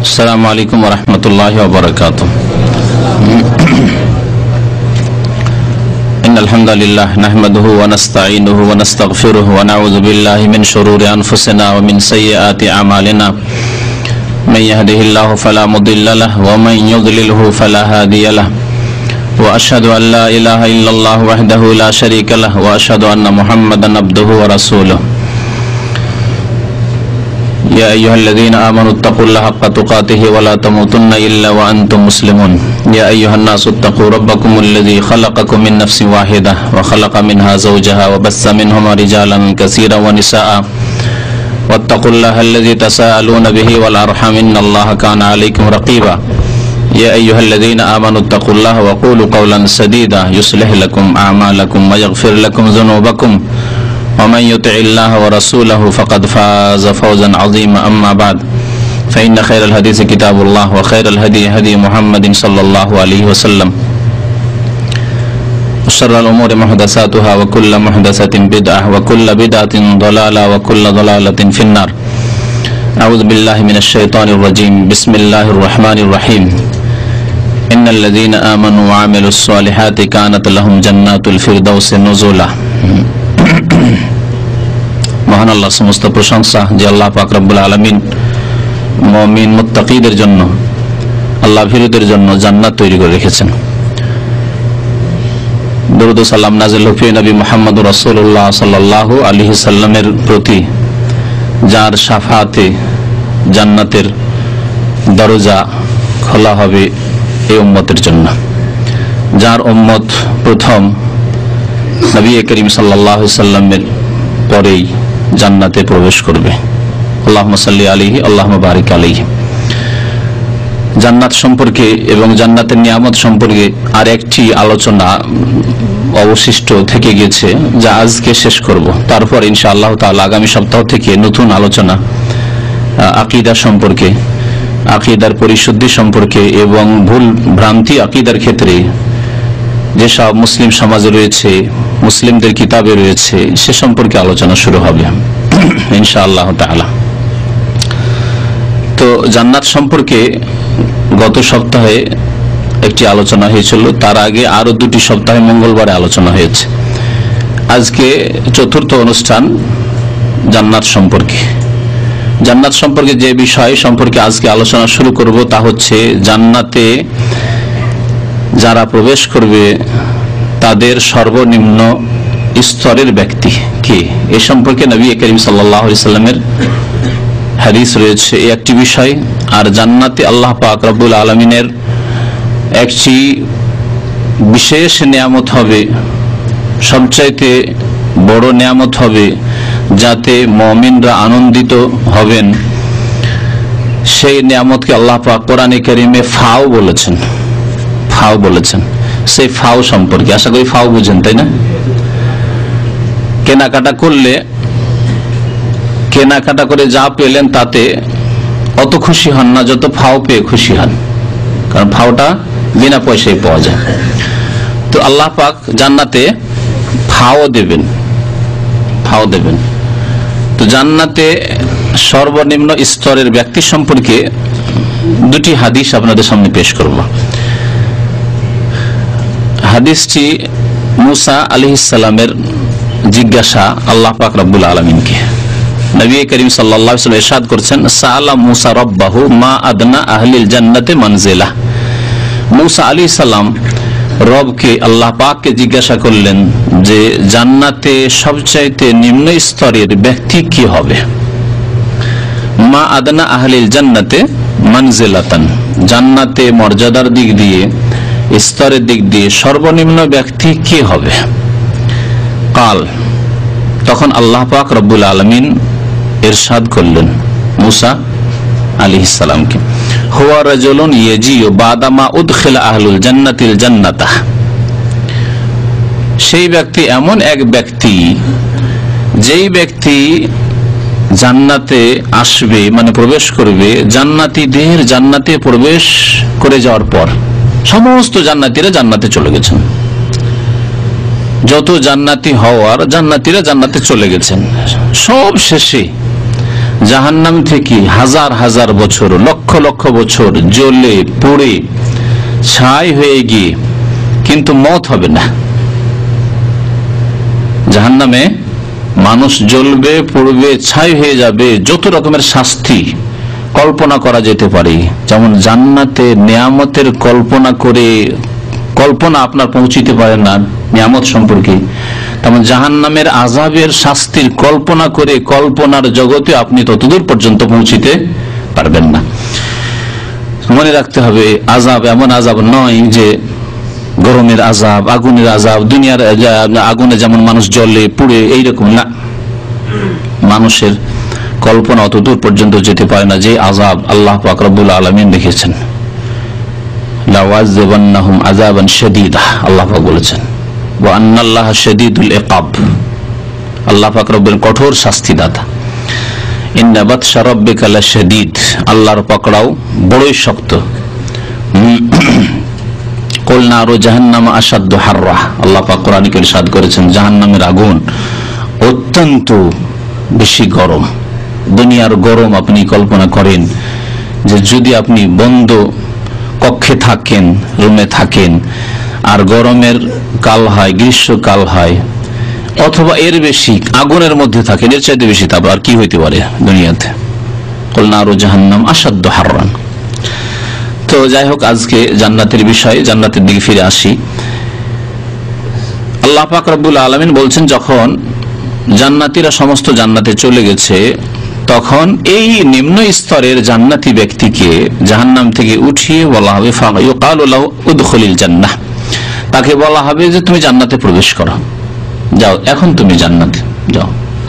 अस्सलामु अलैकुम वरहमतुल्लाहि वबरकातुह। इन्नल हम्दुलिल्लाह नहमदुहु व नस्तईनुहु व नस्तगफिरुहु व नऊज़ु बिल्लाहि मिन शुरूरि अनफुसिना व मिन सय्यिआति अमालिना। मन यहदिहिल्लाहु फला मुदिल्ल लहु व मन युद्लिलहु फला हादिय लहु व अशहदु अन ला इलाहा इल्लल्लाह वहदहु ला शरीका लहु व अशहदु अन्ना मुहम्मदन अब्दुहु व रसूलुहु। या अय्युहल्लज़ीना आमनुत्तक़ुल्लाहा हक़्क़ तुक़ातिहि व ला तमूतुन्ना इल्ला व अंतुम मुस्लिमून। या अय्युहन्नासु इत्तक़ू रब्बकुमुल्लज़ी ख़लक़कुम मिन नफ़्सिन वाहिदा व ख़लक़ मिन्हा ज़ौजहा व बस्स मिन्हुमा रिजालन कसीरन व निसाअ वत्तक़ुल्लाहा अल्लज़ी तसाअलूना बिही वल अर्हम इन्नल्लाहा काना अलैकुम रक़ीबा। या अय्युहल्लज़ीना आमनुत्तक़ुल्लाहा व क़ूलू क़ौलन सदीदा युस्लिह लकुम अअमालकुम व यग़फ़िर लकुम ज़ुनूबकुम वमन युतिइल्लाह व रसूलहु फ़क़द फ़ाज़ फ़ौज़न अज़ीमा। अम्मा बअद फ़इन्न ख़ैरल हदीस किताबुल्लाह व ख़ैरल हदी हदी मुहम्मदिन सल्लल्लाहु अलैहि वसल्लम व शर्रल उमूरि मुहदसातुहा व कुल्लु मुहदसतिन बिदअह व कुल्लु बिदअतिन ज़लाला व कुल्लु ज़लालतिन फ़िन्नार। अऊज़ु बिल्लाहि मिनश शैतानिर रजीम। बिस्मिल्लाहिर रहमानिर रहीम। इन्नल लज़ीना आमनू व अमिलुस सालिहाति कानत लहुम जन्नातुल फिरदौसि नुज़ुला। মহান আল্লাহ সমস্ত প্রশংসা যে আল্লাহ পাক রব্বুল আলামিন মুমিন মুত্তাকিদের জন্য, আল্লাহ ভীরুদের জন্য জান্নাত তৈরি করে রেখেছেন। দরুদ ও সালাম নাযিল হোক নবী মুহাম্মদ রাসূলুল্লাহ সাল্লাল্লাহু আলাইহি সাল্লামের প্রতি, যার শাফাতে জান্নাতের দরজা খোলা হবে এই উম্মতের জন্য, যার উম্মত প্রথম নবী করিম সাল্লাল্লাহু আলাইহি সাল্লামের পরেই জান্নাতে প্রবেশ করবে। আল্লাহুম্মা সাল্লি আলাইহি আল্লাহুম্মা বারিক আলাইহি। জান্নাত সম্পর্কে এবং জান্নাতের নিয়ামত সম্পর্কে আর একটি আলোচনা অবশিষ্ট থেকে গেছে, যা আজকে শেষ করব। তারপর ইনশাআল্লাহ তাআলা আগামী সপ্তাহ থেকে নতুন আলোচনা আকীদা সম্পর্কে, আকীদার পরিশুদ্ধি সম্পর্কে এবং ভুল ভ্রান্তি আকীদার ক্ষেত্রে যেসব মুসলিম সমাজে রয়েছে, মুসলিমদের কিতাবে রয়েছে, সে সম্পর্কে আলোচনা শুরু হবে ইনশাআল্লাহ তাআলা। তো জান্নাত সম্পর্কে গত সপ্তাহে একটি আলোচনা হয়েছিল, তার আগে আরো দুটি সপ্তাহে মঙ্গলবারে আলোচনা হয়েছে। আজকে চতুর্থ অনুষ্ঠান জান্নাত সম্পর্কে। জান্নাত সম্পর্কে যে বিষয় সম্পর্কে আজকে আলোচনা শুরু করব তা হচ্ছে জান্নাতে যারা প্রবেশ করবে তাদের সর্বনিম্ন স্তরের ব্যক্তি কে, এ সম্পর্কে নবী করিম সাল্লাল্লাহু আলাইহি সাল্লামের হাদিস রয়েছে। এই একটি বিষয়। আর জান্নাতে আল্লাহ পাক রব্বুল আলামিনের একটি বিশেষ নিয়ামত হবে, সবচাইতে বড় নিয়ামত হবে, যাতে মুমিনরা আনন্দিত হবেন। সেই নিয়ামতকে আল্লাহ পাক কোরআনে কারিমে ফাও বলেছেন, ফাও বলেছেন। সেই ফাও সম্পর্কে আশা করি ফাও বুঝেন, তাই না? কেনাকাটা করলে, কেনাকাটা করে যা পেলেন তাতে অত খুশি হন না যত ফাও পেয়ে খুশি হন, কারণ ফাওটা বিনা পয়সায় পাওয়া যায়। তো আল্লাহ পাক জান্নাতে ফাও দেবেন, ফাও দেবেন। তো জান্নাতে সর্বনিম্ন স্তরের ব্যক্তি সম্পর্কে দুটি হাদিস আপনাদের সামনে পেশ করব। হাদিসটি মুসা আলাইহিস সালামের জিজ্ঞাসা আল্লাহ পাক রব্বুল আলামিনকে। নবী করিম সাল্লাল্লাহু আলাইহি ওয়াসাল্লাম ইরশাদ করেছেন, সাআলা মুসা রাব্বাহু মা আদনা আহলিল জান্নাতি মানজিলা। মুসা আলাইহিস সালাম রবকে, আল্লাহ পাককে জিজ্ঞাসা করলেন যে জান্নাতে সবচাইতে নিম্ন স্তরের ব্যক্তি কি হবে। মা আদনা আহলিল জান্নাতে মানজিলাতান, জান্নাতে মর্যাদার দিক দিয়ে, স্তরের দিক দিয়ে সর্বনিম্ন ব্যক্তি কি হবে। কাল, তখন আল্লাহ পাক রব্বুল আলামিন ইরশাদ করলেন মুসা আলাইহিস সালামকে, হুয়া রাজুলুন ইয়াজিউ বাদা মা উদখিলা আহলুল জান্নাতিল জান্নাতাহ। সেই ব্যক্তি এমন এক ব্যক্তি, যেই ব্যক্তি জান্নাতে আসবে, মানে প্রবেশ করবে, জান্নাতীদের জান্নাতে প্রবেশ করে যাওয়ার পর সমস্ত জান্নাতীরা জান্নাতে চলে গেছেন। যত জান্নাতি হওয়ার, জান্নাতীরা জান্নাতে চলে গেছেন। সব শেষে জাহান্নাম থেকে হাজার হাজার বছর, লক্ষ লক্ষ বছর জ্বলে পুড়ে ছাই হয়ে গিয়ে কিন্তু মওত হবে না। জাহান্নামে মানুষ জ্বলবে, পুড়বে, ছাই হয়ে যাবে, যত রকমের শাস্তি কল্পনা করা যেতে পারে। যেমন জান্নাতে নিয়ামতের কল্পনা আপনার পৌঁছিতে পারে না নিয়ামত সম্পর্কে, তেমন জাহান্নামের আযাবের শাস্তির কল্পনা করে কল্পনার জগতে আপনি ততদূর পর্যন্ত পৌঁছিতে পারবেন না। মনে রাখতে হবে, আযাব এমন আযাব নয় যে গরমের আযাব, আগুনের আযাব, দুনিয়ার আগুনে যেমন মানুষ জ্বলে পুড়ে এইরকম না। মানুষের কল্পনা অতদূর পর্যন্ত যেতে পারে না যে আযাব আল্লাহ পাক রব্বুল আলামিন দেখেছেন। লাওয়াযিবান্নাহুম আযাবান শাদীদা, আল্লাহ পাক বলেছেন, ওয়া আন্নাল্লাহা শাদীদুল ইকাব, আল্লাহ পাক রব্বুল কঠোর শাস্তিদাতা। ইন্না বাতশা রাব্বিকা লাশাদীদ, আল্লাহর পাকড়াও বড়ই শক্ত। কুল নারু জাহান্নাম আশাদ্দু হাররা, আল্লাহ পাক কোরআনে ইরশাদ করেছেন জাহান্নামের আগুন অত্যন্ত বেশি গরম। দুনিয়ার গরম আপনি কল্পনা করেন যে যদি আপনি বন্ধ কক্ষে থাকেন, রুমে থাকেন, আর গরমের কাল হয়, গ্রীষ্মকাল হয়, অথবা এর বেশি আগুনের মধ্যে থাকেন, এর চাইতে বেশি তাপ আর কি হইতে পারে দুনিয়াতে। কুল নারু জাহান্নাম আশাদ্দু হাররান। তো যাই হোক, আজকে জান্নাতের বিষয়ে, জান্নাতের দিকে ফিরে আসি। আল্লাহ পাক রব্বুল আলামিন বলছেন, যখন জান্নাতীরা সমস্ত জান্নাতে চলে গেছে, তখন এই নিম্ন স্তরের জান্নাতি ব্যক্তিকে জাহান্নাম থেকে উঠিয়ে বলা হবে, ফায়ুকালু লাহু উদখুলিল জান্নাহ, তাকে বলা হবে যে তুমি জান্নাতে প্রবেশ করো, যাও এখন তুমি জান্নাতে যাও।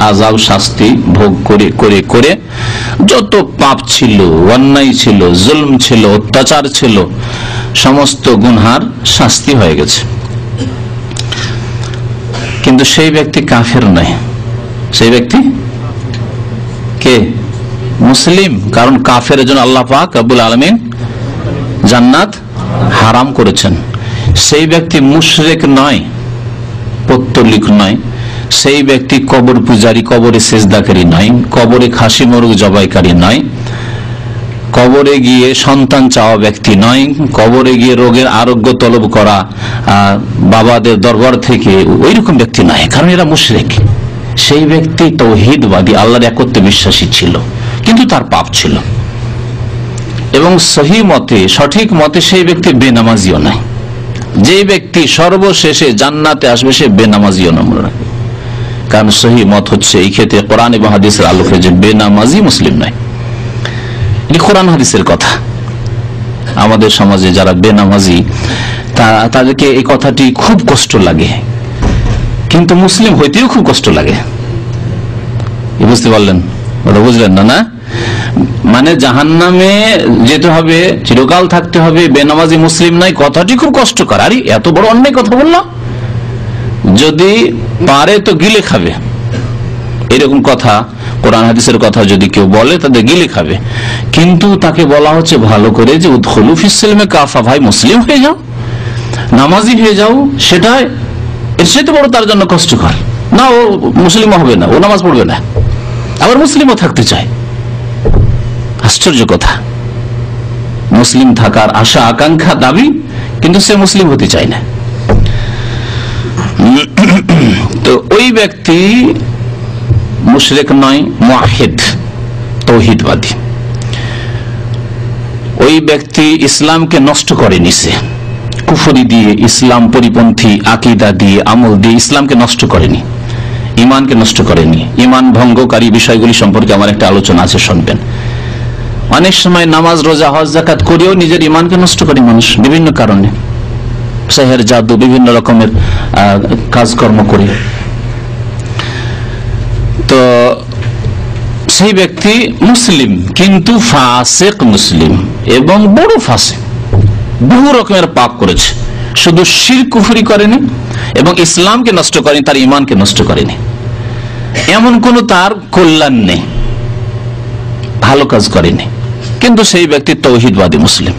আযাব শাস্তি ভোগ করে করে করে যত পাপ ছিল, অন্যায় ছিল, জুলম ছিল, অত্যাচার ছিল, সমস্ত গুনহার শাস্তি হয়ে গেছে। কিন্তু সেই ব্যক্তি কাফের নয়, সেই ব্যক্তি কে? মুসলিম। কারণ কাফের জন্য আল্লাহ পাক রব্বুল আলামিন জান্নাত হারাম করেছেন। সেই ব্যক্তি মুশরিক নয়, পৌত্তলিক নয়, সেই ব্যক্তি কবর পূজারী, কবরে সেজদাকারী নয়, কবরে খাসি মোরগ জবাইকারী নয়, কবরে গিয়ে সন্তান চাওয়া ব্যক্তি নয়, কবরে গিয়ে রোগের আরোগ্য তলব করা বাবাদের দরবার থেকে ওইরকম ব্যক্তি নয়, কারণ এরা মুশরিক। সেই ব্যক্তি তাওহীদবাদী, আল্লাহর একত্বে বিশ্বাসী ছিল, কিন্তু তার পাপ ছিল। এবং সহি মতে, সঠিক মতে সেই ব্যক্তি বেনামাজিও নয়। যে ব্যক্তি সর্বশেষে জান্নাতে আসবে সে বেনামাজিও নয়, কারণ সহি মত হচ্ছে এই ক্ষেত্রে কোরআন এবং হাদিসের আলোকে যে বেনামাজি মুসলিম নয়। এই কোরআন হাদিসের কথা। আমাদের সমাজে যারা বেনামাজি তাদেরকে এই কথাটি খুব কষ্ট লাগে, কিন্তু মুসলিম হইতেও খুব কষ্ট লাগে। বুঝতে পারলেন? ওটা বুঝলেন না? না, মানে জাহান্নামে যেতে হবে, চিরকাল থাকতে হবে, বেনামাজি মুসলিম নাই, কথাটি খুব কষ্টকর। আরে এত বড় অন্যায় কথা বললাম, যদি পারে তো গিলে খাবে। এরকম কথা, কোরআন হাদিসের কথা যদি কেউ বলে তাদের গিলে খাবে। কিন্তু তাকে বলা হচ্ছে ভালো করে যে উদখুলু ফিস সিলমে কাফা, ভাই মুসলিম হয়ে যাও, নামাজি হয়ে যাও। সেটাই এর সাথে বড় তার জন্য কষ্টকর না। ও মুসলিম হবে না, ও নামাজ পড়বে না, আবার মুসলিমও থাকতে চায়। আশ্চর্য কথা। মুসলিম থাকার আশা আকাঙ্ক্ষা দাবি, কিন্তু সে মুসলিম হতে চায় না। তো ওই ব্যক্তি মুশরিক নয়, মুওয়াহিদ, তাওহীদবাদী। ওই ব্যক্তি ইসলামকে নষ্ট করেনি, সে কুফরি দিয়ে, ইসলাম পরিপন্থী আকীদা দিয়ে, আমল দিয়ে ইসলামকে নষ্ট করেনি, ইমানকে নষ্ট করেনি। ইমান ভঙ্গকারী বিষয়গুলি সম্পর্কে আমার একটা আলোচনা আছে, শুনবেন। অনেক সময় নামাজ, রোজা, হজ, যাকাত করেও নিজের ইমানকে নষ্ট করে মানুষ বিভিন্ন কারণে, সেহের, জাদু, বিভিন্ন রকমের কাজকর্ম করে। তো সেই ব্যক্তি মুসলিম, কিন্তু ফাসিক মুসলিম, এবং বড় ফাসিক, বহু রকমের পাপ করেছে। শুধু শিরক কুফরি করেনি এবং ইসলামকে নষ্ট করেনি, তার ইমানকে নষ্ট করেনি। এমন কোন তার কল্যাণ নেই, ভালো কাজ করেনি, কিন্তু সেই ব্যক্তি তাওহীদবাদী মুসলিম।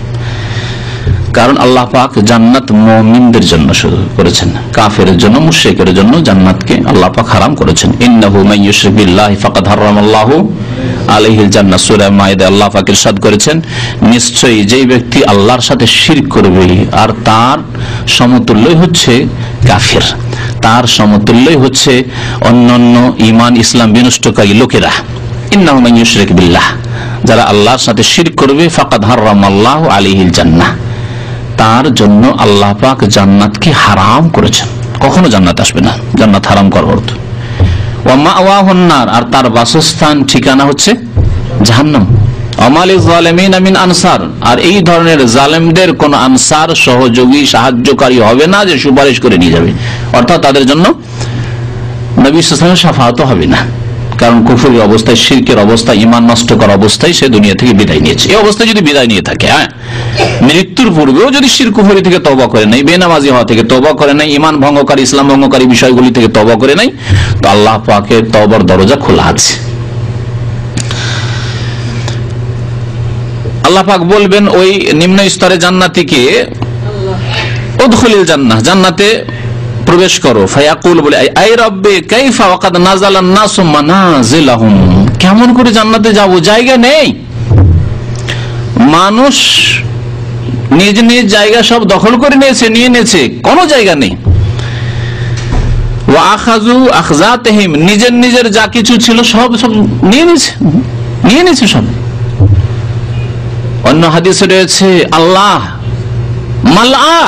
কারণ আল্লাহ পাক জান্নাত মুমিনদের জন্য শুরু করেছেন, কাফেরের জন্য, মুশরিকের জন্য জান্নাতকে আল্লাহ পাক হারাম করেছেন। ইন্নাহু মান ইউশরিক বিল্লাহি ফাকাদ হারামাল্লাহু আলাইহিল জান্নাহ। সূরা মায়েদা আল্লাহ পাক ইরশাদ করেছেন, নিশ্চয়ই যেই ব্যক্তি আল্লাহর সাথে শিরক করবে আর তার সমতুল্যই হচ্ছে কাফির, তার সমতুল্যই হচ্ছে অন্যান্য ঈমান ইসলাম বিনষ্টকারী লোকেরা। ইন্নাহু মান ইউশরিক বিল্লাহ, যারা আল্লাহর সাথে শিরক করবে ফাকাদ হারামাল্লাহু আলাইহিল জান্নাহ, তার জন্য আল্লাহ পাক জান্নাতকে হারাম করেছেন, কখনো জান্নাত আসবে না, জান্নাত হারাম করার অর্থ। ওয়া মাওয়াহুন নার, আর তার বাসস্থান ঠিকানা হচ্ছে জাহান্নাম। আমালিজ জালিমিন মিন আনসার, আর এই ধরনের জালেমদের কোন আনসার, সহযোগী, সাহায্যকারী হবে না যে সুপারিশ করে নিয়ে যাবে, অর্থাৎ তাদের জন্য নবী সাল্লাল্লাহু আলাইহি ওয়াসাল্লামের শাফাআত হবে না, কারণ কুফরি অবস্থায়, শিরকের অবস্থায়, ঈমান নষ্ট করার অবস্থায় সে দুনিয়া থেকে বিদায় নিয়েছে। এই অবস্থায় যদি বিদায় নিয়ে থাকে, মৃত্যুর পূর্বেও যদি শিরক কুফরি থেকে তওবা করে নাই, বেনামাজি হওয়া থেকে তওবা করে নাই, ঈমান ভঙ্গকারী, ইসলাম ভঙ্গকারী বিষয়গুলি থেকে তওবা করে নাই, তো আল্লাহ পাকের তওবার দরজা খোলা আছে। আল্লাহ পাক বলবেন ওই নিম্ন স্তরে জান্নাতীকে, উদখুলিল জান্নাহ, জান্নাতে প্রবেশ করো। ফায়াকুল, বলে আই রব্বি কাইফা ওয়াকাদ নাযালান নাসু মানাজিলাহুম, কেমন করে জান্নাতে যাব, জায়গা নেই, মানুষ নিজ নিজ জায়গা সব দখল করে নিয়েছে, নিয়ে নিয়েছে, কোনো জায়গা নেই। ওয়া আখাযু আখযাতিহিম, নিজের নিজের যা কিছু ছিল সব নিয়ে নিয়েছে সব। অন্য হাদিসে রয়েছে আল্লাহ মালআ,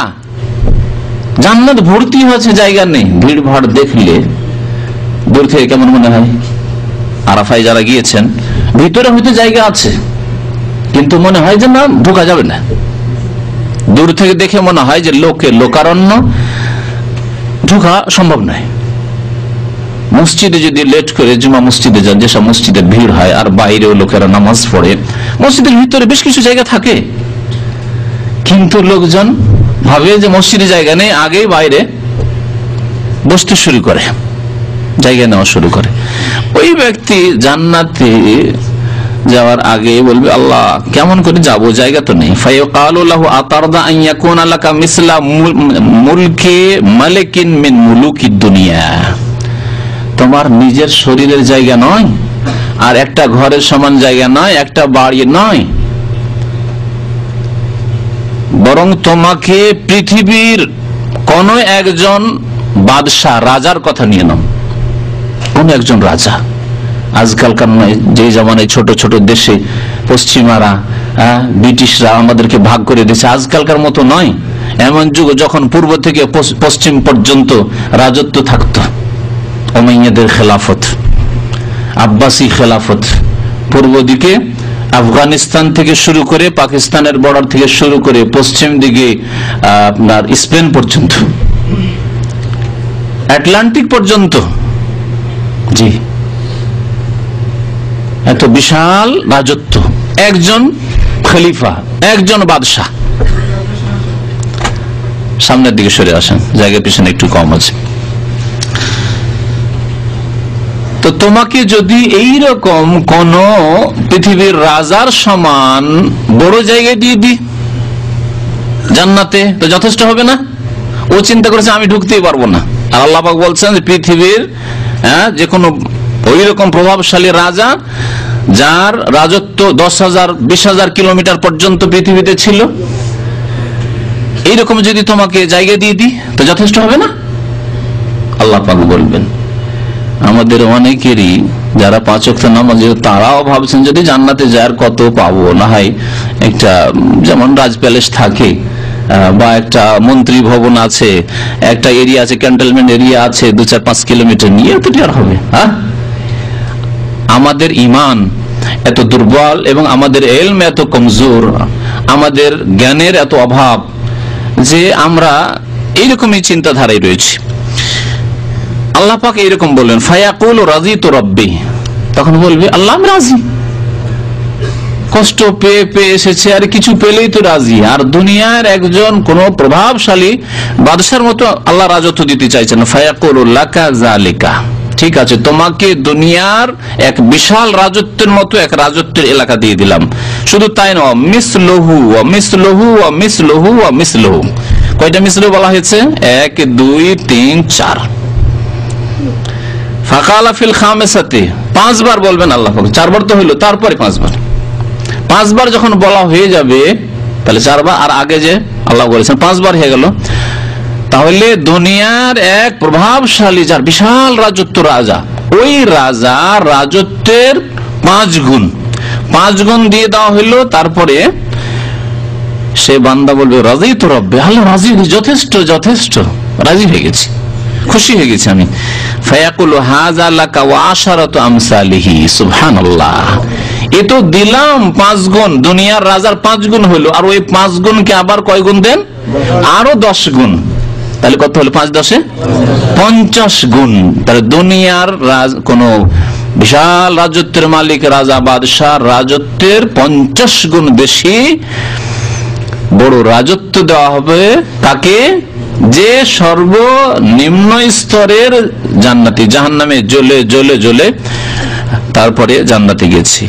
জান্নাত ভর্তি হয়েছে, জায়গা নেই। ভিড় ভাড় দেখলে দূর থেকে কেমন মনে হয়? আরাফায় যারা গিয়েছেন, ভিতরে হয়তো জায়গা আছে, কিন্তু মনে হয় যে না, ঢোকা যাবে না। দূর থেকে দেখে মনে হয় যে লোকারণ্য, ঢোকা সম্ভব নয়। মসজিদে যদি লেট করে জুমা মসজিদে যান, যেসব মসজিদে ভিড় হয় আর বাইরেও লোকেরা নামাজ পড়ে, মসজিদের ভিতরে বেশ কিছু জায়গা থাকে, কিন্তু লোকজন ভাবে যে মসজিদে জায়গা নেই, আগেই বাইরে বসতে শুরু করে, জায়গা নেওয়া শুরু করে। ওই ব্যক্তি জান্নাতে যাওয়ার আগে বলবে আল্লাহ কেমন করে যাব, জায়গা তো নেই। ফায়াকালু লাহু আতারদা আন ইয়াকুনা লাকা মিসলা মুলকি মালিকিন মিন মুলুকিদ দুনিয়া, তোমার নিজের শরীরের জায়গা নয়, আর একটা ঘরের সমান জায়গা নয়, একটা বাড়ি নয়, বরং তোমাকে পৃথিবীর কোন একজন বাদশাহ, রাজার কথা নিয়ে নাও, কোন একজন রাজা। আজকালকার নয়, যে জামানায় ছোট ছোট দেশে পশ্চিমারা, ব্রিটিশরা আমাদেরকে ভাগ করে দিয়েছে, আজকালকার মতো নয়। এমন যুগ যখন পূর্ব থেকে পশ্চিম পর্যন্ত রাজত্ব থাকতো, উমাইয়াদের খেলাফত, আব্বাসী খেলাফত, পূর্ব দিকে আফগানিস্তান থেকে শুরু করে, পাকিস্তানের বর্ডার থেকে শুরু করে, পশ্চিম দিকে আপনার স্পেন পর্যন্ত, আটলান্টিক পর্যন্ত। জি, এত বিশাল রাজত্ব, একজন খলিফা, একজন বাদশাহ। সামনের দিকে সরে আসেন, জায়গা পিছনে একটু কম আছে। তো তোমাকে যদি এইরকম কোন পৃথিবীর রাজার সমান বড় জায়গায় দিয়ে দি জান্নাতে, তো যথেষ্ট হবে না? ও চিন্তা করেছে আমি ঢুকতেই পারবো না, আর আল্লাহ পাক বলছেন যে পৃথিবীর যে কোনো ওই রকম প্রভাবশালী রাজা, যার রাজত্ব 10,000 20,000 কিলোমিটার পর্যন্ত পৃথিবীতে ছিল, এইরকম যদি তোমাকে জায়গা দিয়ে দি, তো যথেষ্ট হবে না? আল্লাহ পাক বলবেন আমাদের অনেকেরই যারা 5 ওয়াক্ত নামাজি, তারাও ভাবছেন যদি জান্নাতে যায় কত পাবো, না হয় একটা যেমন রাজ প্যালেস থাকে, বা একটা মন্ত্রী ভবন আছে, একটা এরিয়া আছে, ক্যান্টনমেন্ট এরিয়া আছে 2-4-5 কিলোমিটার নিয়ে, এতটি আর হবে? আমাদের ঈমান এত দুর্বল এবং আমাদের ইলম এত কমজোর, আমাদের জ্ঞানের এত অভাব যে আমরা এইরকমই চিন্তাধারায় রয়েছি। আল্লাহ পাক এইরকম বললেন, ফায়াকুলু রাযীতু রাব্বি, তখন বলবে আল্লাহ আমি রাজি, কষ্ট পেয়ে পেয়ে এসেছে, আর কিছু পেলেই তো রাজি। আর দুনিয়ার একজন কোন প্রভাবশালী বাদশার মতো আল্লাহ রাজত্ব দিতে চাইছেন। ফায়াকুলু লাকা যালিকা, ঠিক আছে, তোমাকে দুনিয়ার এক বিশাল রাজত্বের মতো এক রাজত্বের এলাকা দিয়ে দিলাম। শুধু তাই নয়, মিসলুহু ওয়া মিসলুহু ওয়া মিসলুহু ওয়া মিসলুহু, কয়টা মিসলুহু বলা হয়েছে? 1 2 3 4। ফাকালা ফিল খামিসাতি, 5 বার বলবেন আল্লাহ পাক, 4 বার তো হইলো, তারপরে 5 বার যখন বলা হয়ে যাবে, তাহলে 4 বার আর আগে যে আল্লাহ বলেছেন 5 বার হয়ে গেল, তাহলে দুনিয়ার এক প্রভাবশালী যার বিশাল রাজত্ব রাজা, ওই রাজা রাজত্বের 5 গুণ দিয়ে দেওয়া হইলো। তারপরে সে বান্দা বলবে রাজি তো রব্বে, আল্লাহ রাজি, যথেষ্ট যথেষ্ট, রাজি হয়ে গেছি, খুশি হয়ে গেছি আমি। ফায়াকুলু হাযা লাকা ওয়া আশারাতু আমসালিহি, সুবহানাল্লাহ, এ তো দিলাম 5 গুণ, দুনিয়ার রাজার 5 গুণ হলো, আর ওই 5 গুণকে আবার কয় গুণ দেন, আরো 10 গুণ, তাহলে কত হলো 5 10 50 গুণ। তাহলে দুনিয়ার কোন বিশাল রাজত্বের মালিক রাজা বাদশাহ রাজত্বের 50 গুণ বেশি বড় রাজত্ব দেওয়া হবে তাকে, যে সর্বনিম্ন স্তরের জান্নাতি, জাহান্নামে জ্বলে জ্বলে জ্বলে তারপরে জান্নাতে গেছি।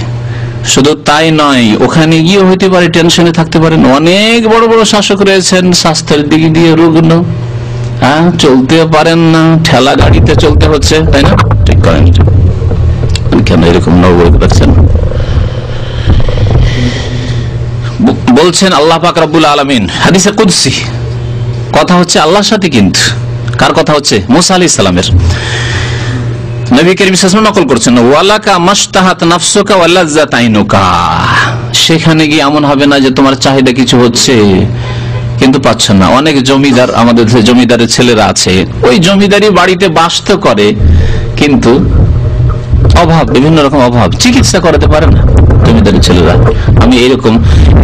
শুধু তাই নয়, ওখানে গিয়ে হইতে পারে টেনশনে থাকতে পারেন, অনেক বড় বড় শাসক রয়েছেন, স্বাস্থ্যের দিক দিয়ে রুগ্ন, চলতে পারেন না, ঠেলা গাড়িতে চলতে হচ্ছে, তাই না? ঠিক করেন, কেন এরকম নবরত রাখছেন? বলছেন আল্লাহ পাক রব্বুল আলামিন, হাদিসে কুদসি, কথা হচ্ছে আল্লাহর সাথে, কিন্তু কার কথা হচ্ছে? মুসা আলাইহিস সালামের। নবী করিম সাল্লাল্লাহু আলাইহি ওয়াসাল্লাম নকল করছেন, ওয়ালাকা মাশতাহাত নাফসুকা ওয়া লাযযাত আইনুকা, সেখানে গিয়ে এমন হবে না যে তোমার চাহিদা কিছু হচ্ছে কিন্তু পাচ্ছ না। অনেক জমিদার, আমাদের জমিদারের ছেলেরা আছে, ওই জমিদারি বাড়িতে বাস তো করে, কিন্তু অভাব, বিভিন্ন রকম অভাব, চিকিৎসা করাতে পারে না জমিদারের ছেলেরা। আমি এইরকম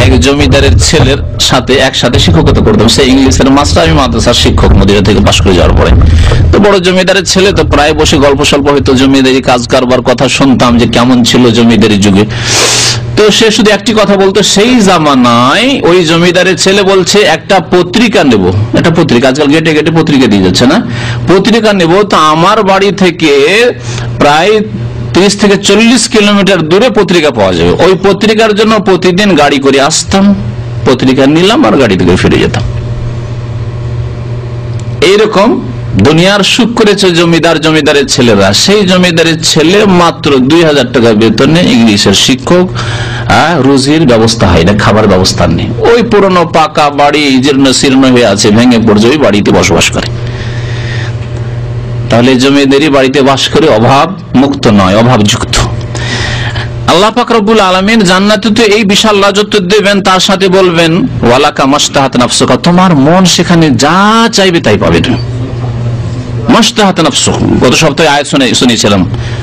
এক জমিদারের ছেলের সাথে একসাথে শিক্ষকতা করতাম, সে ইংলিশের মাস্টার, আমি মাদ্রাসার শিক্ষক মদিনা থেকে পাশ করে যাওয়ার পরে। তো বড় জমিদারের ছেলে, তো প্রায় বসে গল্প সল্প হয়তো জমিদারি কাজ কারবার কথা শুনতাম যে কেমন ছিল জমিদারি যুগে। তো সে শুধু একটি কথা বলতো, সেই জামানায় ওই জমিদারের ছেলে বলছে একটা পত্রিকা নেব, একটা পত্রিকা, আজকাল গেটে গেটে পত্রিকা দিয়ে যাচ্ছে না, পত্রিকা নেব, তো আমার বাড়ি থেকে প্রায় 30 থেকে 40 কিলোমিটার দূরে পত্রিকা পাওয়া যাবে, ওই পত্রিকার জন্য প্রতিদিন গাড়ি করে আসতাম, পত্রিকা নিলাম আর গাড়ি থেকে ফিরে যেতাম। এইরকম দুনিয়ার সুখ করেছে জমিদারের ছেলেরা। সেই জমিদারের ছেলে মাত্র 2000 টাকা বেতনে ইংলিশের শিক্ষক, রুজির ব্যবস্থা হয় না, খাবার ব্যবস্থা নেই, ওই পুরনো পাকা বাড়ি জীর্ণ শীর্ণ হয়ে আছে, ভেঙে পড়ছে, ওই বাড়িতে বসবাস করে। তাহলে জমিদারি বাড়িতে বাস করে অভাব মুক্ত নয়, অভাবযুক্ত। আল্লাহ পাক রব্বুল আলামিন জান্নাতে তো এই বিশাল রাজত্ব দেবেন, তার সাথে বলবেন ওয়ালাকা মাশতাহাত নাফসুকা, তোমার মন সেখানে যা চাইবে তাই পাবে। মাশতাহাত নাফসুকা, গত সপ্তাহে আয়াত শুনেছিলাম,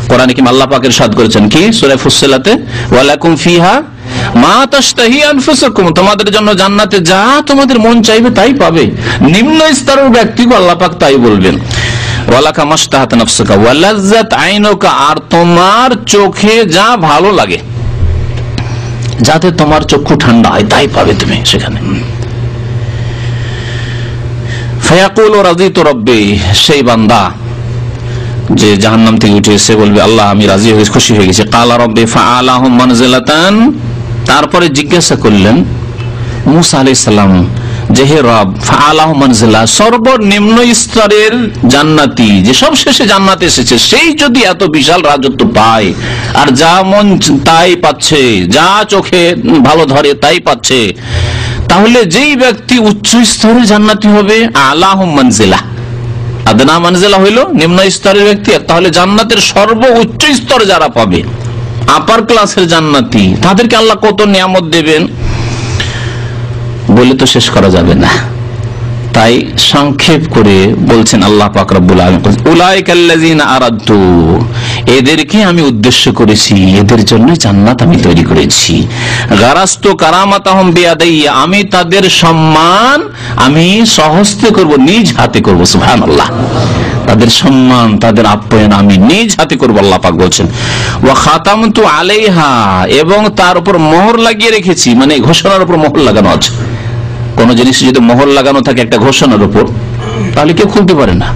কোরআনে কি আল্লাহ পাক ইরশাদ করেছেন কি সূরা ফুসসিলাতে, ওয়ালাকুম ফিহা মা তাশতাহি আনফুসুকুম, তোমাদের জন্য জান্নাতে যা তোমাদের মন চাইবে তাই পাবে। নিম্ন স্তরের ব্যক্তিকে আল্লাহ পাক তাই বলবেন, ওয়ালাকা মাশতাহাত নাফসুকা ওয়া লাযযাত আইনুকা, আর তোমার চোখে যা ভালো লাগে, যাতে তোমার চক্ষু ঠান্ডা হয়, তাই পাবে তুমি সেখানে। ফায়াকুলু রাযিতু রাব্বি, সেই বান্দা যে জাহান্নাম থেকে উঠে এসে বলবে আল্লাহ আমি রাজি হয়ে খুশি হয়ে গেছি। কালা রাব্বি ফাআলাহুম মানজিলাতান, তারপরে জিজ্ঞাসা করলেন মুসা আলাইহিস সালাম যে হে রব, ফাআলাহুম মানজিলা, সর্বনিম্ন স্তরের জান্নাতি যে সব শেষে জান্নাতে এসেছে, সেই যদি এত বিশাল রাজত্ব পায় আর যা মন তাই পাচ্ছে, যা চোখে ভালো ধরে তাই পাচ্ছে, তাহলে যেই ব্যক্তি উচ্চ স্তরের জান্নাতি হবে, আলাহুম মানজিলা, আদনা মানজিলা হইল নিম্ন স্তরের ব্যক্তি, তাহলে জান্নাতের সর্বোচ্চ স্তর যারা পাবে, আপার ক্লাসের জান্নাতি, তাদেরকে আল্লাহ কত নিয়ামত দেবেন বলে তো শেষ করা যাবে না। তাই সংক্ষেপ করে বলছেন আল্লাহ পাক রব্বুল আলামিন, উলাইকাল্লাযিনা আরাদতু, এদেরকে আমি উদ্দেশ্য করেছি, এদের জন্য জান্নাত আমি তৈরি করেছি। গারাস্তু কারামাতাহুম বিয়াদাইয়া, আমি তাদের সম্মান আমি স্বহস্তে করব, নিজ হাতে করব। সুবহানাল্লাহ, তাদের সম্মান তাদের আপ্যায়ন আমি নিজ হাতে করব, আল্লাহ পাক বলছেন। ওয়া খাতামতু আলাইহা, এবং তার উপর মোহর লাগিয়ে রেখেছি, মানে ঘোষণার উপর মোহর লাগানো আছে। কোন জিনিস যদি মোহর লাগানো থাকে একটা ঘোষণার উপর, তাহলে কেউ খুলতে পারে না।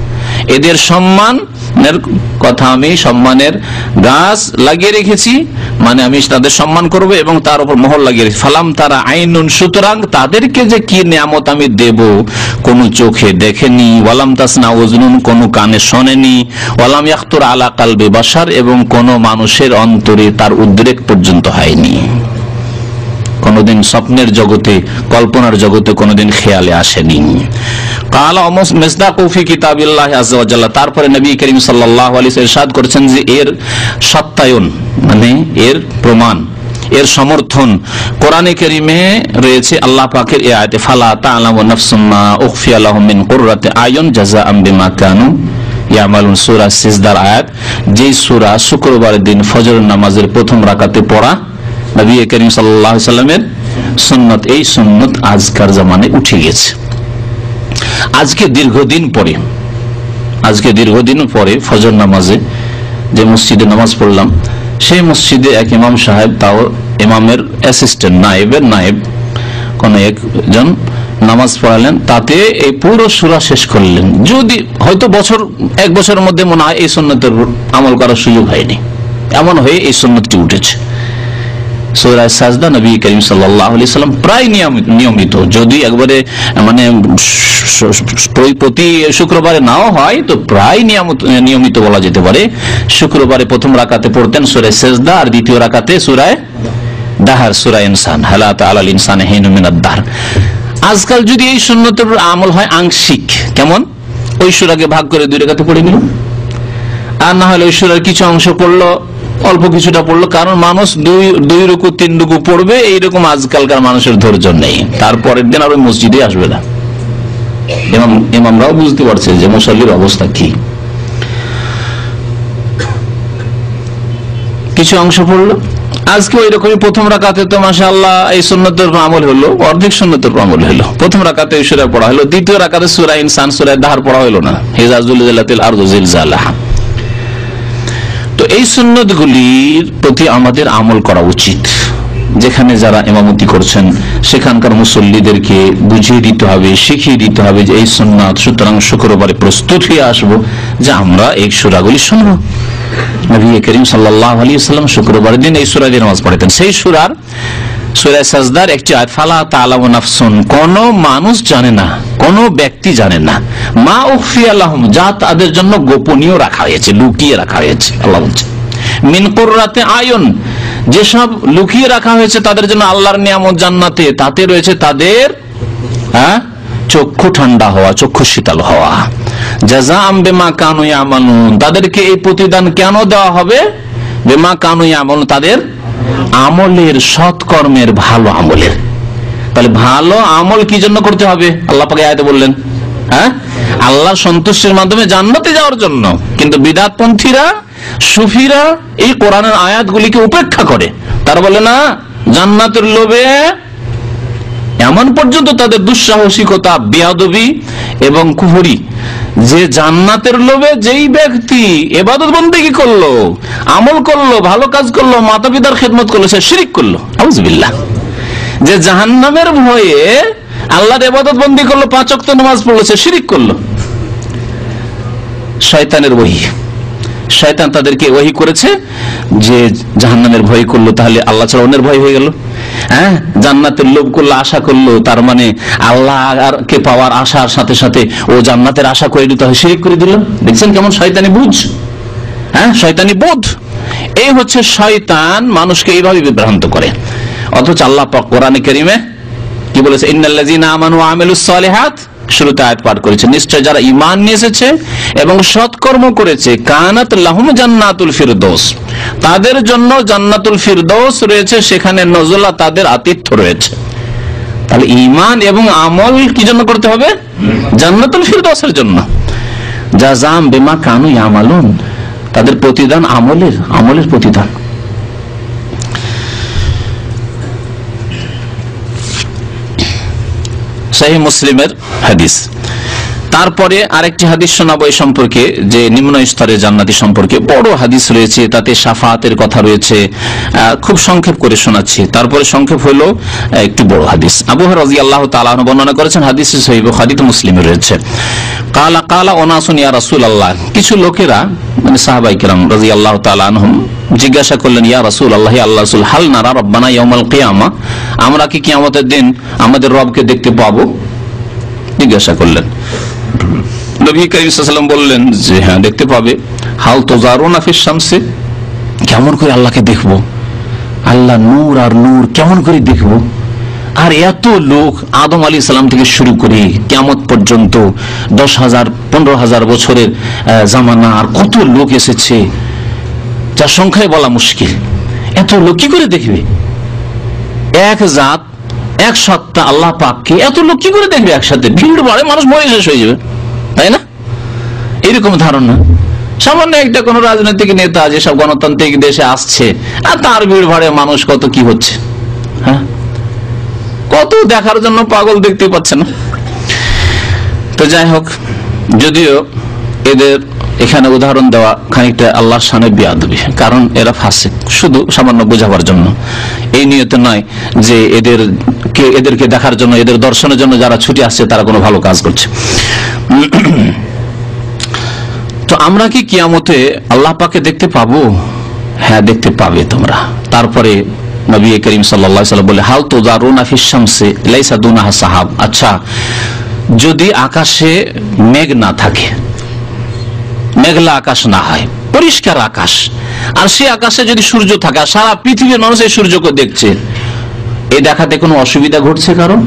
এদের সম্মান কথা, আমি সম্মানের গাছ লাগিয়ে রেখেছি, মানে আমি তাদের সম্মান করব এবং তার উপর মোহর লাগিয়ে রেখেছি। ফালাম তারা আইনুন, সুতরাং তাদেরকে যে কি নিয়ামত আমি দেব কোন চোখে দেখেনি, ওয়ালাম তাসনা ওয়াজনুন, কোন কানে শোনেনি, ওয়ালাম ইয়াখতুর আলা কালবি বাশার, এবং কোন মানুষের অন্তরে তার উদ্রেক পর্যন্ত হয়নি, কোনদিন স্বপ্নের জগতে, কল্পনার জগতে কোনদিন খেয়ালে আসেনি। তারপরে নবী করিম সাল্লাল্লাহু আলাইহি ওয়াসাল্লাম ইরশাদ করেছেন যে এর সত্যায়ন, মানে এর প্রমাণ, এর সমর্থন কোরআনে কারীমে রয়েছে আল্লাহ পাকের এই আয়াতে, ফালা তা'লামু নাফসুম মা উখফিয়া লাহুম মিন কুররাতি আয়ুন জাযাআম বিমা কানু ইয়ামালুন, সূরা সিজদার আয়াত, যে সূরা শুক্রবারের দিন ফজর নামাজের প্রথম রাকাতে পড়া নবী করিম সাল্লাল্লাহু আলাইহি ওয়াসাল্লামের সুন্নাত। এই সুন্নাত আজকার জামানে উঠে গেছে। আজকে দীর্ঘদিন পরে ফজর নামাজে যে মসজিদে নামাজ পড়লাম, সেই মসজিদে এক ইমাম সাহেব, তাও ইমামের অ্যাসিস্ট্যান্ট, নায়েব কোন একজন নামাজ পড়ালেন, তাতে এই পুরো সূরা শেষ করলেন। যদি হয়তো এক বছরের মধ্যে মনে হয় এই সুন্নতের আমল করার সুযোগ হয়নি, এমন হয়ে এই সুন্নতটি উঠেছে। সূরা সাজদা নবী করিম সাল্লাল্লাহু আলাইহি ওয়াসাল্লাম প্রায় নিয়মিত, যদি একবারে মানে প্রতি শুক্রবারে নাও হয় তো প্রায় নিয়মিত বলা যেতে পারে, শুক্রবারে প্রথম রাকাতে পড়তেন সূরা সাজদা, আর দ্বিতীয় রাকাতে সূরা দাহর, সূরা ইনসান, হালাত আলাল ইনসান হিনু মিনাদ দাহর। আজকাল যদি এই সুন্নতের আমল হয় আংশিক, কেমন ওই সূরাকে ভাগ করে 2 রাকাতে পড়ে নিল, আর না হলে ওই সূরার কিছু অংশ পড়লো, অল্প কিছুটা পড়লো, কারণ মানুষ 2 রুকু 3 রুকু পড়বে, এইরকম আজকালকার মানুষের ধৈর্য নেই, তারপরের দিন আর ওই মসজিদে আসবে না। ইমামরাও বুঝতে পারছে যে মুসল্লির অবস্থা কি। কিছু অংশ পড়লো, আজকে ওই রকমই প্রথম রাকাতে তো মাশাআল্লাহ এই সুন্নতের আমল হলো, অর্ধেক সুন্নতের আমল হলো। প্রথম রাকাতে এই সূরা পড়া হলো, দ্বিতীয় রাকাতে সূরা ইনসান, সূরা দাহর পড়া হলো না, ইযা যুলজিলাতিল আরদু জিলজালাহা। তো এই সুন্নতগুলির প্রতি আমাদের আমল করা উচিত। যেখানে যারা ইমামতি করছেন সেখানকার মুসল্লিদেরকে বুঝিয়ে দিতে হবে, শিখিয়ে দিতে হবে যে এই সুন্নাত, সুতরাং শুক্রবারে প্রস্তুত হয়ে আসবো যে আমরা এই সূরাগুলি শুনবো। নবী করিম সাল্লাল্লাহু আলাইহি ওয়াসাল্লাম শুক্রবারের দিন এই সূরা দিয়ে নামাজ পড়তেন। সেই সূরা সাজদার একটি আয়াত, ফালা তা'লামু নাফসুন, কোন মানুষ জানে না, কোন ব্যক্তি জানে না, মা উখফিয়া লাহুম, যা তাদের জন্য গোপনীয় রাখা হয়েছে, লুকিয়ে রাখা হয়েছে। আল্লাহ বলছেন মিন কুররাতি আয়ুন, যেসব লুকিয়ে রাখা হয়েছে তাদের জন্য আল্লাহর নিয়ামত জান্নাতে, তাতে রয়েছে তাদের চক্ষু ঠান্ডা হওয়া, চক্ষু শীতল হওয়া। জাযাআম বিমা কানু ইয়ামালুন, তাদেরকে এই প্রতিদান কেন দেওয়া হবে? বিমা কানু ইয়ামালুন, তাদের আমলের, সৎকর্মের, ভালো আমলের। তাহলে ভালো আমল কি জন্য করতে হবে? আল্লাহ পাক আয়াতে বললেন, আল্লাহর সন্তুষ্টির মাধ্যমে জান্নাতে যাওয়ার জন্য। কিন্তু বিদআতপন্থীরা, সুফিরা এই কোরআনের আয়াতগুলিকে উপেক্ষা করে, তারা বলে না জান্নাতের লোভে, এমন পর্যন্ত তাদের দুঃসাহসিকতা, বেয়াদবি এবং কুফরি, যে জান্নাতের লোভে যেই ব্যক্তি ইবাদত বন্দেগী করলো, আমল করলো, ভালো কাজ করলো, মাতা পিতার খেদমত করলো, সে শিরক করলো, আউযুবিল্লাহ। যে জাহান্নামের ভয়ে আল্লাহর ইবাদত বন্দি করলো, 5 ওয়াক্ত নামাজ পড়লো, সে শিরক করলো। শয়তানের ওহী, শয়তান তাদেরকে ওহী করেছে যে জাহান্নামের ভয় করলো, তাহলে আল্লাহ ছাড়া অন্যের ভয় হয়ে গেল। জান্নাতের লোভ করলো, আশা করলো, তার মানে আল্লাহকে পাওয়ার আশার সাথে সাথে ও জান্নাতের আশা করে দিতে হয়, শিরক করে দিল। দেখছেন কেমন শয়তানি বুঝ, শয়তানি বোধ। এই হচ্ছে শয়তান, মানুষকে এইভাবে বিভ্রান্ত করে। অথচ আল্লাহ পাক কোরআনে কারীমে কি বলেছে? ইন্নাল্লাযীনা আমানু ওয়া আমিলুস সালিহাত, শুরুতে আয়াত পাঠ করেছে, নিশ্চয় যারা ঈমান নিয়ে এসেছে এবং সৎকর্ম করেছে, কানাত লাহুম জান্নাতুল ফিরদৌস, তাদের জন্য জান্নাতুল ফিরদৌস রয়েছে, সেখানে নজলা, তাদের আতিথ্য রয়েছে। তাহলে ঈমান এবং আমল কি জন্য করতে হবে? জান্নাতুল ফিরদৌসের জন্য। জাযাম বিমা কানু ইয়ামালুন, তাদের প্রতিদান আমলের প্রতিদান। সহিহ মুসলিমের হাদিস, তারপরে আরেকটি হাদিস শোনাবো এই সম্পর্কে, যে নিম্ন স্তরের জান্নাতি সম্পর্কে বড় হাদিস রয়েছে, তাতে শাফাতের কথা রয়েছে, খুব সংক্ষেপ করে শোনাচ্ছি। তারপরে সংক্ষেপ হলো একটু বড় হাদিস। আবু হুরায়রা রাদিয়াল্লাহু তাআলা আনহু বর্ণনা করেছেন, হাদিস সহিহ বুখারী ও মুসলিমে রয়েছে। কালা কালা ওনাসুন ইয়া রাসূলুল্লাহ, কিছু লোকেরা মানে সাহাবায়ে কেরাম রাদিয়াল্লাহু তাআলা আনহুম জিজ্ঞাসা করলেন, ইয়া রাসূলুল্লাহ, আল্লাহ রাসূল, হাল নারা রাব্বানা ইয়াউমাল কিয়ামা, আমরা কি কিয়ামতের দিন আমাদের রবকে দেখতে পাবো? জিজ্ঞাসা করলেন। নবী কারীম সাল্লাল্লাহু আলাইহি ওয়াসাল্লাম বললেন যে হ্যাঁ, দেখতে পাবে। হাল তুজারুনা ফিশ শামসি, কেমন করে আল্লাহকে দেখবো? আল্লাহ নূর আর নূর, কেমন করে দেখবো? আর এত লোক আদম আলাইহিস সালাম থেকে শুরু করে কিয়ামত পর্যন্ত 10,000 15,000 বছরের জামানা, আর কত লোক এসেছে যার সংখ্যায় বলা মুশকিল। এত লোক কি করে দেখবে? এক জাত, এক সত্তা আল্লাহ পাককে এত লোক কি করে দেখবে একসাথে? ভিড় বাড়ে, মানুষ মরে শেষ হয়ে যাবে, তাই না? এরকম ধারণা। সামান্য একটা কোন রাজনৈতিক নেতা যেসব গণতান্ত্রিক দেশে আসছে, আর তার ভিড় ভাড়ে মানুষ কত কি হচ্ছে, হ্যাঁ, কত দেখার জন্য পাগল দেখতে পাচ্ছে না। তো যাই হোক, যদিও এদের এখানে উদাহরণ দেওয়া খানিকটা আল্লাহর শানে বেয়াদবি, কারণ এরা ফাসিক, শুধু সামান্য বোঝাবার জন্য, এই নিয়তে নয় যে এদেরকে দেখার জন্য, এদের দর্শনের জন্য যারা ছুটে আসছে তারা কোনো ভালো কাজ করছে। তো আমরা কি কিয়ামতে আল্লাহ পাককে দেখতে পাবো? হ্যাঁ, দেখতে পাবে তোমরা। তারপরে নবী করিম সাল্লাল্লাহু আলাইহি ওয়াসাল্লাম বলে, হাল তুজারুনা ফিশ শামসি লাইসা দুনাহা সাহাব, আচ্ছা যদি আকাশে মেঘ না থাকে, মেঘলা আকাশ না হয়, পরিষ্কার আকাশ, আর সে আকাশে যদি সূর্য থাকে, সারা পৃথিবীর মানুষ এই সূর্যকে দেখছে, এই দেখাতে কোনো অসুবিধা ঘটছে? কারণ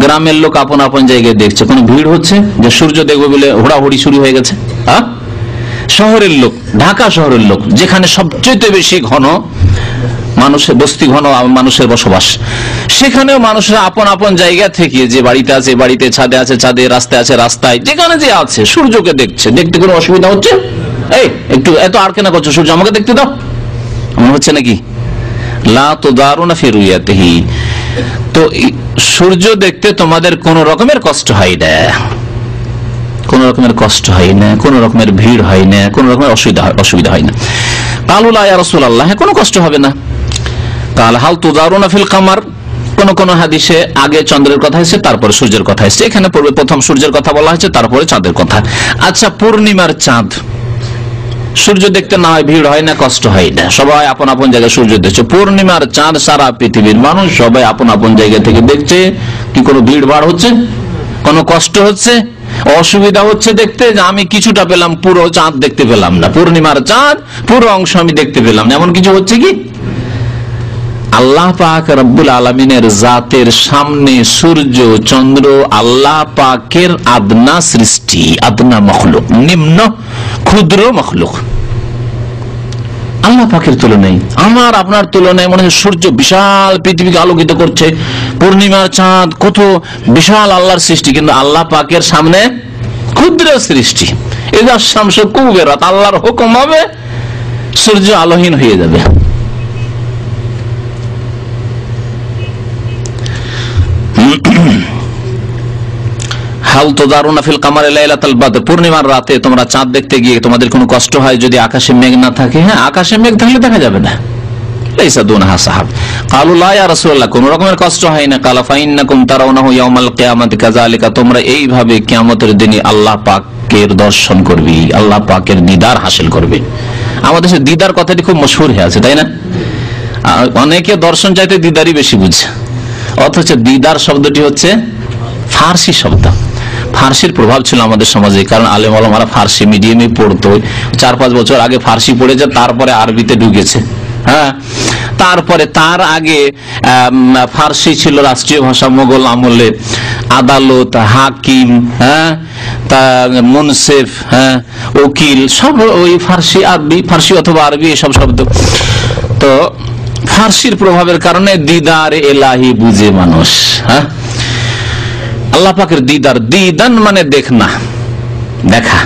গ্রামের লোক আপন আপন জায়গায় দেখছে, কোনো ভিড় হচ্ছে যে সূর্য দেখবে বলে হুড়াহুড়ি শুরু হয়ে গেছে? শহরের লোক, ঢাকা শহরের লোক, যেখানে সবচেয়ে বেশি ঘন মানুষের বস্তি, ঘন মানুষের বসবাস, সেখানেও মানুষরা আপন আপন জায়গা থেকে, যে বাড়িতে আছে বাড়িতে, ছাদে আছে ছাদে, রাস্তায় আছে রাস্তায়, যেখানে যে আছে সূর্যকে দেখছে। দেখতে কোনো অসুবিধা হচ্ছে? এই একটু এত আর কেন করছো, সূর্য আমাকে দেখতে দাও, মনে হচ্ছে নাকি? লা তুদারুনা ফি রুয়াতিহি, তো সূর্য দেখতে তোমাদের কোন রকমের কষ্ট হয় না, কোন রকমের কষ্ট হয় না, কোন রকমের ভিড় হয় না, কোন রকমের অসুবিধা হয় না। কালু লা ইয়া রাসূলুল্লাহ, কোনো কষ্ট হবে না। কাল হাল তুজারুনা ফিল কামার, কোন কোন হাদিসে আগে চন্দ্রের কথা এসেছে, তারপরে সূর্যের কথা এসেছে, এখানে পূর্বে প্রথম সূর্যের কথা বলা হয়েছে, তারপরে চাঁদের কথা। আচ্ছা, পূর্ণিমার চাঁদ, সূর্য দেখতে না হয়, ভিড় হয় না, কষ্ট হয় না, সবাই আপন আপন জায়গায় সূর্য দেখছে। পূর্ণিমার চাঁদ সারা পৃথিবীর মানুষ সবাই আপন আপন জায়গা থেকে দেখছে, কি কোনো ভিড় ভাড় হচ্ছে, কোনো কষ্ট হচ্ছে, অসুবিধা হচ্ছে দেখতে? যে আমি কিছুটা পেলাম, পুরো চাঁদ দেখতে পেলাম না, পূর্ণিমার চাঁদ পুরো অংশ আমি দেখতে পেলাম না, এমন কিছু হচ্ছে কি? আল্লাহ পাক রব্বুল আলামিনের জাতের সামনে সূর্য চন্দ্র আল্লাহ পাকের আদনা সৃষ্টি, আদনা মখলুক, নিম্ন ক্ষুদ্র মখলুক। আল্লাহ পাকের তুলনায়, আমার আপনার তুলনায় মনে হয় সূর্য বিশাল পৃথিবীকে আলোকিত করছে, পূর্ণিমার চাঁদ কত বিশাল আল্লাহর সৃষ্টি, কিন্তু আল্লাহ পাকের সামনে ক্ষুদ্র সৃষ্টি। এজা শামসু কুবেরাত, আল্লাহর হুকুম হবে সূর্য আলোহীন হয়ে যাবে। হাল তুজারুনা ফিল কামারি লাইলাতুল বদর, পূর্ণিমার রাতে তোমরা চাঁদ দেখতে গিয়ে তোমাদের কোনো কষ্ট হয় যদি আকাশে মেঘ না থাকে? হ্যাঁ, আকাশে মেঘ থাকলে দেখা যাবে না। লাইসা দুনাহা সাহাব, কালু লা ইয়া রাসূলুল্লাহ, কোন রকমের কষ্ট হয় না। কালা ফাইন্নাকুম তারাউনাহু ইয়াউমাল কিয়ামাতি কাযালিকা, তোমরা এইভাবে কিয়ামতের দিনে আল্লাহ পাকের দর্শন করবে, আল্লাহ পাকের দিদার হাসিল করবে। আমাদের দেশে দিদার কথাটি খুব মশহুর হয়ে আছে, তাই না? অনেকে দর্শন চাইতে দিদারই বেশি বুঝে, অথচ দিদার শব্দটি হচ্ছে ফার্সি শব্দ। ফার্সির প্রভাব ছিল আমাদের সমাজে, কারণ আলেম ওলামারা ফার্সি মিডিয়ামে পড়তো, 4-5 বছর আগে ফার্সি পড়েছে, তারপরে আরবিতে ঢুকেছে। হ্যাঁ, তারপরে তার আগে ফার্সি ছিল রাষ্ট্রীয় ভাষা মোগল আমলে, আদালত, হাকিম, হ্যাঁ, তা মুনসিফ, হ্যাঁ, উকিল, সব ওই ফার্সি, আরবি, ফার্সি অথবা আরবি এসব শব্দ। তো ফার্সির প্রভাবের কারণে দিদার এলাহি বুঝে মানুষ। হ্যাঁ, আল্লাহ পাকের দিদার, দিদান মানে দেখনা, দেখা,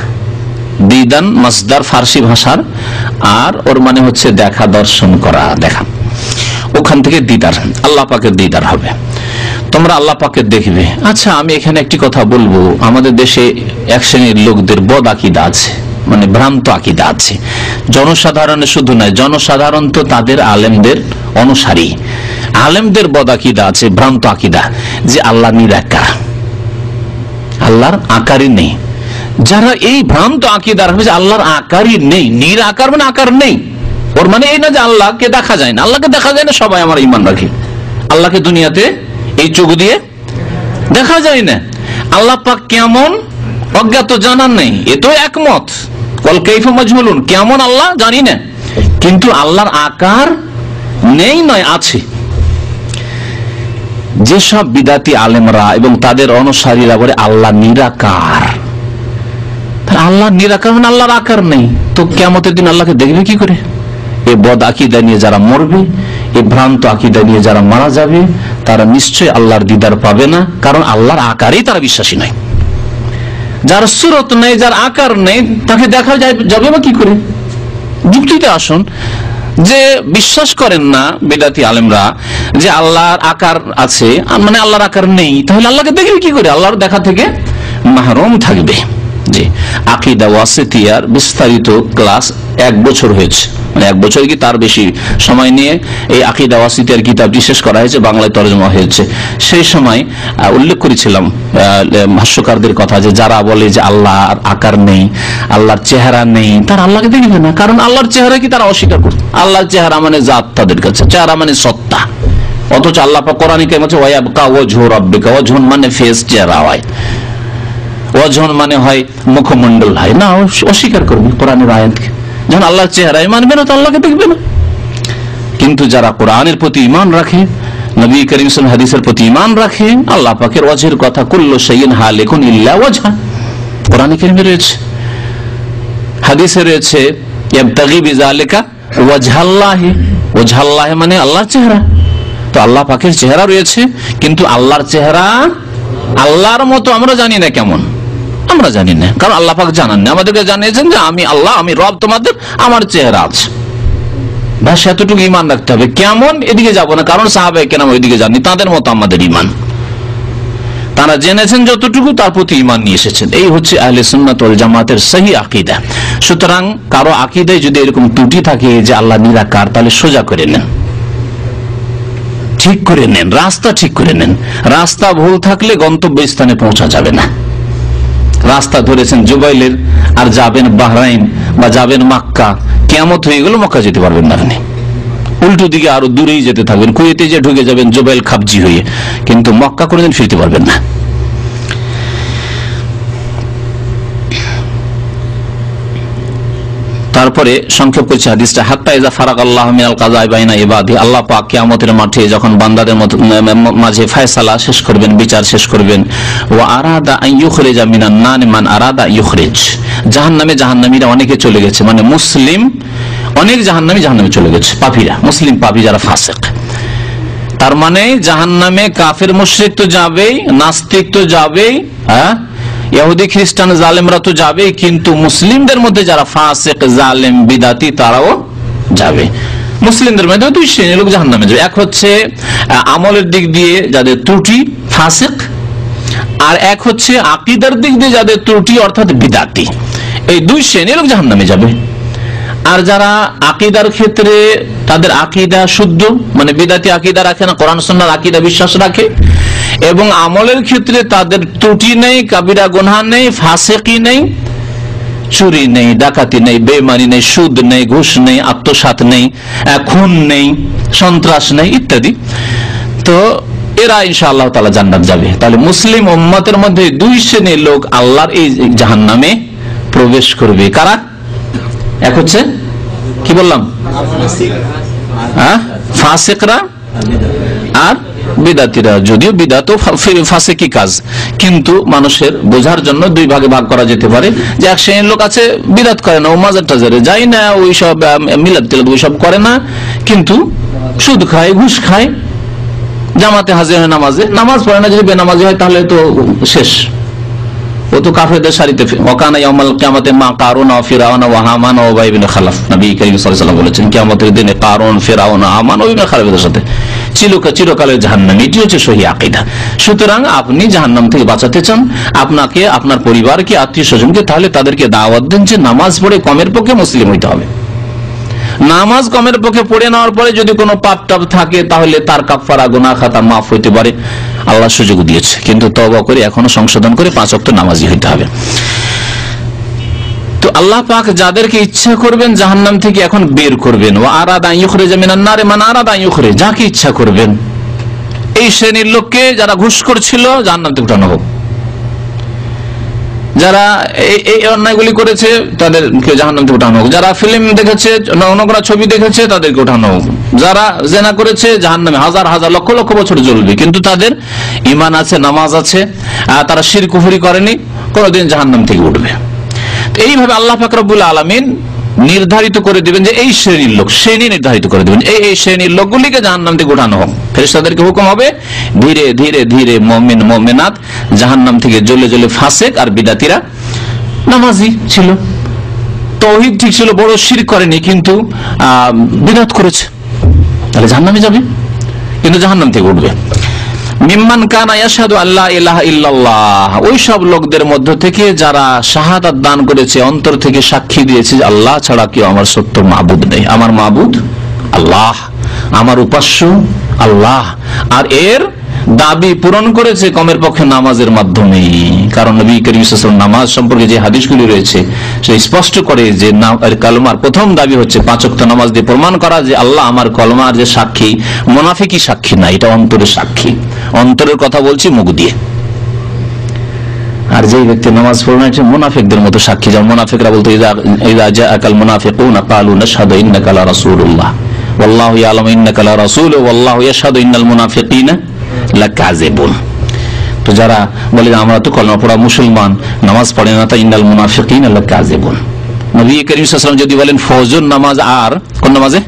দিদান মাসদার ফার্সি ভাষার, আর ওর মানে হচ্ছে দেখা, দর্শন করা, দেখা, ওখান থেকে দিদার, আল্লাহ পাকের দিদার হবে। তোমরা আল্লাহ পাককে দেখবে। আচ্ছা, আমি এখানে একটি কথা বলবো, আমাদের দেশে এক শ্রেণীর লোকদের বদ আকীদা আছে, মানে ভ্রান্ত আকীদা আছে। জনসাধারণের শুধু নয়, জনসাধারণ তো তাদের আলেমদের অনুসারী, আলেমদের বদ আকীদা আছে, ভ্রান্ত আকীদা যে আল্লাহ নিরাকার, আল্লাহর আকারই নেই। যারা এই ভ্রান্ত আকীদা রাখবে যে আল্লাহর আকারই নেই, নিরাকার মানে আকার নেই, ওর মানে এই না যে আল্লাহকে দেখা যায় না। আল্লাহকে দেখা যায় না সবাই আমার ঈমান রাখে, আল্লাহকে দুনিয়াতে এই চোখ দিয়ে দেখা যায় না। আল্লাহ পাক কেমন অজ্ঞাত, জানার নেই, এ তো একমত। কল কাইফা মাজহুলুন, কেমন আল্লাহ জানি না, কিন্তু আল্লাহর আকার নেই নয়, আছে। যেসব বিদাতি আলেমরা এবং তাদের অনুসারীরা বলে আল্লাহ নিরাকার, আল্লাহ নিরাকার মানে আল্লাহর আকার নেই, তো কিয়ামতের দিন আল্লাহকে দেখবে কি করে? এই বদ আকীদা নিয়ে যারা মরবে, এই ভ্রান্ত আকীদা নিয়ে যারা মারা যাবে, তারা নিশ্চয়ই আল্লাহর দিদার পাবে না, কারণ আল্লাহর আকারেই তারা বিশ্বাসী নয়। যার সুরত নেই, যার আকার নেই, তাকে দেখা যাবে বা কি করে? যুক্তিতে আসুন, যে বিশ্বাস করেন না বেদাতি আলেমরা যে আল্লাহর আকার আছে, মানে আল্লাহর আকার নেই, তাহলে আল্লাহকে দেখবে কি করে? আল্লাহর দেখা থেকে মাহরুম থাকবে। জি, আকীদা ওয়াসিতিয়ার বিস্তারিত ক্লাস 1 বছর হয়েছে, মানে 1 বছর কি তার বেশি সময় নিয়ে এই আকীদা ওয়াসিতিয়ার কিতাবটি শেষ করা হয়েছে, বাংলায় তরজমা হয়েছে। সেই সময় উল্লেখ করেছিলাম ভাষ্যকারদের কথা, যে যারা বলে যে আল্লাহর আকার নেই, আল্লাহর চেহারা নেই, তারা আল্লাহকে দেখবে না, কারণ আল্লাহর চেহারা কি তারা অস্বীকার করছে। আল্লাহর চেহারা মানে জাত, তাদের কাছে চেহারা মানে সত্তা, অথচ আল্লাহ পাক কোরআনে কারিমে বলেছে ওয়ায়াবকা ওয়াজহু রাব্বিকা, ওয়াজহু মানে ফেস, চেহারা হয়, ওয়াজহু মানে হয় মুখমণ্ডল হয় না, অস্বীকার করবে কোরআনের আয়াতকে। যখন আল্লাহর চেহারাই মানবে না, তো আল্লাহকে দেখবে না। কিন্তু যারা কোরআনের প্রতি ঈমান রাখে, নবী করিম সাল্লাল্লাহু আলাইহি ওয়াসাল্লাম হাদিসের প্রতি ঈমান রাখে, আল্লাহ পাকের ওয়াজহের কথা, কুল্লু শাইইন হালিকুন ইল্লা ওয়াজহা, কোরআনে কারিমে রয়েছে, হাদিসে রয়েছে, ইয়াবতাগি বিযালিকা ওয়াজহাল্লাহি, ওয়াজহাল্লাহি মানে আল্লাহর চেহারা। তো আল্লাহ পাকের চেহারা রয়েছে, কিন্তু আল্লাহর চেহারা আল্লাহর মতো আমরা জানি না কেমন, আমরা জানি না, কারণ আল্লাহ পাক জানান না, আমাদেরকে জানিয়েছেন যে আমি আল্লাহ, আমি রব তোমাদের, আমার চেহারা আছে, ব্যাস এতটুকু ঈমান রাখতে হবে। কেমন এদিকে যাব না, কারণ সাহাবায়ে কেরাম ওইদিকে জানি, তাদের মতো আমাদের ঈমান, তারা জেনেছেন যতটুকু, তার প্রতি ঈমান নিয়ে এসেছেন। এই হচ্ছে আহলে সুন্নাত ওয়াল জামাতের সহি আকীদা। সুতরাং কারো আকীদায় যদি এরকম ত্রুটি থাকে যে আল্লাহ নিরাকার, তাহলে সোজা করে নেন, ঠিক করে নেন, রাস্তা ঠিক করে নেন। রাস্তা ভুল থাকলে গন্তব্যস্থানে পৌঁছা যাবে না। রাস্তা ধরেছেন জুবাইলের, আর যাবেন বাহরাইন বা যাবেন মক্কা, কিয়ামত হয়ে গেল, মক্কা যেতে পারবেন না, আপনি উল্টো দিকে আরো দূরেই যেতে থাকবেন, কুয়েতে যে ঢুকে যাবেন জুবাইল খাবজি হয়ে, কিন্তু মক্কা কোনোদিন ফিরতে পারবেন না। তারপরে সংক্ষেপ করছে হাদিসটা, হাত্তা ইযা ফারাগাল্লাহু মিনাল কাযাই বাইনা ইবাদি, আল্লাহ পাক কিয়ামতের মাঠে যখন বান্দাদের মাঝে ফয়সালা শেষ করবেন, বিচার শেষ করবেন, ওয়া আরাদা আন ইউখরিজা মিনান নার মান আরাদা ইউখরিজ, জাহান্নামে জাহান্নামীরা অনেকে চলে গেছে, মানে মুসলিম অনেক জাহান্নামী জাহান্নামে চলে গেছে, পাপীরা, মুসলিম পাপী যারা ফাসিক। তার মানে জাহান্নামে কাফের মুশরিক তো যাবেই, নাস্তিক তো যাবেই, হ্যাঁ, ইহুদি খ্রিস্টান জালেমরা তো যাবে, কিন্তু মুসলিমদের মধ্যে যারা ফাসিক, জালেম, বিদাতি, তারাও যাবে। মুসলিমদের মধ্যে 2 শ্রেণীর লোক জাহান্নামে যাবে। এক হচ্ছে আমলের দিক দিয়ে যাদের ত্রুটি, ফাসিক, আর এক হচ্ছে আকীদার দিক দিয়ে যাদের ত্রুটি, অর্থাৎ বিদাতি। এই 2 শ্রেণীর লোক জাহান্নামে যাবে। আর যারা আকীদার ক্ষেত্রে তাদের আকীদা শুদ্ধ, মানে বিদাতি আকীদা রাখে না, কোরআন সুন্নাহর আকীদা বিশ্বাস রাখে, এবং আমলের ক্ষেত্রে তাদের ত্রুটি নেই, কাবিরা গুনাহ নেই, ফাসিকি নেই, চুরি নেই, ডাকাতি নেই, বেঈমানি নেই, সুদ নেই, ঘুষ নেই, আত্মসাৎ নেই, খুন নেই, সন্ত্রাস নেই ইত্যাদি, তো এরা ইনশাআল্লাহ তাআলা জান্নাত যাবে। তাহলে মুসলিম উম্মতের মধ্যে 2 শ্রেণীর লোক আল্লাহর এই জাহান্নামে প্রবেশ করবে। কারা? এক হচ্ছে কি বললাম, ফাসিকরা আর বিদাতিরা। যদিও বিদাত ফাসিকি কাজ, কিন্তু মানুষের বোঝার জন্য 2 ভাগে ভাগ করা যেতে পারে, যে এক শ্রেণীর লোক আছে বিদাত করে না, ও মাজার টাজারে যায় না, ওই সব মিলাদ টিলাদ ওই সব করে না, কিন্তু সুদ খায়, ঘুষ খায়, জামাতে হাজির হয়, নামাজ পড়ে না, যদি বেনামাজি হয় তাহলে তো শেষ, ও তো কাফেরদের সারিতে। ওয়াকানা ইয়াউমাল কিয়ামাতি মা কারুন ওয়া ফিরআউন ওয়া হামান ওয়া উবাই ইবনে খালাফ, নবী করিম সাল্লাল্লাহু আলাইহি ওয়াসাল্লাম বলেছেন কিয়ামতের দিনে কারুন, ফিরআউন, হামান ও ইবনে খালাফের সাথে চিরকালের জাহান্নামী। এটি হচ্ছে সহিহ আকীদা। সুতরাং আপনি জাহান্নাম থেকে বাঁচাতে চান আপনাকে, আপনার পরিবারকে, আত্মীয় স্বজনকে, তাহলে তাদেরকে দাওয়াত দেন যে নামাজ পড়ে কমের পক্ষে মুসলিম হইতে হবে। নামাজ কমের পক্ষে পড়ে নেওয়ার পরে যদি কোনো পাপ টাপ থাকে তাহলে তার কাফারা গুনাহ খাতা মাফ হইতে পারে, আল্লাহ সুযোগ দিয়েছে। কিন্তু তওবা করে এখনো সংশোধন করে 5 ওয়াক্ত নামাজি হইতে হবে। তো আল্লাহ পাক যাদেরকে ইচ্ছা করবেন জাহান্নাম থেকে এখন বের করবেন, ওয়া আরাদা আন ইখরিজা মিনান নার মান আরাদা আন ইখরিজ, যাকে ইচ্ছা করবেন। এই শ্রেণীর লোককে যারা ঘুষখোর ছিল জাহান্নাম থেকে উঠানো হোক, যারা এই অন্যায়গুলি করেছে তাদেরকে জাহান্নাম থেকে উঠানো হোক, যারা ফিল্ম দেখেছে, নোংরা ছবি দেখেছে তাদেরকে উঠানো হোক, যারা জেনা করেছে জাহান্নামে হাজার হাজার লক্ষ লক্ষ বছর জ্বলবে, কিন্তু তাদের ঈমান আছে, নামাজ আছে, তারা শিরক কুফরি করেনি, কোনদিন জাহান্নাম থেকে উঠবে। এইভাবে আল্লাহ পাক রব্বুল আলামিন নির্ধারিত করে দিবেন যে এই শ্রেণীর লোক, শ্রেণী নির্ধারিত করে দিবেন, এই শ্রেণীর লোকগুলিকে জাহান্নাম থেকে উঠানো হোক। ফেরেশতাদেরকে হুকুম হবে ধীরে ধীরে ধীরে মুমিন মুমিনাত জাহান্নাম থেকে জ্বলে জ্বলে ফাসেক আর বিদাতিরা নামাজি ছিল, তাওহীদ ঠিক ছিল, বড় শিরক করেনি কিন্তু বিদআত করেছে, তাহলে জাহান্নামে যাবে, কিন্তু জাহান্নাম থেকে উঠবে। মিম্মান কানা ইয়াশহাদু আল্লা ইলাহা ইল্লাল্লাহ, ওই সব লোকদের মধ্য থেকে যারা শাহাদাত দান করেছে, অন্তর থেকে সাক্ষী দিয়েছে যে আল্লাহ ছাড়া কেউ আমার সত্য মাবুদ নেই, আমার মাবুদ আল্লাহ, আমার উপাস্য আল্লাহ, আর এর দাবি পূরণ করেছে কমের পক্ষে নামাজের মাধ্যমে। কারণ নবী করিম সাল্লাল্লাহু আলাইহি ওয়াসাল্লাম নামাজ সম্পর্কে যে হাদিসগুলি রয়েছে সে স্পষ্ট করে যে কালেমার প্রথম দাবি হচ্ছে 5 ওয়াক্ত নামাজ দিয়ে প্রমাণ করা যে আল্লাহ আমার কলেমার যে সাক্ষী, মুনাফিকি সাক্ষী না, এটা অন্তরের সাক্ষী, অন্তরের কথা বলছি মুখ দিয়ে। আর যেই ব্যক্তি নামাজ পড়ে না এটা মুনাফিকদের মতো সাক্ষী, যেমন মুনাফিকরা বলতো ইযা জাআকাল মুনাফিকুনা ক্বালু নাশহাদু ইন্নাকা লা রাসূলুল্লাহ ওয়াল্লাহু ইয়ালামু ইন্নাকা লা রাসূলু ওয়াল্লাহু ইয়াশহাদু ইন্নাল মুনাফিকিনা লাকাযিবুন। তো যারা বলে আমরা তো কলেমা পড়া মুসলমান, নামাজ পড়ে না, তা ইন্নাল মুনাফিকিনা লাকাযিবুন। নবী করিম সাল্লাল্লাহু আলাইহি ওয়াসাল্লাম যদি বলেন ফজর নামাজ আর কোন নামাজে,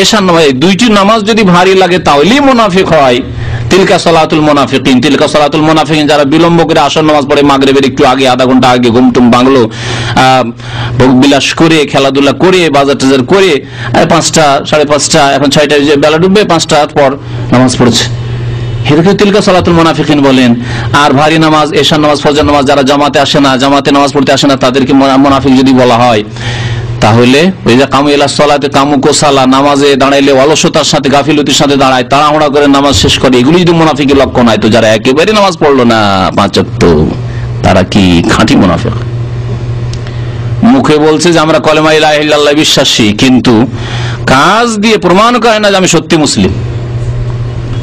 এশার নামাজ, দুইটি নামাজ যদি ভারী লাগে তাহলেই মুনাফিক হয়। তিলকা সালাতুল মুনাফিকিন, তিলকা সালাতুল মুনাফিকিন, যারা বিলম্ব করে আসর নামাজ পড়ে, মাগরিবের একটু আগে, আধা ঘন্টা আগে ঘুমটুম বাংলো, ভোগ বিলাস করে, খেলাধুলা করে, বাজার টাজার করে 5টা 5:30 এখন 6টায় যে বেলা ডুববে 5টা পর নামাজ পড়ছে, এদেরকে তিলকা সালাতুল মুনাফিকিন বলেন। আর ভারী নামাজ, এশার নামাজ, ফজর নামাজ, যারা জামাতে আসে না, জামাতে নামাজ পড়তে আসে না, তাদেরকে মুনাফিক যদি বলা হয়, তাহলে ওই যে কামু ইলা সালাতে কামু কোসালা, নামাজে দাঁড়াইলে অলসতার সাথে গাফিলতির সাথে দাঁড়ায়, তাড়াহুড়া করে নামাজ শেষ করে, এগুলো যদি মুনাফিকের লক্ষণ হয়, তো যারা একেবারে নামাজ পড়লো না 5 ওয়াক্ত, তারা কি খাঁটি মুনাফিক? মুখে বলছে যে আমরা কলেমা ইলাহা ইল্লাল্লাহ বিশ্বাসী, কিন্তু কাজ দিয়ে প্রমাণ করে না যে আমি সত্যি মুসলিম,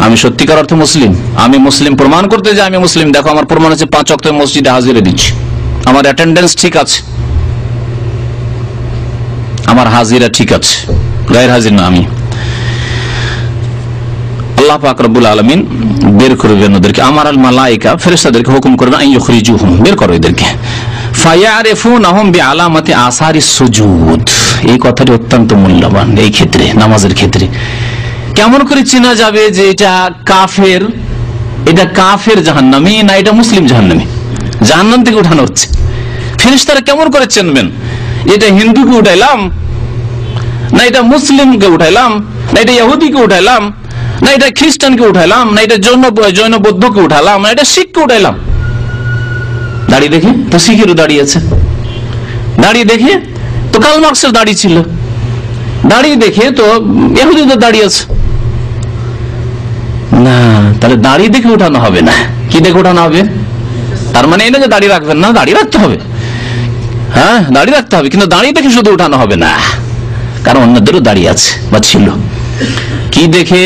আমি সত্যিকার অর্থে মুসলিম, আমি মুসলিম প্রমাণ করতে যে আমি মুসলিম, দেখো আমার প্রমাণ হচ্ছে 5 ওয়াক্ত মসজিদে হাজিরা দিচ্ছি, আমার অ্যাটেন্ডেন্স ঠিক আছে, আমার হাজিরা ঠিক আছে, গায়ের হাজির না আমি। আল্লাহ পাক রব্বুল আলামিন বের করবেন ওদেরকে, আমার আল মালায়েকা, ফেরেশতাদেরকে হুকুম করবেন আন ইখরিজুহুম, বের করো এদেরকে, ফায়ারিফুনহুম বিআলামাতি আসারিস সুজুদ। এই কথাটি অত্যন্ত মূল্যবান এই ক্ষেত্রে, নামাজের ক্ষেত্রে। কেমন করে চেনা যাবে যে এটা কাফের, এটা কাফের জাহান্নামী না এটা মুসলিম জাহান্নামী, জাহান্নাম থেকে উঠানো হচ্ছে? ফেরেশতারা কেমন করে চিনবেন এটা হিন্দুকে উঠাইলাম না এটা মুসলিমকে উঠাইলাম, না এটা ইহুদিকে উঠাইলাম, না এটা খ্রিস্টানকে উঠাইলাম, না এটা জৈন বৌদ্ধকে উঠালাম, না এটা শিখকে উঠাইলাম? দাড়ি দেখে তো শিখেরও দাড়ি আছে, দাড়ি দেখে তো কার্ল মার্কসের দাড়ি ছিল, দাড়ি দেখে তো ইহুদিদের দাড়ি আছে না, তাহলে দাড়ি দেখে উঠানো হবে না। কি দেখে উঠানো হবে? তার মানে এই না যে দাড়ি রাখবেন না, দাড়ি রাখতে হবে, হ্যাঁ দাড়ি রাখতে হবে, কিন্তু দাড়ি দেখে শুধু উঠানো হবে না, কারণ অন্যদেরও দাড়ি আছে বা ছিল। কি দেখে?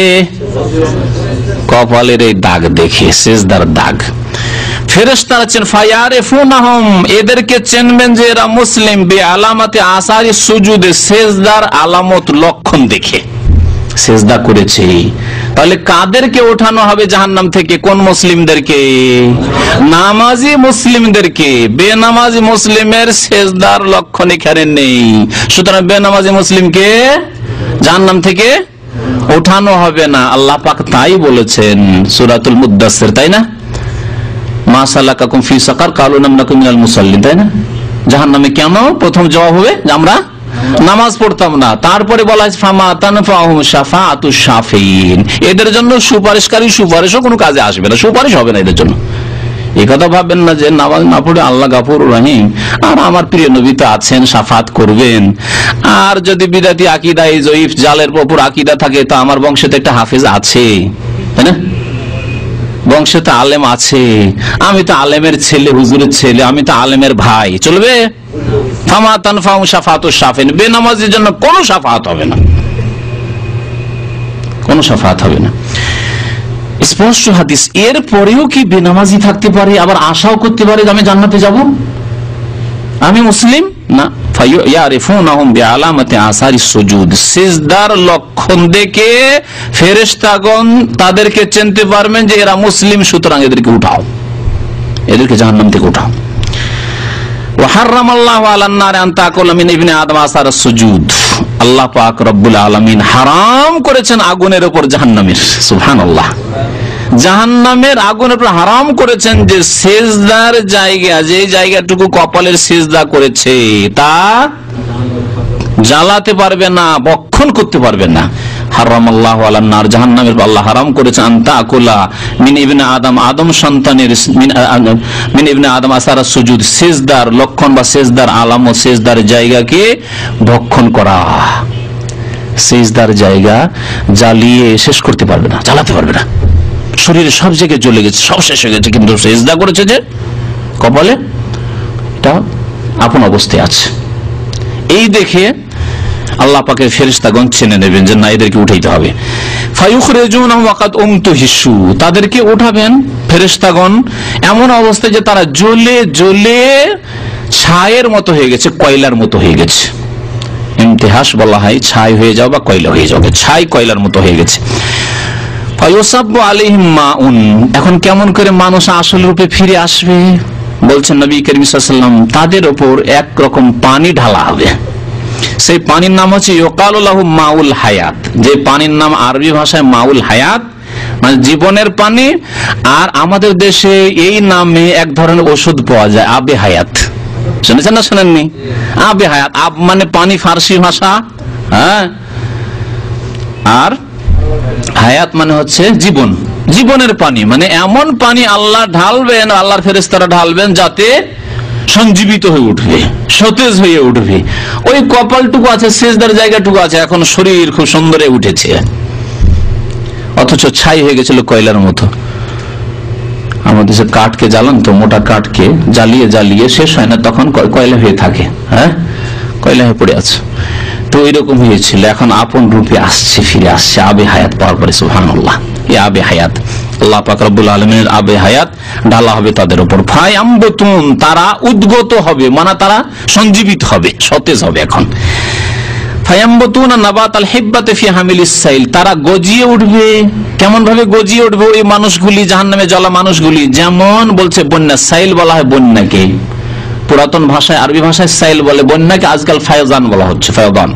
কপালের এই দাগ দেখে, সেজদার দাগ। ফেরেশতারা চেন ফায়ারিফুনহুম, এদেরকে চিনবেন যে এরা মুসলিম, বিআলামাতি আসারি সুজুদে, সেজদার আলামত লক্ষণ দেখে সেজদা করেছে। তাহলে কাদেরকে ওঠানো হবে জাহান্নাম থেকে? কোন মুসলিমদেরকে? নামাজি মুসলিমদেরকে। বেনামাজি মুসলিমের সেজদার লক্ষণ এখানে নেই, সুতরাং বেনামাজি মুসলিমকে জাহান্নাম থেকে ওঠানো হবে না। আল্লাহ পাক তাই বলেছেন সূরাতুল মুদ্দাসসির, তাই না? মা সালাকাকুম ফি সাকার কালু লাম নাকু মিনাল মুসাল্লিন, তাই না? জাহান্নামে কেন? প্রথম জবাব হবে যে আমরা নামাজ পড়তাম না। তারপরে বলা হয়েছে ফামা তানফাহুম শাফাআতুশ শাফিঈন, এদের জন্য সুপারিশকারী সুপারিশও কোনো কাজে আসবে না, সুপারিশ হবে না এদের জন্য। এই কথা ভাববেন না যে নামাজ না পড়ে আল্লাহ গাফুরুর রহিম আর আমার প্রিয় নবী তো আছেন, শাফাত করবেন। আর যদি বিদাতি আকীদা, এই জয়ীফ জালের উপর আকীদা থাকে, তো আমার বংশে তো একটা হাফেজ আছে, তাই না? বংশে তো আলেম আছে, আমি তো আলেমের ছেলে, হুজুরের ছেলে, আমি তো আলেমের ভাই, চলবে? ফামা তানফাহুম শাফাআতুশ শাফিঈন, বেনামাজির জন্য কোনো শাফাত হবে না, কোনো শাফাত হবে না। স্পষ্ট হাদিস। এর পরেও কি বেনামাজি থাকতে পারে, আবার আশাও করতে পারে আমি জান্নাতে যাব, আমি মুসলিম? না। ইয়ারিফুনাহুম বিআলামাতি আসারিস সুজুদ, সিজদার লক্ষণ দেখে ফেরেশতাগণ তাদেরকে চিনতে পারবেন যে এরা মুসলিম, সুতরাং এদেরকে উঠাও, এদেরকে জাহান্নাম থেকে উঠাও। ওয়া হারামাল্লাহু আলান নার আন তাকুলা মিন ইবনি আদম আসারাস সুজুদ, আল্লাহ পাক রব্বুল আলামিন হারাম করেছেন আগুনের উপর জাহান্নামের, সুবহানাল্লাহ, জাহান্নামের আগুনের উপর হারাম করেছেন যে সিজদার জায়গা, যে জায়গাটুকু কপালের সিজদা করেছে তা জ্বালাতে পারবে না, বক্ষণ করতে পারবে না। হারামাল্লাহু আলান নার, জাহান্নামের আল্লাহ হারাম করেছেন আন তাকুলা মিন ইবনে আদম, আদম সন্তানের মিন ইবনে আদম আসারাস সুজুদ, সিজদার লক্ষণ বা সিজদার আলামত, সিজদার জায়গাকে ভক্ষণ করা। সিজদার জায়গা জ্বালিয়ে শেষ করতে পারবে না, জ্বালাতে পারবে না, শরীরে সব জায়গায় জ্বলে গেছে, সব শেষ হয়ে গেছে, কিন্তু সিজদা করেছে যে কপালে, এটা আপন অবস্থায় আছে। এই দেখে আল্লাহ পাকের ফেরেশতাগণ চিনে নেবেন যে না, এদেরকে উঠাইতে হবে। ফায়ুখরিজুনহুম ওয়াকাদ উমতুহিসু, তাদেরকে উঠাবেন ফেরেশতাগণ এমন অবস্থায় যে তারা জ্বলে জ্বলে ছায়ের মতো হয়ে গেছে, কয়লার মতো হয়ে গেছে। ইমতিহাস বলা হয় ছাই হয়ে যাও বা কয়লা হয়ে যাবে, ছাই কয়লার মতো হয়ে গেছে। ফায়ুসাব্বু আলাইহিম মাউন, এখন কেমন করে মানুষ আসল রূপে ফিরে আসবে? বলছেন নবী করিম সাল্লাল্লাহু আলাইহি ওয়াসাল্লাম, তাদের উপর একরকম পানি ঢালা হবে। সেই পানির নাম হচ্ছে ইউকালু লাহু মাউল হায়াত, যে পানির নাম আরবি ভাষায় মাউল হায়াত, মানে জীবনের পানি। আর আমাদের দেশে এই নামে এক ধরনের ওষুধ পাওয়া যায়, আবে হায়াত, শুনেছেন না শোনেননি? আবে হায়াত, আব মানে পানি ফার্সি ভাষা, হ্যাঁ, আর হায়াত মানে হচ্ছে জীবন, জীবনের পানি, মানে এমন পানি আল্লাহ ঢালবেন, আল্লাহর ফেরেশতারা ঢালবেন যাতে সঞ্জীবিত হয়ে উঠবে, সতেজ হয়ে উঠবে। ওই কপালটুকু আছে, সিজদার জায়গাটুকু আছে, এখন শরীর খুব সুন্দরে উঠেছে, অথচ ছাই হয়ে গেছিল কয়লার মতো। আমাদের দেশে কাঠকে জ্বালান তো, মোটা কাঠকে জ্বালিয়ে জ্বালিয়ে শেষ হয় না, তখন কয়লা হয়ে থাকে, হ্যাঁ, কয়লা হয়ে পড়ে আছে। তো এরকম হয়েছিল, এখন আপন রূপে আসছে, ফিরে আসছে আবে হায়াত পাওয়ার পরে, সুবহানাল্লাহ। এই আবে হায়াত আল্লাহ পাক রব্বুল আলামিনের আবে হায়াত ঢালা হবে তাদের উপর। ফায়ামবুতুন, তারা উদ্গত হবে, মানে তারা সঞ্জীবিত হবে, সতেজ হবে। এখন ফায়ামবুতুনা নাবাতাল হিব্বাতি ফি হামিলিস সাইল, তারা গজিয়ে উঠবে। কেমন ভাবে গজিয়ে উঠবে ওই মানুষগুলি, জাহান্নামে জ্বলা মানুষগুলি? যেমন বলছে বন্যা, সাইল বলা হয় বন্যাকে, পুরাতন ভাষায় আরবি ভাষায় সাইল বলে বন্যাকে, আজকাল ফায়জান বলা হচ্ছে, ফায়জান।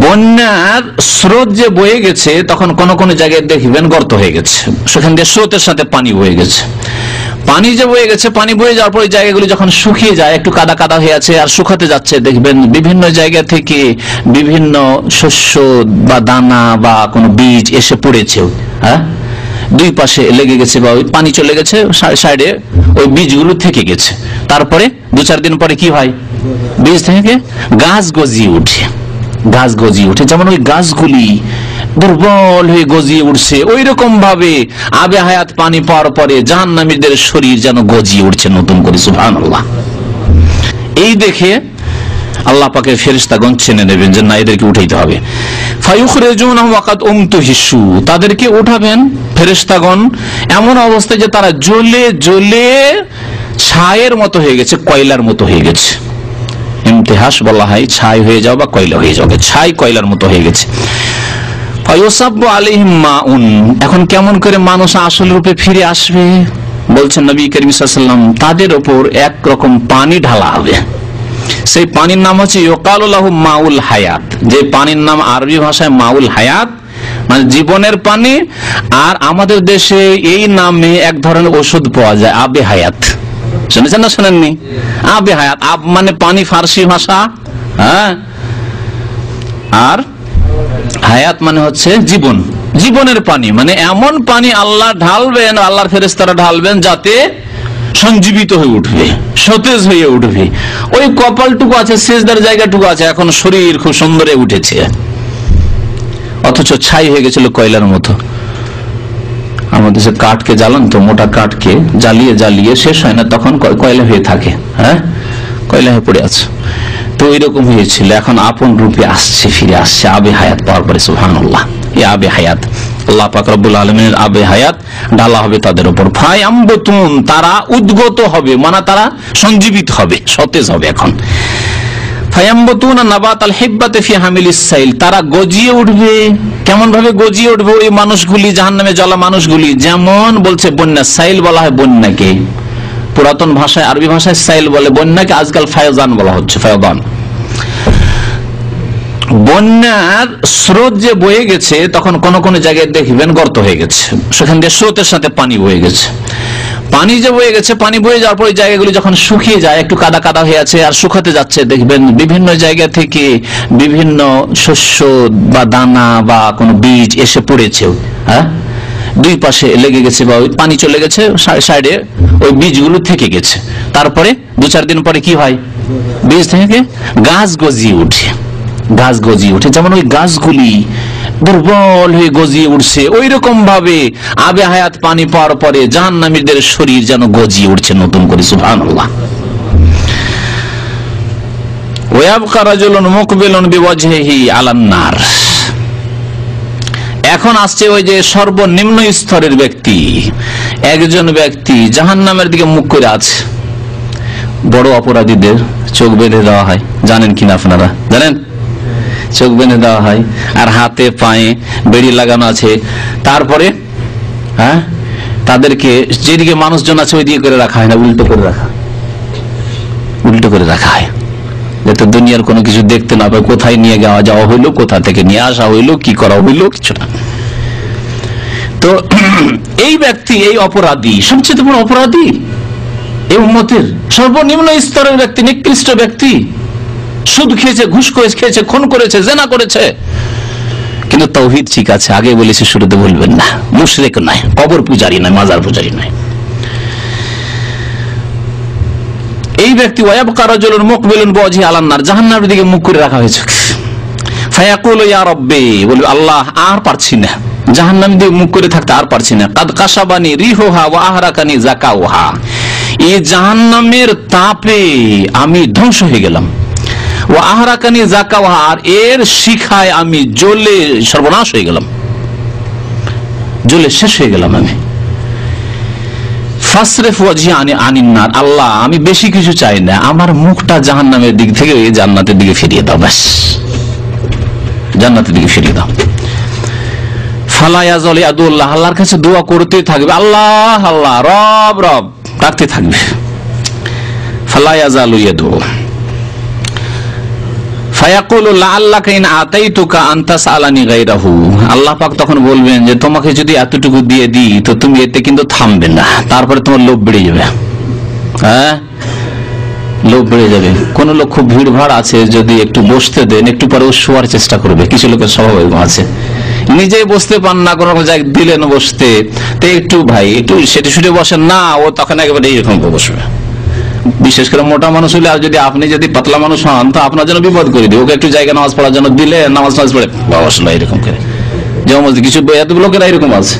বন্যার স্রোত যে বয়ে গেছে, তখন কোন কোন জায়গায় দেখবেন গর্ত হয়ে গেছে, সেখান দিয়ে স্রোতের সাথে পানি বয়ে গেছে। পানি যে বয়ে গেছে, পানি বয়ে যাওয়ার পরে জায়গাগুলি যখন শুকিয়ে যায়, একটু কাদা কাদা হয়ে আছে আর শুকাতে যাচ্ছে, দেখবেন বিভিন্ন জায়গা থেকে বিভিন্ন শস্য বা দানা বা কোনো বীজ এসে পড়েছে, হ্যাঁ, দুই পাশে লেগে গেছে, বা ওই পানি চলে গেছে সাইডে, ওই বীজগুলো থেকে গেছে। তারপরে 2-4 দিন পরে কি হয়? বীজ থেকে গাছ গজিয়ে উঠে, গাছ গজিয়ে উঠে। যেমন ওই গাছগুলি দুর্বল হয়ে গজিয়ে উঠছে, ওই রকম ভাবে আবে হায়াত পানি পাওয়ার পরে জাহান্নামীদের শরীর যেন গজিয়ে উঠছে নতুন করে, সুবহানাল্লাহ। এই দেখে আল্লাহ পাকের ফেরেশতাগণ চিনে নেবেন যে না, এদেরকে উঠাইতে হবে। ফায়ুখরিজুনহুম ওয়াকাদ উমতুহিসু, তাদেরকে উঠাবেন ফেরেশতাগণ এমন অবস্থায় যে তারা জ্বলে জ্বলে ছায়ের মতো হয়ে গেছে, কয়লার মতো হয়ে গেছে। ইমতিহাস বলা হয় ছাই হয়ে যাও বা কয়লা হয়ে যাবে, ছাই কয়লার মতো হয়ে গেছে। ফায়ুসাব্বু আলাইহিম মাউন, এখন কেমন করে মানুষ আসল রূপে ফিরে আসবে? বলছেন নবী করিম সাল্লাল্লাহু আলাইহি ওয়াসাল্লাম, তাদের উপর একরকম পানি ঢালা হবে। সেই পানির নাম হচ্ছে ইউকালু লাহু মাউল হায়াত, যে পানির নাম আরবি ভাষায় মাউল হায়াত, মানে জীবনের পানি। আর আমাদের দেশে এই নামে এক ধরনের ওষুধ পাওয়া যায়, আবে হায়াত, শুনেছেন না শোনেননি? আবে হায়াত, আব মানে পানি ফার্সি ভাষা, হ্যাঁ, আর হায়াত মানে হচ্ছে জীবন, জীবনের পানি, মানে এমন পানি আল্লাহ ঢালবেন, আল্লাহর ফেরেশতারা ঢালবেন যাতে সঞ্জীবিত হয়ে উঠবে, সতেজ হয়ে উঠবে। ওই কপালটুকু আছে, সেজদার জায়গাটুকু আছে, এখন শরীর খুব সুন্দর উঠেছে, অথচ ছাই হয়ে গেছিল কয়লার মতো। আমাদের সে কাঠকে জ্বালান তো, মোটা কাঠকে জ্বালিয়ে জ্বালিয়ে শেষ হয় না, তখন কয়লা হয়ে থাকে, হ্যাঁ, কয়লা হয়ে পড়ে আছে। তো এইরকম হয়েছিল, এখন আপন রূপে আসছে, ফিরে আসছে আবে হায়াত পাওয়ার পরে। সুবহানাল্লাহ, এই আবে হায়াত আল্লাহ পাক রব্বুল আলামিনের আবে হায়াত ঢালা হবে তাদের উপর। ফায়ামবুতুন, তারা উদ্গত হবে, মানে তারা সঞ্জীবিত হবে, সতেজ হবে। এখন ফায়ামবুতুনা নাবাতাল হিব্বাতি ফি হামিলিস সাইল, তারা গজিয়ে উঠবে। কেমন ভাবে গজিয়ে উঠবে ওই মানুষগুলি, জাহান্নামে জ্বলা মানুষগুলি? যেমন বলছে বন্যা, সাইল বলা হয় বন্যাকে, পুরাতন ভাষায়, আরবি ভাষায় সাইল বলে বন্যাকে, আজকাল ফায়জান বলা হচ্ছে, ফায়জান। বন্যার স্রোত যে বয়ে গেছে, তখন কোন কোন জায়গায় দেখবেন গর্ত হয়ে গেছে, সেখান দিয়ে স্রোতের সাথে পানি বয়ে গেছে। পানি যে বয়ে গেছে, পানি বয়ে যাওয়ার পর জায়গাগুলি যখন শুকিয়ে যায়, একটু কাদা কাদা হয়ে আছে আর শুকাতে যাচ্ছে, দেখবেন বিভিন্ন জায়গা থেকে বিভিন্ন শস্য বা দানা বা কোনো বীজ এসে পড়েছে, হ্যাঁ, দুই পাশে লেগে গেছে, বা ওই পানি চলে গেছে সাইডে, ওই বীজগুলো থেকে গেছে। তারপরে 2-4 দিন পরে কি হয়? বীজ থেকে গাছ গজিয়ে উঠে, গাছ গজিয়ে উঠে। যেমন ওই গাছগুলি দুর্বল হয়ে গজিয়ে উঠছে, ওই রকম ভাবে আবে হায়াত পানি পাওয়ার পরে জাহান্নামীদের শরীর যেন গজিয়ে উঠছে নতুন করে। সুবহানাল্লাহ। ওয়াবকা রাজুলুন মুকবিলুন বিওয়াজহিহি আলান নার, এখন আসছে ওই যে সর্বনিম্ন স্তরের ব্যক্তি, একজন ব্যক্তি জাহান্নামের দিকে মুখ করে আছে। বড় অপরাধীদের চোখ বেঁধে দেওয়া হয়, জানেন কিনা আপনারা? জানেন, চোখ বেঁধে দেওয়া হয়, আর হাতে পায়ে বেড়ি লাগানো আছে। তারপরে হ্যাঁ, তাদেরকে যেদিকে মানুষজন আছে ওই দিকে করে রাখা হয় না, উল্টো করে রাখা, উল্টো করে রাখা হয়, যাতে দুনিয়ার কোনো কিছু দেখতে না পায়, কোথায় নিয়ে যাওয়া হইলো, কোথা থেকে নিয়ে আসা হইলো, কি করা হইলো, কিছু না। তো এই ব্যক্তি, এই অপরাধী, সবচেয়ে বড় অপরাধী এই উম্মতের, সর্বনিম্ন স্তরের ব্যক্তি, নিকৃষ্ট ব্যক্তি, সুদ খেয়েছে, ঘুষ খেয়েছে, খুন করেছে, জেনা করেছে, কিন্তু তাওহীদ ঠিক আছে। আগে বলেছি শুরুতে, বলবেন না, মুশরিক নয়, কবর পূজারী নয়, মাজার পূজারী নয়। এই ব্যক্তি ওয়াবকা রাজুলুন মুকবিলুন বিওয়াজহিহি আলান নার, জাহান্নামের দিকে মুখ করে রাখা হয়েছে। ফায়াকুলু ইয়া রাব্বি, বলবে আল্লাহ আর পারছি না, জাহান্নামের দিকে মুখ করে থাকতে আর পারছি না। কাদ কাশাবানি রিহুহা ওয়া আহরাকানি যাকাউহা, এই জাহান্নামের তাপে আমি ধ্বংস হয়ে গেলাম। ওয়া আহরাকানি যাকাউহা, আর এর শিখায় আমি জ্বলে সর্বনাশ হয়ে গেলাম, জ্বলে শেষ হয়ে গেলাম আমি। ফাসরিফ ওয়াজহি আনিন নার, আল্লাহ আমি বেশি কিছু চাই না, আমার মুখটা জাহান্নামের দিক থেকে জান্নাতের দিকে ফিরিয়ে দাও, ব্যাস, জান্নাতের দিকে ফিরিয়ে দাও। ফালা ইয়াজাল ইয়াদুল্লাহ, আল্লাহর কাছে দোয়া করতে থাকবে, আল্লাহ আল্লাহ, রব রব ডাকতে থাকবে। ফালা ইয়াজালু ইয়াদু ফায়াকুলু লাআল্লাকা ইন আতাইতুকা আন তাসআলানি গায়রাহু, আল্লাহ পাক তখন বলবেন যে তোমাকে যদি এতটুকু দিয়ে দিই তো তুমি এতে কিন্তু থামবে না, তারপরে তোমার লোভ বেড়ে যাবে। হ্যাঁ, লোভ বেড়ে যাবে। কোন লোক খুব ভিড় ভাড় আছে, যদি একটু বসতে দেন, একটু পরে ও শোয়ার চেষ্টা করবে। কিছু লোকের স্বভাব আছে, নিজেই বসতে পান না, কোনো জায়গায় দিলেন বসতে, তো একটু ভাই একটু সেটে শুটে বসেন না, ও তখন একেবারে এইরকম বসবে। বিশেষ করে মোটা মানুষ হলে, আর যদি আপনি যদি পাতলা মানুষ হন তো আপনার জন্য বিপদ করে দিই। ওকে একটু জায়গা নামাজ পড়ার জন্য দিলে, নামাজ পড়ে বসলো এরকম করে, যেমন কিছু এত লোকেরা এরকম আছে।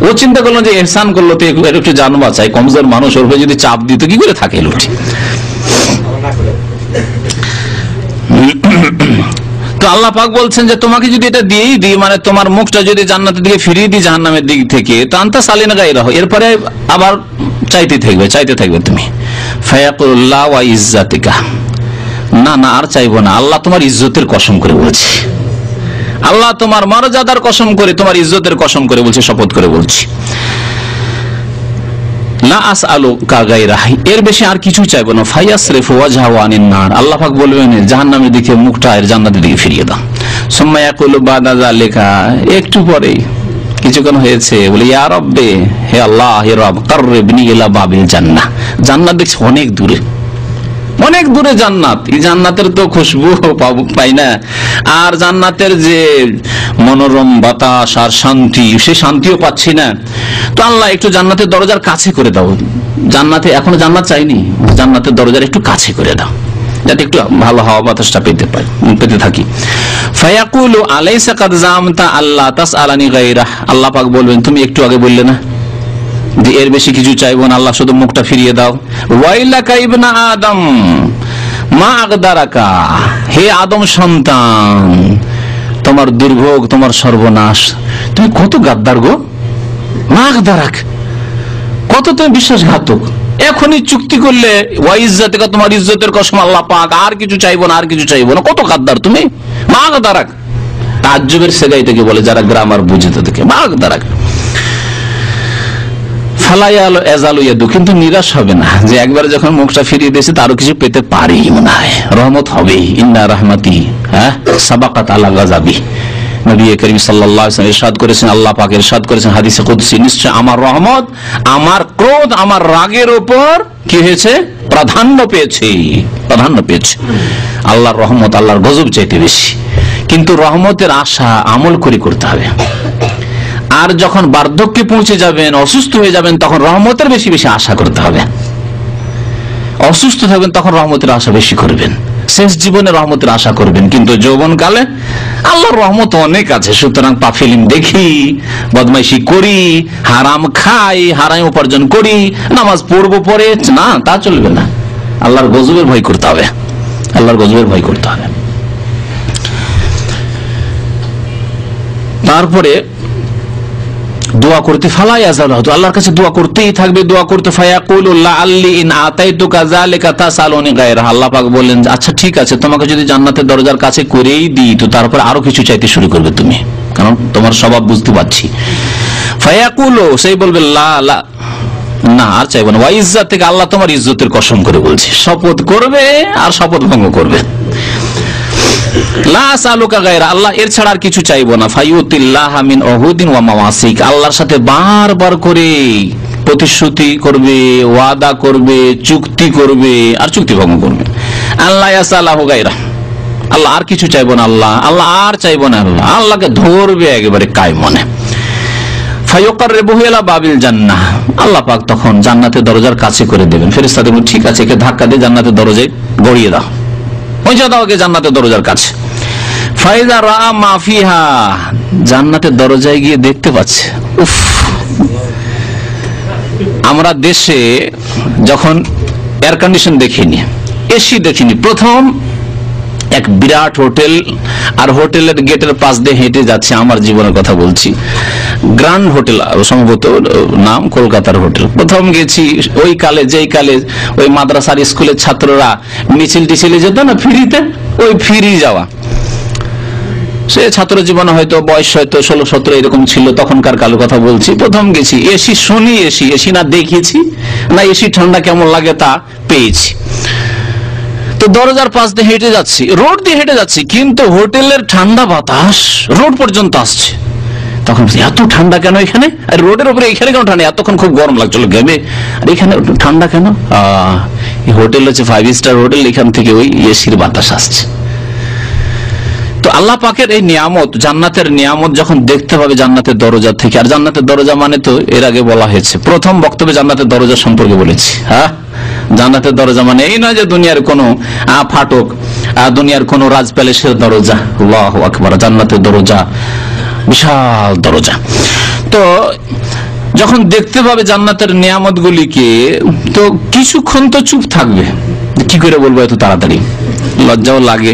ও চিন্তা করলো যে এহসান করলো তো একটু জান বাঁচাই, কমজোর মানুষ, ওর যদি চাপ দিত কি করে থাকে লোকটি। তো আল্লাহ পাক বলছেন যে তোমাকে যদি এটা দিয়েই দিই, মানে তোমার মুখটা যদি জান্নাতের দিকে ফিরিয়ে দিই জাহান্নামের দিক থেকে, তা আনতা সালিনা গায়রাহু, এরপরে আবার চাইতে থাকবে তুমি। ফায়াকুল্লাহ ওয়া ইজ্জাতিকা, না না আর চাইবো না, আল্লাহ তোমার ইজ্জতের কসম করে বলছি, আল্লাহ তোমার মর্যাদার কসম করে, তোমার ইজ্জতের কসম করে বলছি, শপথ করে বলছি। লা আসআলুকা গায়রাহু, এর বেশি আর কিছু চাইবো না। ফায়াসরিফু ওয়াজহাহু আনিন নার, আল্লাহ পাক বলবেন জাহান্নামের দিকে মুখটা এর জান্নাতের দিকে ফিরিয়ে দাও। সুম্মা ইয়াকুলু বাদা যালিকা, একটু পরে কিছুক্ষণ হয়েছে, বলে ইয়া রব্বে, হে আল্লাহ, হে রব, কাররিবনি ইলা বাবিল জান্নাহ। জান্নাত দেখছি অনেক দূরে, অনেক দূরে জান্নাত। এই জান্নাতের তো খুশবু পাই না, আর জান্নাতের যে মনোরম বাতাস আর শান্তি, সে শান্তিও পাচ্ছি না। তো আল্লাহ একটু জান্নাতের দরজার কাছে করে দাও। জান্নাতে এখনো জান্নাত চাইনি, জান্নাতের দরজার একটু কাছে করে দাও, যাতে একটু ভালো হাওয়া বাতাসটা পেতে থাকি। ফায়াকুলু আলাইসা কাদ জামতা আল্লাহ তাসআলানি গায়রা। আল্লাহ পাক বলবেন, তুমি একটু আগে বললে না যে এর বেশি কিছু চাইবো না, আল্লাহ শুধু মুখটা ফিরিয়ে দাও। ওয়াইলাকা ইবনা আদম মা আগদারাকা, হে আদম সন্তান, তোমার দুর্ভোগ, তোমার সর্বনাশ, তুমি কত গাদ্দার গো। মা আগদারাক, কত তুমি বিশ্বাসঘাতক। এখনই চুক্তি করলে ওয়াইজ্জাতিকা, তোমার ইজ্জতের কসম আল্লাহ পাক, আর কিছু চাইবো না, আর কিছু চাইবো না, কত গাদ্দার তুমি। মা আগদারাক, তাজ্জুবের সেগাই থেকে বলে যারা গ্রামার বুঝে তাদেরকে, মা আগদারাক। কিন্তু নিরাশ হবে না, যে একবার যখন মুখটা ফিরিয়ে দিয়েছে তারও কিছু পেতে পারি মনে হয়, রহমত হবে। ইন্না রাহমাতি সাবাকাত আলা গাযাবি। নবী করিম সাল্লাল্লাহু আলাইহি ওয়াসাল্লাম ইরশাদ করেছেন, আল্লাহ পাক ইরশাদ করেছেন হাদিসে কুদসি, নিশ্চয় আমার রহমত, আমার ক্রোধ, আমার রাগের উপর কি হয়েছে, প্রাধান্য পেয়েছে, প্রাধান্য পেয়েছে। আল্লাহর রহমত আল্লাহর গজব চাইতে বেশি, কিন্তু রহমতের আশা আমল করে করতে হবে। আর যখন বার্ধক্যে পৌঁছে যাবেন, অসুস্থ হয়ে যাবেন, তখন রহমতের বেশি বেশি আশা করতে হবে। অসুস্থ থাকবেন তখন রহমতের আশা বেশি করবেন, শেষ জীবনে রহমতের আশা করবেন। কিন্তু যৌবনকালে আল্লাহর রহমত অনেক আছে, সুতরাং পাফিলিম দেখি, বদমাইশি করি, হারাম খাই, হারাম উপার্জন করি, নামাজ পড়বো পরে না, তা চলবে না। আল্লাহর গজবের ভয় করতে হবে, আল্লাহর গজবের ভয় করতে হবে। তারপরে দোয়া করতে, ফালাই আযাল, আল্লাহর কাছে দোয়া করতেই থাকবে, দোয়া করতে। ফায়াকুলু লাআল্লি ইন আতাইতুকা যালিকা তাসআলুনি গায়রা। আল্লাহ পাক বলেন, আচ্ছা ঠিক আছে, তোমাকে যদি জান্নাতের দরজার কাছে করেই দিই, তো তারপর আরো কিছু চাইতে শুরু করবে তুমি, কারণ তোমার স্বভাব বুঝতে পারছি। ফায়াকুলু, সেই বলবে লা লা, না আর চাইবো না। ওয়া ইজ্জাতিকা, আল্লাহ তোমার ইজ্জতের কসম করে বলছে, শপথ করবে আর শপথ ভঙ্গ করবে। লা আসআলুকা গায়রা, আল্লাহ এর ছাড়া আর কিছু চাইবো না। ফায়ুতিল্লাহ মিন উহুদিন ওয়া মাওয়াসিক, আল্লাহর সাথে বারবার করে প্রতিশ্রুতি করবে, ওয়াদা করবে, চুক্তি করবে আর চুক্তি ভঙ্গ করবে। আল্লাহ ইয়াসালাহু গায়রা, আল্লাহ আর কিছু চাইবো না, আল্লাহ আল্লাহ আর চাইবো না, আল্লাহ আল্লাহকে ধরবে একেবারে কায় মনে। ফায়ুকাররিবুহু ইলা বাবিল জান্নাহ, আল্লাহ পাক তখন জান্নাতের দরজার কাছে করে দেবেন। ফেরেশতাদের বলবেন, ঠিক আছে, একে ধাক্কা দিয়ে জান্নাতের দরজায় গড়িয়ে দাও, পৌঁছে দাও ওকে জান্নাতের দরজার কাছে। ফাইজা রা মা ফিহা, জান্নাতের দরজায় গিয়ে দেখতে পাচ্ছে, উফ, আমরা দেশে যখন এয়ার কন্ডিশন দেখিনি, এসি দেখিনি, প্রথম এক বিরাট হোটেল, আর হোটেলের গেটের পাশ দিয়ে হেঁটে যাচ্ছে, আমার জীবনের কথা বলছি, গ্র্যান্ড হোটেল সম্ভবত নাম, কলকাতার হোটেল। প্রথম গেছি ওই কালে, যেই কালে ওই মাদ্রাসার স্কুলের ছাত্ররা মিছিল টিছিলে যেত না ফ্রিতে, ওই ফ্রি যাওয়া, সে ছাত্র জীবনে হয়তো বয়স হয়তো 16-17 এরকম ছিল, তখনকার কালো কথা বলছি। প্রথম গেছি, এসি শুনি, এসি না দেখিয়েছি না, এসি ঠান্ডা কেমন লাগে তা পেয়েছি। তো দরজার পাশ দিয়ে হেঁটে যাচ্ছি, রোড দিয়ে হেঁটে যাচ্ছি, কিন্তু হোটেলের ঠান্ডা বাতাস রোড পর্যন্ত আসছে। তখন এত ঠান্ডা কেন এখানে, আর রোডের উপরে এখানে কেন ঠান্ডা, এতক্ষণ খুব গরম লাগছিল ঘেমে, আর এখানে ঠান্ডা কেন? হোটেল হচ্ছে 5 স্টার হোটেল, এখান থেকে ওই এসির বাতাস আসছে। তো আল্লাহ পাকের এই নিয়ামত, জান্নাতের নিয়ামত যখন দেখতে পাবে জান্নাতের দরজা থেকে, আর জান্নাতের দরজা মানে তো এর আগে বলা হয়েছে, প্রথম বক্তব্যে জান্নাতের দরজা সম্পর্কে বলেছি। হ্যাঁ, জান্নাতের দরজা মানে এই নয় যে দুনিয়ার কোনো ফাটক, দুনিয়ার কোনো রাজ প্যালেসের দরজা। আল্লাহু আকবার, জান্নাতের দরজা বিশাল দরজা। তো যখন দেখতে পাবে জান্নাতের নিয়ামত গুলিকে, তো কিছুক্ষণ তো চুপ থাকবে, কি করে বলবো এত তাড়াতাড়ি, লজ্জাও লাগে।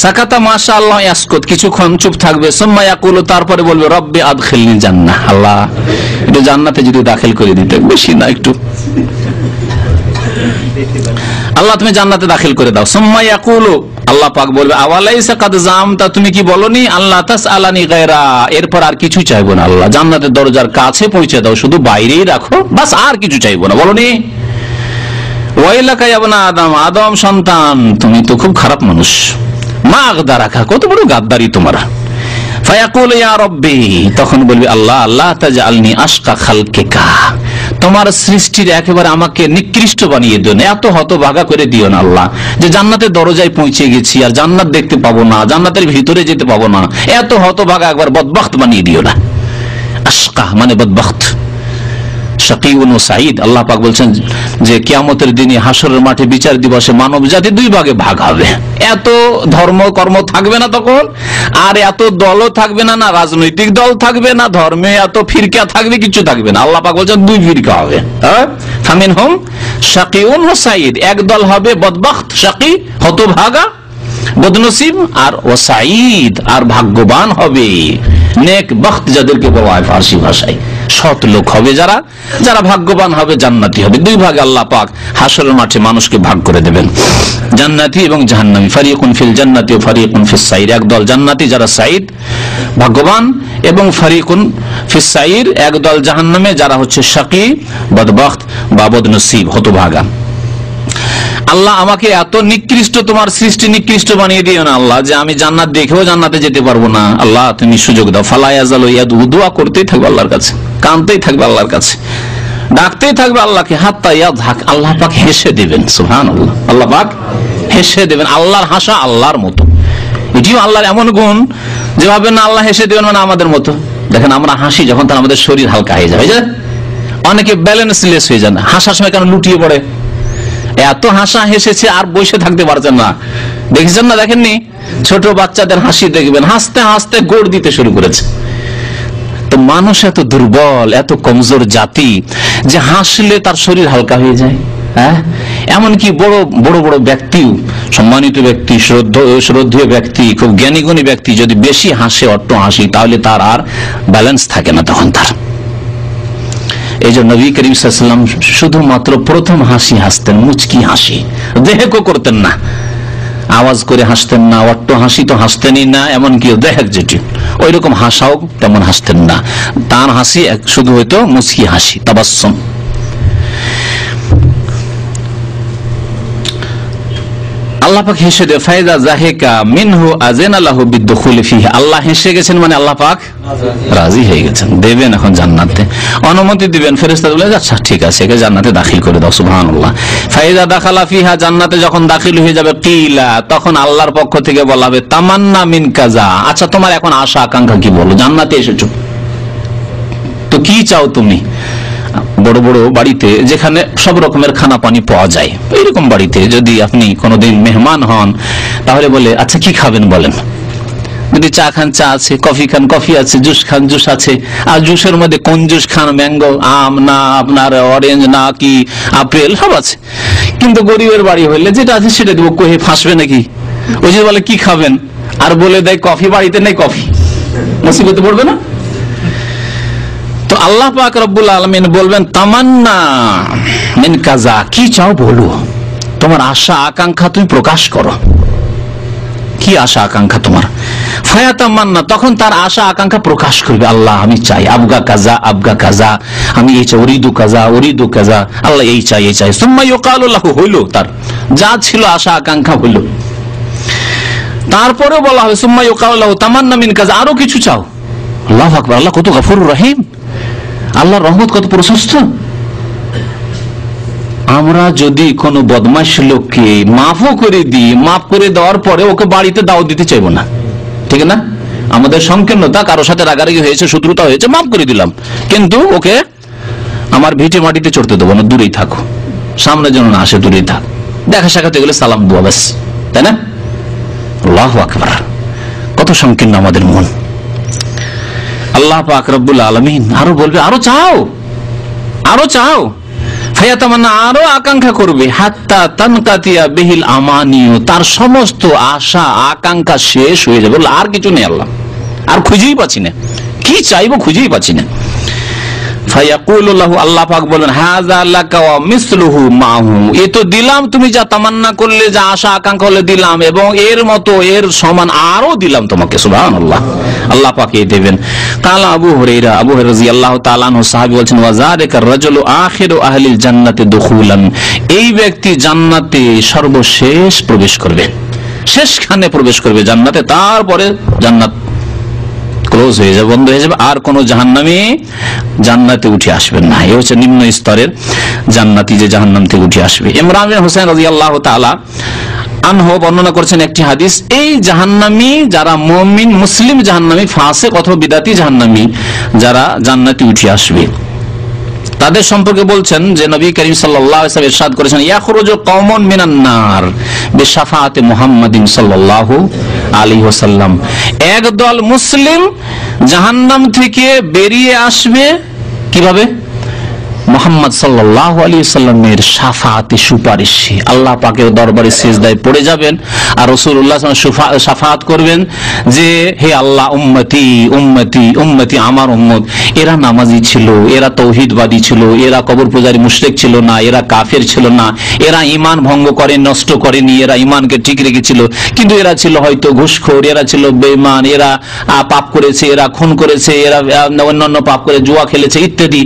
সাকাতা মাশাআল্লাহ ইয়াসকুত, কিছুক্ষণ চুপ থাকবে। সুম্মা ইয়াকুলু, তারপরে বলবে রব্বি আদখিলনি জান্নাহ, আল্লাহ একটু জান্নাতে যদি দাখিল করে দিতে, বেশি না একটু, আল্লাহ তুমি জান্নাতে দাখিল করে দাও। সুম্মা ইয়াকুলু, আল্লাহ পাক বলবে আওয়ালাইসা কাদ জামতা, তুমি কি বলনি আল্লাহ তাসআলানি গায়রা, এরপর আর কিছু চাইবো না, আল্লাহ জান্নাতের দরজার কাছে পৌঁছে দাও, শুধু বাইরেই রাখো, বাস আর কিছু চাইবো না, বলনি? ওয়াইলাকা ইয়া ইবনা আদম, আদম সন্তান তুমি তো খুব খারাপ মানুষ, মা আগদারাকা, কত বড় গাদ্দারি তোমার। ফায়াকুল ইয়া রাব্বি, তখন বলবি আল্লাহ আল্লাহ তাজআলনি আশকা খালকিকা, তোমার সৃষ্টির একেবারে আমাকে নিকৃষ্ট বানিয়ে দিও না, এত হতভাগা করে দিও না আল্লাহ, যে জান্নাতের দরজায় পৌঁছে গেছি আর জান্নাত দেখতে পাবো না, জান্নাতের ভিতরে যেতে পাবো না, এত হতভাগা একবার বদবখত বানিয়ে দিও না। আশকা মানে বদবখত, শাকিউন ও সাঈদ। আল্লাহ পাক বলছেন যে কিয়ামতের দিনে হাসরের মাঠে বিচার দিবসে মানব জাতি দুই ভাগে ভাগ হবে, এত ধর্ম কর্ম থাকবে না তখন, আর এত দলও থাকবে না, না রাজনৈতিক দল থাকবে না, ধর্মে এত ফিরকা থাকবে, কিছু থাকবে না। আল্লাহ পাক বলছেন দুই ফিরকা হবে, ফামিনহুম শাকিউন ও সাঈদ, এক দল হবে বদবখত শাকি হতভাগা বদনসিব, আর ও সাঈদ আর ভাগ্যবান হবে নেক বখত, যাদেরকে বলা হয় ফার্সি ভাষায় সৎ লোক হবে, যারা যারা ভাগ্যবান হবে জান্নাতি হবে। দুই ভাগে আল্লাহ পাক হাসরের মাঠে মানুষকে ভাগ করে দেবেন, জান্নাতি এবং জাহান্নামী। ফারিকুন ফিল জান্নাতি ও ফারিকুন ফিস সাইর, একদল জান্নাতি যারা সাঈদ ভাগ্যবান, এবং ফারিকুন ফিস সাইর একদল জাহান্নামে যারা হচ্ছে শাকি বদবখত বা বদনসিব হতভাগা। আল্লাহ আমাকে এত নিকৃষ্ট, তোমার সৃষ্টি নিকৃষ্ট বানিয়ে দিও না আল্লাহ, যে আমি জান্নাত দেখেও জান্নাতে যেতে পারবো না। আল্লাহ তুমি সুযোগ দাও। ফালা ইয়াজালু ইয়াদউ, দোয়া করতেই থাকবে আল্লাহর কাছে, কাঁদতেই থাকবে আল্লাহর কাছে, ডাকতেই থাকবে আল্লাহকে, হাত্তা ইয়াযহাক, আল্লাহ পাক হেসে দেবেন। সুবহানাল্লাহ, আল্লাহ পাক হেসে দেবেন। আল্লাহর হাসা আল্লাহর মতো, এটিও আল্লাহর এমন গুণ যে ভাবেন না আল্লাহ হেসে দেবেন মানে আমাদের মতো। দেখেন আমরা হাসি যখন, তার আমাদের শরীর হালকা হয়ে যায়, অনেকে ব্যালেন্সলেস হয়ে যান, হাসার সময় কেন লুটিয়ে পড়ে, এত হাসা হেসেছে আর বসে থাকতে পারছেন না, দেখেছেন না? দেখেননি ছোট বাচ্চাদের হাসি দেখবেন, হাসতে হাসতে গোড় দিতে শুরু করেছে। তো মানুষ এত দুর্বল, এত কমজোর জাতি যে হাসলে তার শরীর হালকা হয়ে যায়। হ্যাঁ, এমনকি বড় বড় বড় ব্যক্তি, সম্মানিত ব্যক্তি, শ্রদ্ধেয় ব্যক্তি, খুব জ্ঞানীগুণী ব্যক্তি যদি বেশি হাসে, অট্ট হাসি, তাহলে তার আর ব্যালেন্স থাকে না তখন তার। এই জন্য নবী করিম সাল্লাল্লাহু আলাইহি ওয়াসাল্লাম শুধুমাত্র প্রথম হাসি হাসতেন, মুচকি হাসি, দেহেকও করতেন না, আওয়াজ করে হাসতেন না, অট্ট হাসি তো হাসতেনই না, এমনকি দেহেক যেটি ওই রকম হাসাও তেমন হাসতেন না। তার হাসি শুধু হয়তো মুচকি হাসি, তাবাসসুম। আল্লাহ পাক হেসে দেয়, ফাইদা জাহিকা মিনহু আযানা লাহু বিদখুলি ফিহি, আল্লাহ হেসে গেছেন মানে আল্লাহ পাক রাজি হয়ে গেছেন, দেবেন এখন জান্নাতে, অনুমতি দিবেন। ফেরেশতারা বলে আচ্ছা ঠিক আছে, একে জান্নাতে দাখিল করে দাও। সুবহানাল্লাহ। ফাইদা দাখালা ফিহা, জান্নাতে যখন দাখিল হয়ে যাবে, কিলা, তখন আল্লাহর পক্ষ থেকে বলা হবে তামান্না মিন কাজা, আচ্ছা তোমার এখন আশা আকাঙ্ক্ষা কি, বলো, জান্নাতে এসেছো তো কি চাও তুমি? বড় বড় বাড়িতে যেখানে সব রকমের খানা পানি পাওয়া যায়, এইরকম বাড়িতে যদি আপনি কোনোদিন মেহমান হন, তাহলে বলে আচ্ছা কি খাবেন বলেন। যদি চা খান চা আছে, কফি খান কফি আছে, জুস খান জুস আছে। আর জুসের মধ্যে কোন জুস খান, ম্যাঙ্গো, আম না আপনার অরেঞ্জ না কি আপেল, সব আছে। কিন্তু গরিবের বাড়ি হইলে যেটা আছে সেটা দেবো, কহে ফাঁসবে নাকি? ওই যে বলে কি খাবেন আর বলে দেয় কফি, বাড়িতে নেই কফি, মুসিবতে পড়বে না? তো আল্লাহ পাক রব্বুল আলামিন বলবেন তামান্না মিন কাজা, কি চাও বলো, তোমার আশা আকাঙ্ক্ষা তুমি প্রকাশ করো, কি আশা আকাঙ্ক্ষা তোমার? ফায়াতামান্না, তখন তার আশা আকাঙ্ক্ষা প্রকাশ করবে, আল্লাহ আমি চাই আবগা কাজা আবগা কাজা, আমি এই চাই, ওরিদু কাজা ওরিদু কাজা, আল্লাহ এই চাই এই চাই। সুম্মা ইউকালু লাহু, হইল, তার যা ছিল আশা আকাঙ্ক্ষা হইল। তারপরে বলা হবে সুম্মা ইউকালু লাহু তামান্না মিন কাজা, আরো কিছু চাও। আল্লাহু আকবার, আল্লাহ কত গফুরুর রহিম, আল্লাহর রহমত কত প্রশস্ত। আমরা যদি কোন বদমাশ লোককে মাফও করে দিই, মাফ করে দেওয়ার পরে ওকে বাড়িতে দাওয়াত দিতে চাইবো না, ঠিক না? আমাদের সংকীর্ণতা, কারোর সাথে রাগারাগি হয়েছে, শত্রুতা হয়েছে, মাফ করে দিলাম, কিন্তু ওকে আমার ভিটে মাটিতে চড়তে দেবো না, দূরেই থাকো, সামনে যেন না আসে, দূরেই থাক, দেখা সাক্ষাতে গেলে সালাম দোয়া, ব্যাস, তাই না? আল্লাহু আকবার, কত সংকীর্ণ আমাদের মন। আল্লাহ পাক রব্বুল আলামিন আরো বলবে আরো চাও, আরো চাও, ফায়াতামান্না, আরো আকাঙ্ক্ষা করবে, হাত্তা তানকাতিয়া বিহিল আমানিউ, তার সমস্ত আশা আকাঙ্ক্ষা শেষ হয়ে যাবে, আর কিছু নেই, আল্লাহ আর খুঁজেই পাচ্ছি না, কি চাইবো খুঁজেই পাচ্ছি না। ফায়াকুলু লাহু, আল্লাহ পাক বলেন হাযা লাকা ওয়া মিসলুহু মাহু, এ তো দিলাম, তুমি যা তামান্না করলে, যা আশা আকাঙ্ক্ষা হলে দিলাম, এবং এর মতো এর সমান আরো দিলাম তোমাকে। সুবহানাল্লাহ, আল্লাহ পাক এই দেবেন। কালা আবু হুরায়রা, আবু হুরায়রা রাদিয়াল্লাহু তাআলা আনহু সাহাবী বলছেন, ওয়া যালিকা রাজুলু আখিরু আহলিল জান্নাতি দুখুলান, এই ব্যক্তি জান্নাতে সর্বশেষ প্রবেশ করবে, শেষখানে প্রবেশ করবে জান্নাতে, তারপরে জান্নাত ক্লোজ হয়ে যাবে, বন্ধ হয়ে যাবে, আর কোন জাহান্নামী জান্নাতে উঠে আসবেন না। এই হচ্ছে নিম্ন স্তরের জান্নাতি যে জাহান্নাম থেকে উঠে আসবে। ইমরান বিন হুসাইন রাদিয়াল্লাহু তাআলা আনহু বর্ণনা করেছেন একটি হাদিস, এই জাহান্নামী যারা মুমিন মুসলিম জাহান্নামী, ফাসিক অথবা বিদআতি জাহান্নামী যারা জান্নাতে উঠে আসবে, তাদের সম্পর্কে বলছেন যে নবী করিম সাল্লাল্লাহু আলাইহি ওয়াসাল্লাম ইরশাদ করেছেন, ইয়াখরুজু কওমুন মিনান নার বিশাফাআতি মুহাম্মাদিন সাল্লাল্লাহু আলাইহি ওয়াসাল্লাম, একদল মুসলিম জাহান্নাম থেকে বেরিয়ে আসবে কিভাবে? মুহাম্মদ সাল্লাল্লাহু আলাইহি ওয়াসাল্লামের শাফাআতে, সুপারিশে, আল্লাহ পাকের দরবারে সিজদায় পড়ে যাবেন আর রাসূলুল্লাহ সাল্লাল্লাহু আলাইহি ওয়াসাল্লাম শাফাআত করবেন যে হে আল্লাহ, উম্মতি উম্মতি উম্মতি, আমার উম্মত, এরা নামাজি ছিল, এরা তাওহীদবাদী ছিল, এরা কবর পূজারী মুশরিক ছিল না, এরা কাফের ছিল না, এরা ঈমান ভঙ্গ করে নষ্ট করেনি, এরা ঈমানকে ঠিক রেখেছিল, কিন্তু এরা ছিল হয়তো ঘুষখোর, এরা ছিল বেঈমান, এরা পাপ করেছে, এরা খুন করেছে, এরা অন্যান্য পাপ করে জুয়া খেলেছে ইত্যাদি,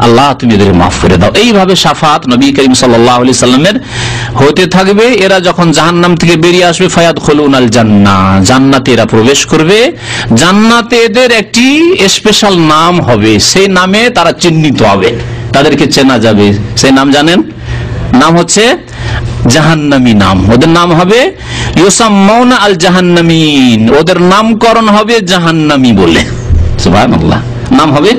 আল্লাহ তুমি এদের মাফ করে দাও। এইভাবে শাফাত নবী করিম সাল্লাল্লাহু আলাইহি সাল্লামের হতে থাকবে। এরা যখন জাহান্নাম থেকে বেরিয়ে আসবে, ফায়াদখুলুনাল জান্নাহ, জান্নাতে এরা প্রবেশ করবে। জান্নাতে এদের একটি স্পেশাল নাম হবে, সেই নামে তারা চিহ্নিত হবে, তাদেরকে চেনা যাবে। সেই নাম জানেন? নাম হচ্ছে জাহান্নামী নাম। ওদের নাম হবে ইউসাম্মাউনা আল জাহান্নামিন, ওদের নামকরণ হবে জাহান্নামী বলে। সুবহানাল্লাহ, নাম হবে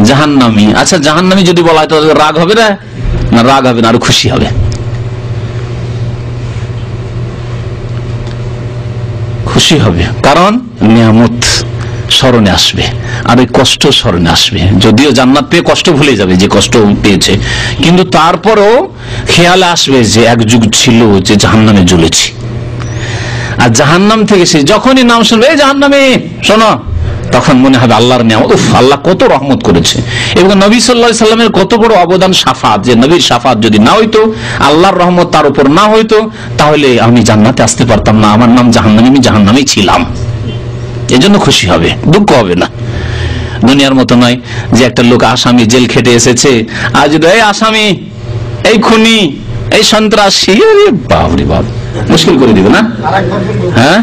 জাহান্নামী। আচ্ছা, জাহান্নামী যদি বলা হয় তো রাগ হবে না? না, রাগ হবে না, আরো খুশি হবে, খুশি হবে, কারণ নিয়ামত স্মরণে আসবে আর ওই কষ্ট স্মরণে আসবে। যদিও জান্নাত পেয়ে কষ্ট ভুলে যাবে যে কষ্ট পেয়েছে, কিন্তু তারপরও খেয়ালে আসবে যে এক যুগ ছিল যে জাহান্নামে জ্বলেছি। আর জাহান্নাম থেকে সে যখনই নাম শুনবে, এই জাহান্নামে শোনো, তখন মনে হবে আল্লাহর নিয়ামত, উফ, আল্লাহ কত রহমত করেছে। এবং নবী সাল্লাল্লাহু আলাইহি সাল্লামের কত বড় অবদান শাফাত, যে নবীর শাফাত যদি না হইতো, আল্লাহর রহমত তার উপর না হইতো, তাহলে আমি জান্নাতে আসতে পারতাম না, আমার নাম জাহান্নামী, আমি জাহান্নামেই ছিলাম। এজন্য খুশি হবে, দুঃখ হবে না। দুনিয়ার মতো নয় যে একটা লোক আসামি জেল খেটে এসেছে, আর যদি এই আসামি, এই খুনি, এই সন্ত্রাসী, বাপরে বাপ, মুশকিল করে দিবে না? হ্যাঁ,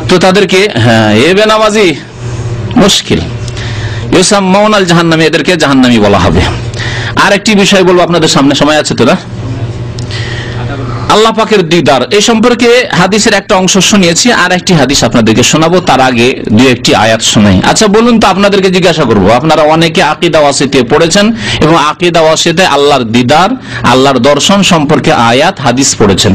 তো তাদেরকে এ বেনামাজি, মুশকিল। ইউসাম্মাউনাল জাহান্নামী, এদেরকে জাহান্নামী বলা হবে। আর একটি বিষয় বলবো আপনাদের সামনে, সময় আছে তোরা? আল্লাহ পাকের দিদার, এই সম্পর্কে হাদিসের একটা অংশ শুনিয়েছি, আর একটি হাদিস আপনাদেরকে শোনাবো, তার আগে দুই একটি আয়াত শোনাই। আচ্ছা বলুন তো, আপনাদেরকে জিজ্ঞাসা করবো, আপনারা অনেকে আকীদা ওয়াসিতে পড়েছেন এবং আকীদা ওয়াসিতে আল্লাহর দিদার, আল্লাহর দর্শন সম্পর্কে আয়াত হাদিস পড়েছেন।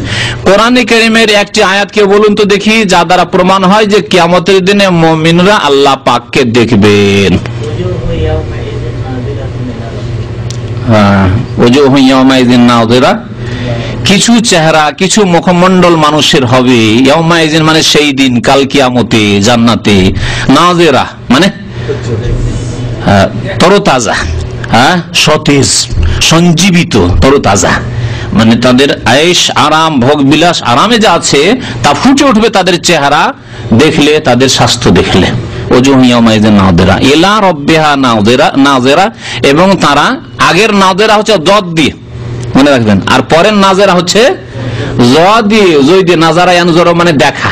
কোরআনে কারীমের একটি আয়াত কে বলুন তো দেখি, যা দ্বারা প্রমাণ হয় যে কিয়ামতের দিনে মুমিনরা আল্লাহ পাককে দেখবেন। ওয়াজুহু ইয়াওমাইযিন নাযিরা, কিছু চেহারা, কিছু মুখমণ্ডল মানুষের হবে, ইয়াউমাইযিন মানে সেই দিন, কাল কিয়ামতে, জান্নাতে, নাযিরা মানে তরতাজা, সতেজ, সঞ্জীবিত, তরতাজা, মানে তাদের আয়েশ আরাম, ভোগ বিলাস, আরামে যা আছে তা ফুটে উঠবে তাদের চেহারা দেখলে, তাদের স্বাস্থ্য দেখলে। ওয়াজুহু ইয়াওমাইযিন নাযিরা ইলা রাব্বিহা নাযিরা, এবং তারা, আগের নাযিরা হচ্ছে দদ দিয়ে, মনে রাখবেন, আর পরের নাজেরা হচ্ছে নাজারা ইয়ানজুরু মানে দেখা,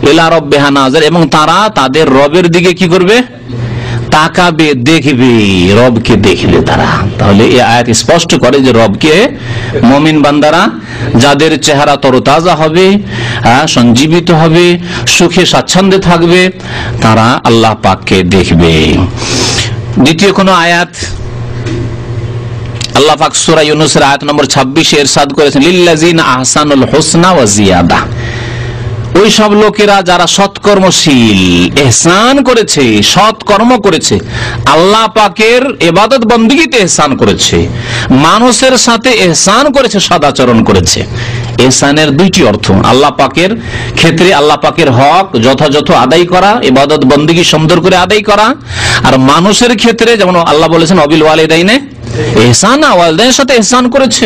ইলা রাব্বিহা নাযির, এবং তারা তাদের রবের দিকে কি করবে? তাকাবে, দেখবে, রবকে দেখলে তারা। তাহলে এই আয়াত স্পষ্ট করে যে রবকে মুমিন বান্দারা, যাদের চেহারা তরতাজা হবে, সঞ্জীবিত হবে, সুখে স্বাচ্ছন্দ্যে থাকবে, তারা আল্লাহ পাককে দেখবে। দ্বিতীয় কোন আয়াত, আল্লাহ পাক সূরা ইউনূসের আয়াত নম্বর 26 ইরশাদ করেছেন, লিল্লাযিনা আহসানুল হুসনা ওয়া জিয়াদা, ওই সব লোকেরা যারা সৎকর্মশীল, ইহসান করেছে, সৎকর্ম করেছে, আল্লাহ পাকের ইবাদত বন্দেগীতে ইহসান করেছে, মানুষের সাথে ইহসান করেছে, সদাচরণ করেছে। ইহসানের দুইটি অর্থ, আল্লাহ পাকের ক্ষেত্রে আল্লাহ পাকের হক যথাযথ আদায় করা, ইবাদত বন্দেগী সুন্দর করে আদায় করা, আর মানুষের ক্ষেত্রে যেমন আল্লাহ বলেছেন অবিল ওয়ালিদাইনে ইহসানা, ওয়ালিদাইনের সাথে ইহসান করেছে,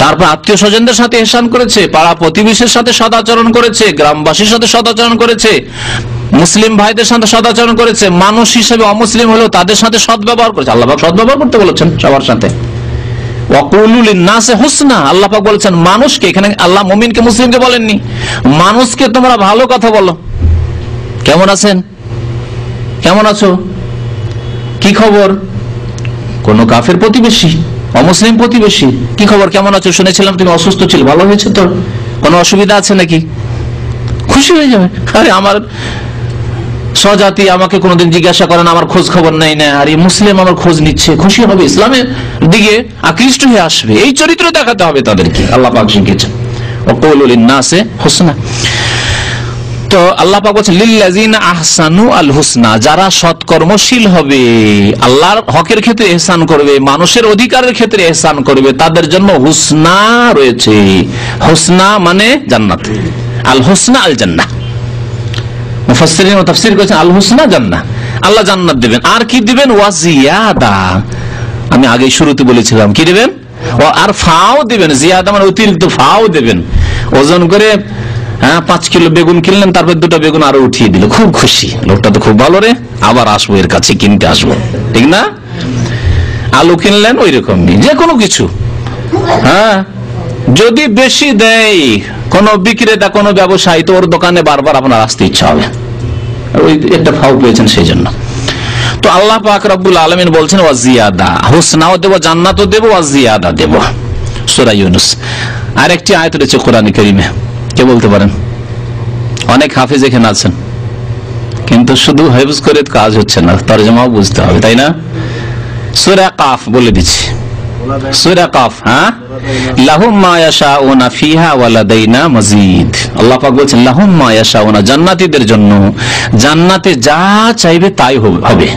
তারপর আত্মীয় স্বজনদের সাথে ইহসান করেছে, পাড়া প্রতিবেশীর সাথে সদাচরণ করেছে, গ্রামবাসীর সাথে সদাচরণ করেছে, মুসলিম ভাইদের সাথে সদাচরণ করেছে, মানুষ হিসেবে অমুসলিম হলেও তাদের সাথে সদ্ব্যবহার করেছে। আল্লাহ পাক সদ্ব্যবহার করতে বলেছেন সবার সাথে, ওয়াকুলু লিন-নাসি হুসনা, আল্লাহ পাক বলেছেন মানুষকে, এখানে আল্লাহ মুমিনকে মুসলিমকে বলেননি, মানুষকে তোমরা ভালো কথা বলো। কেমন আছেন, কেমন আছো, কি খবর? কোন কাফের প্রতিবেশী, অমুসলিম প্রতিবেশী, কি খবর, কেমন আছো, শুনেছিলাম তুমি অসুস্থ ছিল, ভালো হয়েছে তো, কোনো অসুবিধা আছে নাকি? খুশি হয়ে যাবে। আরে আমার স্বজাতি আমাকে কোনোদিন জিজ্ঞাসা করে না, আমার খোঁজ খবর নেই না, আর এই মুসলিম আমার খোঁজ নিচ্ছে, খুশি হবে, ইসলামের দিকে আকৃষ্ট হয়ে আসবে। এই চরিত্র দেখাতে হবে তাদেরকে, আল্লাহ পাক শিখিয়েছেন ওয়াকুলু লিন-নাসি হুসনা। তো আল্লাহ পাক বলেছেন লিল্লাযিনা আহসানু আল হুসনা, যারা সৎকর্মশীল হবে, আল্লাহর হকের ক্ষেত্রে ইহসান করবে, মানুষের অধিকারের ক্ষেত্রে ইহসান করবে, তাদের জন্য হুসনা রয়েছে। হুসনা মানে জান্নাত, আল হুসনা আল জান্নাহ। মুফাসসিরিন ও তাফসীর করেছেন আল হুসনা জান্নাহ, আল্লাহ জান্নাত দিবেন, আর কি দিবেন? ওয়া জিয়াদা, আমি আগে শুরুতে বলেছিলাম কি দিবেন, আর ফাও দিবেন, জিয়াদা মানে অতিরিক্ত ফাও দিবেন। ওজন করে 5 কিলো বেগুন কিনলেন, তারপর 2টা বেগুন আরো উঠিয়ে দিল, খুব খুশি, লোকটা তো খুব ভালো রে, আবার আসবো এর কাছে কিনতে আসবো, ঠিক না? আলু কিনলেন ওই রকমই, যে কোনো কিছু, যদি বেশি দেয় কোন বিক্রেতা, কোন ব্যবসায়ী, তো ওর দোকানে বারবার আপনার আসতে ইচ্ছা হবে, ওই একটা ফাও পেয়েছেন সেই জন্য। তো আল্লাহ পাক রব্বুল আলামিন বলছেন ওয়া জিয়াদা, হুসনাও দেব, জান্নাতও দেব, ওয়া জিয়াদা দেব। সূরা ইউনূস আরেকটি আয়াত রয়েছে কোরআনে কারীমে, কে বলতে পারেন? অনেক হাফেজ এখানে আছেন, কিন্তু শুধু হেফজ করে কাজ হচ্ছে না, তরজমাও বুঝতে হবে, তাই না? সূরা কাফ বলে দিচ্ছি, সূরা কাফ, লাহুম মা ইয়াশাউনা ফিহা ওয়া লাদাইনা মাজিদ। আল্লাহ পাক বলেন লাহুম মা ইয়াশাউনা, জান্নাতীদের জন্য জান্নাতে যা চাইবে তাই হবে,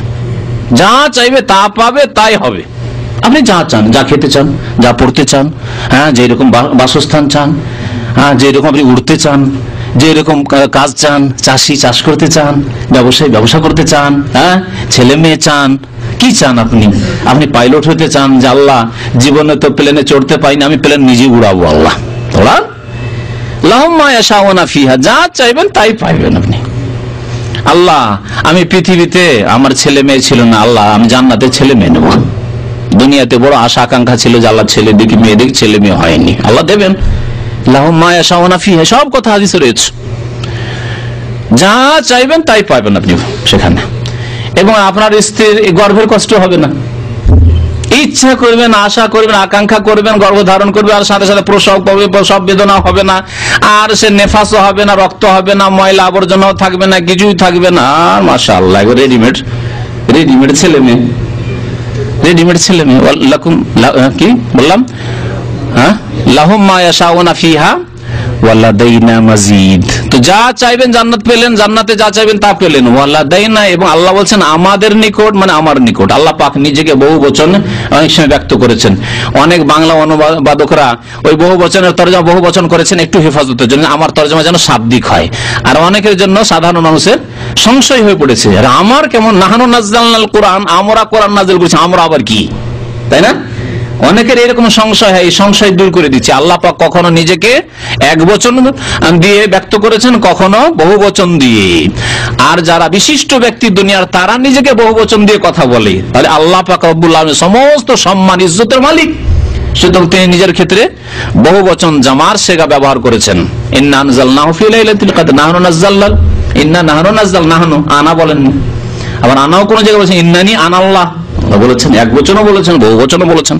যা চাইবে তা পাবে, তাই হবে। আপনি যা চান, যা খেতে চান, যা পড়তে চান, যেরকম বাসস্থান চান, যেরকম আপনি উঠতে চান, যেরকম কাজ চান, চাষি চাষ করতে চান, ব্যবসায়ী ব্যবসা করতে চান, ছেলে মেয়ে চান, কি চান আপনি? আপনি পাইলট হতে চান, যে আল্লাহ জীবনে তো প্লেনে চড়তে পাইনি, আমি প্লেন নিজে উড়াবো, আল্লাহ ওড়ান। লাহুম মা ইয়াশাউনা ফিহা, যা চাইবেন তাই পাইবেন আপনি। আল্লাহ আমি পৃথিবীতে আমার ছেলে মেয়ে ছিল না, আল্লাহ আমি জান্নাতে ছেলে মেয়ে নেব। দুনিয়াতে বড় আশা আকাঙ্ক্ষা ছিল যে আল্লাহ ছেলে দেখি মেয়ে দেখি, ছেলে মেয়ে হয়নি, আল্লাহ দেবেন। লাহুম মা ইয়াশাউনা ফিহা, সব কথা হাদিসে রয়েছে, যা চাইবেন তাই পাইবেন আপনি সেখানে। এবং আপনার স্ত্রীর গর্ভের কষ্ট হবে না, ইচ্ছা করবেন, আশা করবেন, আকাঙ্ক্ষা করবেন, গর্ভধারণ করবে, আর সাথে সাথে প্রসব হবে, প্রসব বেদনা হবে না, আর সে নেফাসও হবে না, রক্ত হবে না, ময়লা আবর্জনাও থাকবে না, কিছুই থাকবে না। আর মাশাআল্লাহ রেডিমেড ছেলে মেয়ে, রেডিমেড ছেলে মেয়ে। কি বললাম? লাহুম মা ইয়াশাউনা ফিহা ওয়া লাদাইনা মাজিদ। তো যা চাইবেন জান্নাত পেলেন, জান্নাতে যা চাইবেন তা পেলেন। ওয়া লাদাইনা, এবং আল্লাহ বলছেন আমাদের নিকট, মানে আমার নিকট। আল্লাহ পাক নিজেকে বহু বচন অনেক সময় ব্যক্ত করেছেন। অনেক বাংলা অনুবাদকরা ওই বহু বচনের তরজমা বহু বচন করেছেন একটু হেফাজতের জন্য, আমার তরজমা যেন শাব্দিক হয়। আর অনেকের জন্য সাধারণ মানুষের সংশয় হয়ে পড়েছে, আর আমার কেমন, নাহনু নাযালনাল কোরআন, আমরা কোরআন নাযিল করেছি, আমরা আবার কি, তাই না? অনেকের এরকম সংশয় হয়, এই সংশয় দূর করে দিচ্ছে। আল্লাহ পাক কখনো নিজেকে এক বচন দিয়ে ব্যক্ত করেছেন, কখনো বহু বচন দিয়ে। আর যারা বিশিষ্ট ব্যক্তি দুনিয়ার, তারা নিজেকে বহু বচন দিয়ে কথা বলে। তাহলে আল্লাহ পাক রব্বুল আলামিন সমস্ত সম্মান ইজ্জতের মালিক, সুতরাং তিনি নিজের ক্ষেত্রে বহু বচন জামার সেগা ব্যবহার করেছেন। ইন্না আনজালনাহু ফি লাইলাতুল কদর, নাহনু নাযালনাল, ইন্না নাহনু নাযাল, নাহনু আনা বলেননি, আবার আনাও কোন জায়গায় বলেছেন ইন্নানি আনাল্লাহ বলেছেন, এক বচনও বলেছেন, বহু বচনও বলেছেন।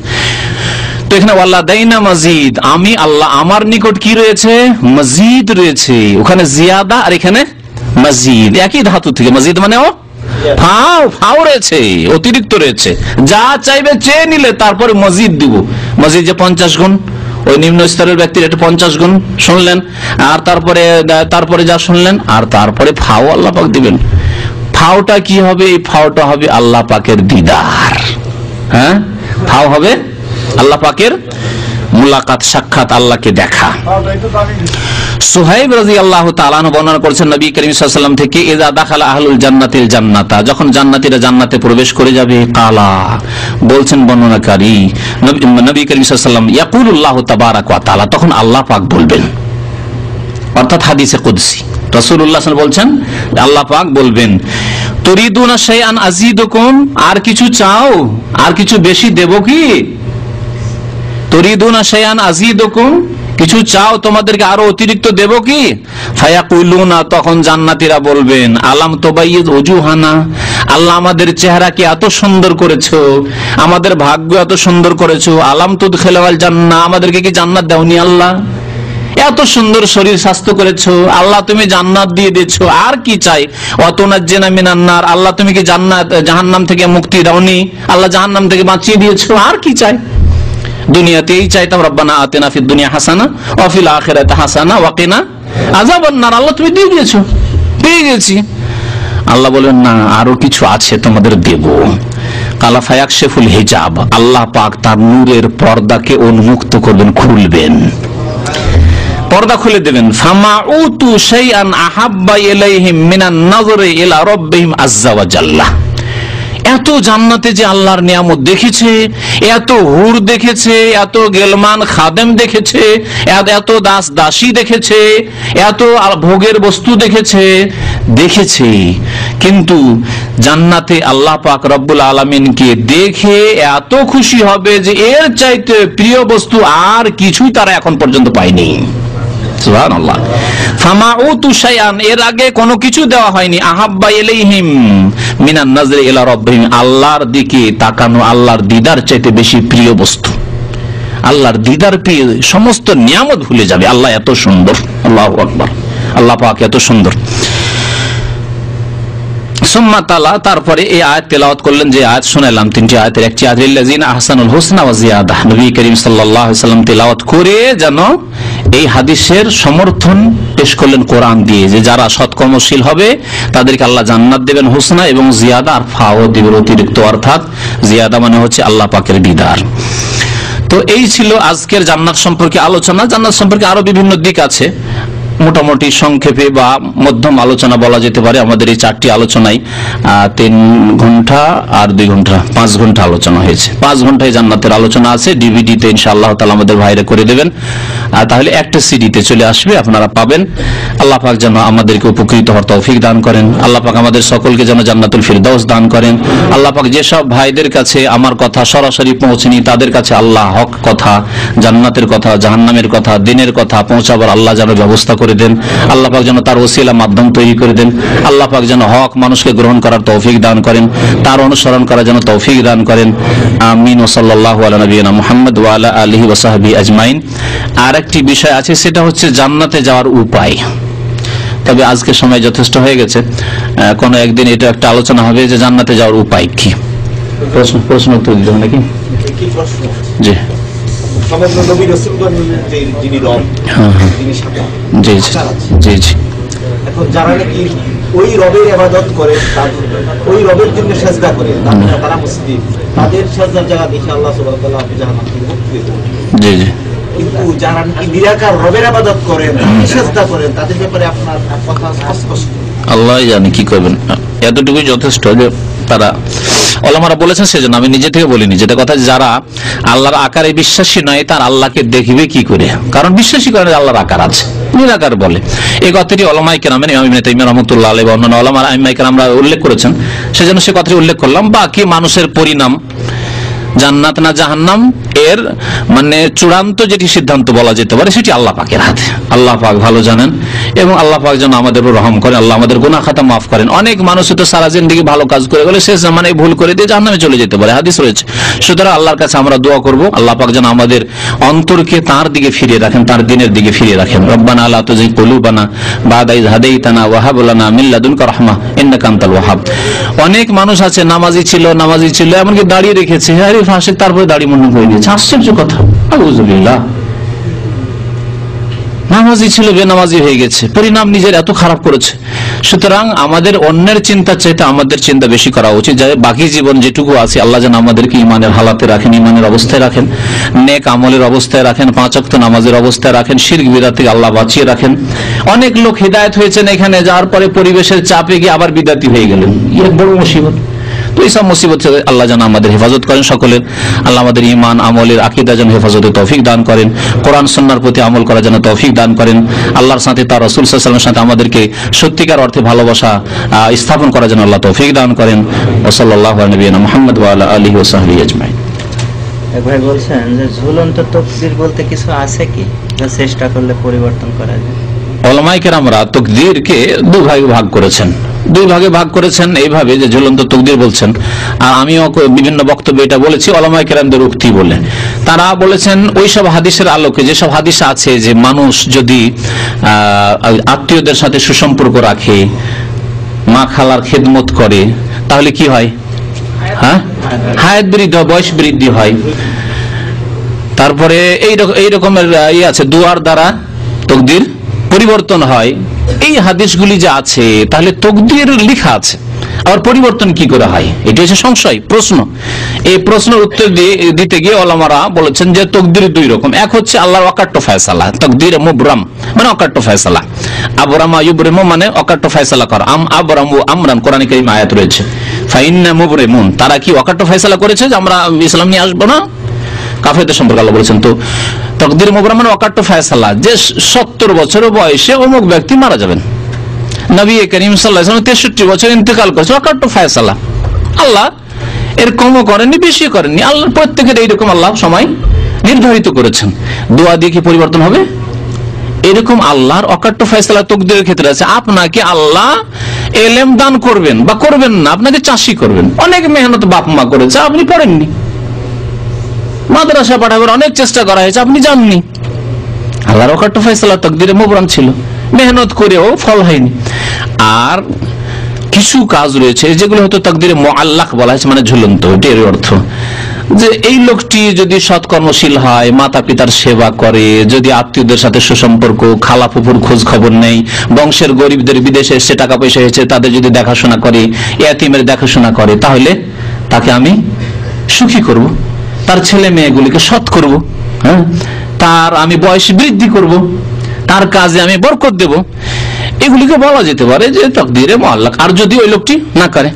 তো এখানে ওয়াল্লাহ দাইনা মাজিদ, আমি আল্লাহ আমার নিকট কি রয়েছে, মজিদ রয়েছে। ওখানে জিয়াদা আর এখানে মজিদ, একই ধাতু থেকে, মজিদ মানে ও ফাও রয়েছে, অতিরিক্ত রয়েছে। যা চাইবে চেয়ে নিলে তারপরে মজিদ দিব। মজিদ যে 50 গুণ, ওই নিম্ন স্তরের ব্যক্তির এটা 50 গুণ শুনলেন, আর তারপরে যা শুনলেন, আর তারপরে ফাও আল্লাহ পাক দিবেন। ফাওটা কি হবে? এই ফাওটা হবে আল্লাহ পাকের দিদার। ফাও হবে আল্লাহ পাকের মুলাকাত, সাক্ষাৎ, আল্লাহকে দেখা। সুহাইব রাদিয়াল্লাহু তাআলা বর্ণনা করেছেন নবী করিম সাল্লাল্লাহু আলাইহি ওয়াসাল্লাম থেকে, ইযা দাখালা আহলুল জান্নাতিল জান্নাতা, যখন জান্নাতীরা জান্নাতে প্রবেশ করে যাবে, কালা বলছেন বর্ণনাকারী নবী করিম সাল্লাল্লাহু আলাইহি ওয়াসাল্লাম, ইয়াকুলুল্লাহু তাবারাক ওয়া তাআলা, তখন আল্লাহ পাক বলবেন, অর্থাৎ হাদিসে কুদসি রাসূলুল্লাহ সাল্লাল্লাহু আলাইহি ওয়াসাল্লাম বলছেন, আল্লাহ পাক বলবেন, তুরিদুনা শাইআন আযীদুকুম, আর কিছু চাও, আর কিছু বেশি দেব কি? তুরিদুনা শাইআন আযীদুকুম, কিছু চাও তোমাদেরকে আরো অতিরিক্ত দেব কি? ফায়াকুলুনা, তখন জান্নাতীরা বলবেন আলাম তুবাইয়িদ ওজুহানা, আল্লাহ আমাদের চেহারাকে এত সুন্দর করেছো, আমাদের ভাগ্য এত সুন্দর করেছো। আলাম তুদখিলুল জান্নাহ, আমাদেরকে কি জান্নাত দাওনি আল্লাহ? এত সুন্দর শরীর স্বাস্থ্য করেছো আল্লাহ, তুমি জান্নাত দিয়ে দিয়েছো, আর কি চাই? ওয়াতুনাজ্জিনা মিনান নার, আল্লাহ তুমি কি জান্নাত জাহান্নাম থেকে মুক্তি দাওনি? আল্লাহ জাহান্নাম থেকে বাঁচিয়ে দিয়েছো, আর কি চাই? দুনিয়াতেই চাইতাম রব্বানা আতিনা ফিদ দুনিয়া হাসানা ওয়া ফিল আখিরাতি হাসানা ওয়া কিনা আযাবান নার, আল্লাহ তুমি দিয়ে দিয়েছো, পেয়ে গেছি। আল্লাহ বলেন না, আরো কিছু আছে তোমাদের দেব। কালা ফায়াকশিফুল হিজাব, আল্লাহ পাক তার নূরের পর্দাকে উন্মুক্ত করবেন, খুলবেন, পর্দা খুলে দেবেন। ফামা উতু শাইআন আহাব্বা ইলাইহিম মিনান নাযরি ইলা রাব্বিহিম আযজা ওয়া জাল্লা, এত জান্নাতে যে আল্লাহর নিয়ামত দেখেছে, এত হুর দেখেছে, এত গেলমান খাদেম দেখেছে, এত দাস দাসী দেখেছে, এত ভোগের বস্তু দেখেছে, কিন্তু জান্নাতে আল্লাহ পাক রব্বুল আলামিনকে দেখে এত খুশি হবে যে এর চাইতে প্রিয় বস্তু আর কিছুই তারা এখন পর্যন্ত পায়নি। সুবহানাল্লাহ। ফামা উতু শাইআন, এর আগে কোনো কিছু দেওয়া হয়নি, আহাব্বা ইলাইহিম মিনান নাজরি ইলা রাব্বিহিম, আল্লাহর দিকে তাকানো, আল্লাহর দিদার চাইতে বেশি প্রিয় বস্তু, আল্লাহর দিদার পেয়ে সমস্ত নিয়ামত ভুলে যাবে। আল্লাহ এত সুন্দর, আল্লাহু আকবার, আল্লাহ পাক এত সুন্দর। সুম্মা তালা, তারপরে এই আয়াত তেলাওয়াত করলেন, যে আয়াত শোনালাম, তিনটি আয়াতের একটি আয়াত লিল্লাযিনা আহসানুল হুসনা ওয়া জিয়াদা। নবী করিম সাল্লাল্লাহু আলাইহি ওয়াসাল্লাম তেলাওয়াত করে যেন এই হাদিসের সমর্থন পেশ করলেন কোরআন দিয়ে, যে যারা সৎকর্মশীল হবে তাদেরকে আল্লাহ জান্নাত দেবেন হুসনা, এবং জিয়াদা আর ফাও দিবেন অতিরিক্ত, অর্থাৎ জিয়াদা মানে হচ্ছে আল্লাহ পাকের দিদার। তো এই ছিল আজকের জান্নাত সম্পর্কে আলোচনা। জান্নাত সম্পর্কে আরো বিভিন্ন দিক আছে, মোটামুটি সংক্ষেপে বা মধ্যম আলোচনা বলা যেতে পারে। আমাদের এই 4টি আলোচনায় 3 ঘন্টা আর 2 ঘন্টা 5 ঘন্টা আলোচনা হয়েছে। 5 ঘন্টায় জান্নাতের আলোচনা আছে, ডিভিডিতে ইনশাআল্লাহ তাআলা আমাদের ভাইরা করে দেবেন, তাহলে একটা সিডিতে চলে আসবে, আপনারা পাবেন। আল্লাহ পাক যেন আমাদেরকে উপকৃত হওয়ার তৌফিক দান করেন। আল্লাহ পাক আমাদের সকলকে যেন জান্নাতুল ফিরদাউস দান করেন। আল্লাহ পাক যেসব ভাইদের কাছে আমার কথা সরাসরি পৌঁছেনি, তাদের কাছে আল্লাহ হক কথা, জান্নাতের কথা, জাহান্নামের কথা, দিনের কথা পৌঁছাবার আল্লাহ যেন ব্যবস্থা করে দেন। আল্লাহ পাক যেন তার ওসিলা মাধ্যম তৈরি করে দেন। আল্লাহ পাক যেন হক মানুষকে গ্রহণ করার তৌফিক দান করেন, তার অনুসরণ করার যেন তৌফিক দান করেন। আমিন। ওয়া সাল্লাল্লাহু আলা নবিয়িনা মুহাম্মদ ওয়া আলা আলিহি ওয়া সাহবিহি আজমাইন। আর একটি বিষয় আছে, সেটা হচ্ছে জান্নাতে যাওয়ার উপায়। তবে আজকে সময় যথেষ্ট হয়ে গেছে, কোনো একদিন এটা একটা আলোচনা হবে যে জান্নাতে যাওয়ার উপায় কি। প্রশ্ন উত্তর দিতে হবে নাকি? জি জি জি জি। এখন যারা নাকি ওই রবের ইবাদত করে, ওই রবের জন্য সাজদা করে, তারা মুসলিম, তাদের সাজদার জায়গা দেখে আল্লাহ সুবহানাহু ওয়া তাআলা জাহান্নাম থেকে মুক্তি দেন। জি জি। কিন্তু যারা নাকি নিরাকার রবের ইবাদত করেন, সাজদা করেন, তাদের ব্যাপারে আপনার কথা স্পষ্ট। আল্লাহ জানে কি করবেন, এতটুকুই যথেষ্ট যে তারা ওলামারা বলেছেন, সেজন্য আমি নিজে থেকে বলিনি। যেটা কথা, যারা আল্লাহর আকারে বিশ্বাসী নয়, তার আল্লাহকে দেখবে কি করে? কারণ বিশ্বাসী করেন আল্লাহর আকার আছে, নিরাকার বলে। এই কথাটি ওলামায়ে কেরামের ইমাম ইবনে তাইমিয়া রাহমাতুল্লাহ আলাইহি বা অন্যান্য ওলামা আইম্মায়ে কেরামরা উল্লেখ করেছেন, সেজন্য সে কথাটি উল্লেখ করলাম। বাকি মানুষের পরিণাম, জান্নাত না জাহান্নাম, এর মানে চূড়ান্ত যেটি সিদ্ধান্ত বলা যেতে পারে সেটি আল্লাহ পাকের হাতে। আল্লাহ পাক ভালো জানেন, এবং আল্লাহ পাক যেন আমাদের উপর রহম করেন, আল্লাহ আমাদের গুনাহ খাতা মাফ করেন। অনেক মানুষ তো সারা জিন্দেগি ভালো কাজ করে গেলে শেষ জামানায় ভুল করে দিয়ে জাহান্নামে চলে যেতে পারে, হাদিস রয়েছে। সুতরাং আল্লাহর কাছে আমরা দোয়া করব, আল্লাহ পাক যেন আমাদের অন্তরকে তার দিকে ফিরিয়ে রাখেন, তার দিনের দিকে ফিরিয়ে রাখেন। রব্বানা লা তুযিগ কুলুবানা বা'দা ইয হাদাইতানা ওয়া হাব লানা মিন লাদুনকা রাহমা ইন্নাকা আনতাল ওয়াহ্হাব। অনেক মানুষ আছে নামাজি ছিল, এমনকি দাঁড়িয়ে রেখেছে, আরে ফাঁসে, তারপরে দাড়ি মুন্ডন করে দিয়েছে। আশ্চর্য কথা, আউযুবিল্লাহ। নামাজি ছিল, বেনামাজি হয়ে গেছে, পরিণাম নিজের এত খারাপ করেছে। সুতরাং আমাদের অন্যের চিন্তার চাইতে আমাদের চিন্তা বেশি করা উচিত, যে বাকি জীবন যেটুকু আছে আল্লাহ যেন আমাদেরকে ইমানের হালাতে রাখেন, ইমানের অবস্থায় রাখেন, নেক আমলের অবস্থায় রাখেন, 5 ওয়াক্ত নামাজের অবস্থায় রাখেন, শিরক বিদআত থেকে আল্লাহ বাঁচিয়ে রাখেন। অনেক লোক হিদায়াত হয়েছেন এখানে, যাওয়ার পরে পরিবেশের চাপে গিয়ে আবার বিদআতি হয়ে গেলেন, এক বড় মুসিবত। তো এইসব মুসিবত থেকে আল্লাহ যেন আমাদের হেফাজত করেন সকলের। আল্লাহ আমাদের ঈমান আমলের আকীদা যেন হেফাজতের তৌফিক দান করেন, কোরআন সুন্নাহর প্রতি আমল করার জন্য তৌফিক দান করেন। আল্লাহর সাথে তার রাসূল সাল্লাল্লাহু আলাইহি ওয়াসাল্লামের সাথে আমাদেরকে সত্যিকার অর্থে ভালোবাসা স্থাপন করার জন্য আল্লাহ তৌফিক দান করেন। ওয়া সাল্লাল্লাহু আলা নবিয়িনা মুহাম্মদ ওয়া আলা আলিহি ওয়া সাহবিহি আজমাইন। এক ভাই বলছেন যে ঝুলন্ত তকদির বলতে কিছু আছে কি, যা চেষ্টা করলে পরিবর্তন করা যায়? ওলামায়ে কেরামরা তকদিরকে দুই ভাগে ভাগ করেছেন। দুই ভাগে ভাগ করেছেন এইভাবে যে ঝুলন্ত তকদির বলছেন, আর আমিও বিভিন্ন বক্তব্যে এটা বলেছি ওলামায়ে কেরামদের উক্তি বলে। তারা বলেছেন ওইসব হাদিসের আলোকে, যেসব হাদিস আছে যে মানুষ যদি আত্মীয়দের সাথে সুসম্পর্ক রাখে, মা খালার খেদমত করে, তাহলে কি হয়? হ্যাঁ, হায়াত বৃদ্ধি হয়, বয়স বৃদ্ধি হয়। তারপরে এই রকমের আছে, দুয়ার দ্বারা তকদির পরিবর্তন হয়। এই হাদিসগুলি যে আছে, তাহলে তকদির লেখা আছে, আবার পরিবর্তন কি করে হয়? এটা হচ্ছে সংশয়, প্রশ্ন। এই প্রশ্নের উত্তর দিতে গিয়ে ওলামারা বলেছেন যে তকদির দুই রকম। এক হচ্ছে আল্লাহর অকাট্য ফয়সালা, তকদির মুবরাম মানে অকাট্য ফয়সালা। আবরামা ইউবরিমু মানে অকাট্য ফয়সালা করা। আবরামু আমরান কোরআনে কারীমে আয়াত রয়েছে। ফাইন্না মুবরিমুন, তারা কি অকাট্য ফয়সালা করেছে যে আমরা ইসলাম নিয়ে আসবো না? কাফেরদের সম্পর্কে আল্লাহ বলেছেন। তো তকদির মুবরাম মানে অকাট্য ফয়সালা, যে 70 বছর বয়সে অমুক ব্যক্তি মারা যাবেন। নবী করিম সাল্লাল্লাহু আলাইহি ওয়াসাল্লাম 63 বছর ইন্তেকাল করেছে, অকাট্য ফয়সালা। আল্লাহ এর কমও করেননি, বেশি করেননি। আল্লাহ প্রত্যেকের এইরকম আল্লাহ সময় নির্ধারিত করেছেন। দোয়া দিয়ে কি পরিবর্তন হবে? এরকম আল্লাহর অকাট্য ফয়সালা তকদিরের ক্ষেত্রে আছে। আপনাকে আল্লাহ এলেম দান করবেন বা করবেন না, আপনাকে চাষি করবেন। অনেক মেহনত বাপ মা করেছে, আপনি পড়েননি। মাদ্রাসা পাঠাবেন, অনেক চেষ্টা করা হয়েছে, আপনি যাননি। আল্লাহর অকাট্য ফয়সালা তকদিরে মুবরাম ছিল, মেহনত করেও ফল হয়নি। আর কিছু কাজ রয়েছে যেগুলো হয়তো তাকদিরে মুআল্লাক বলা হয়েছে, মানে ঝুলন্ত। এর অর্থ যে এই লোকটি যদি সৎকর্মশীল হয়, মাতা পিতার সেবা করে, যদি আত্মীয়দের সাথে সুসম্পর্ক, খালা ফুফুর খোঁজ খবর নেই, বংশের গরিবদের বিদেশে এসে টাকা পয়সা হয়েছে তাদের যদি দেখাশোনা করে, এতিমের দেখাশোনা করে, তাহলে তাকে আমি সুখী করব, তার ছেলে মেয়েগুলিকে সৎ করব, হ্যাঁ, তার আমি বয়স বৃদ্ধি করব, তার কাজে আমি বরকত দেব। এগুলিকে বলা যেতে পারে যে তাকদীরে মুআল্লাক। আর যদি ওই লোকটি না করে,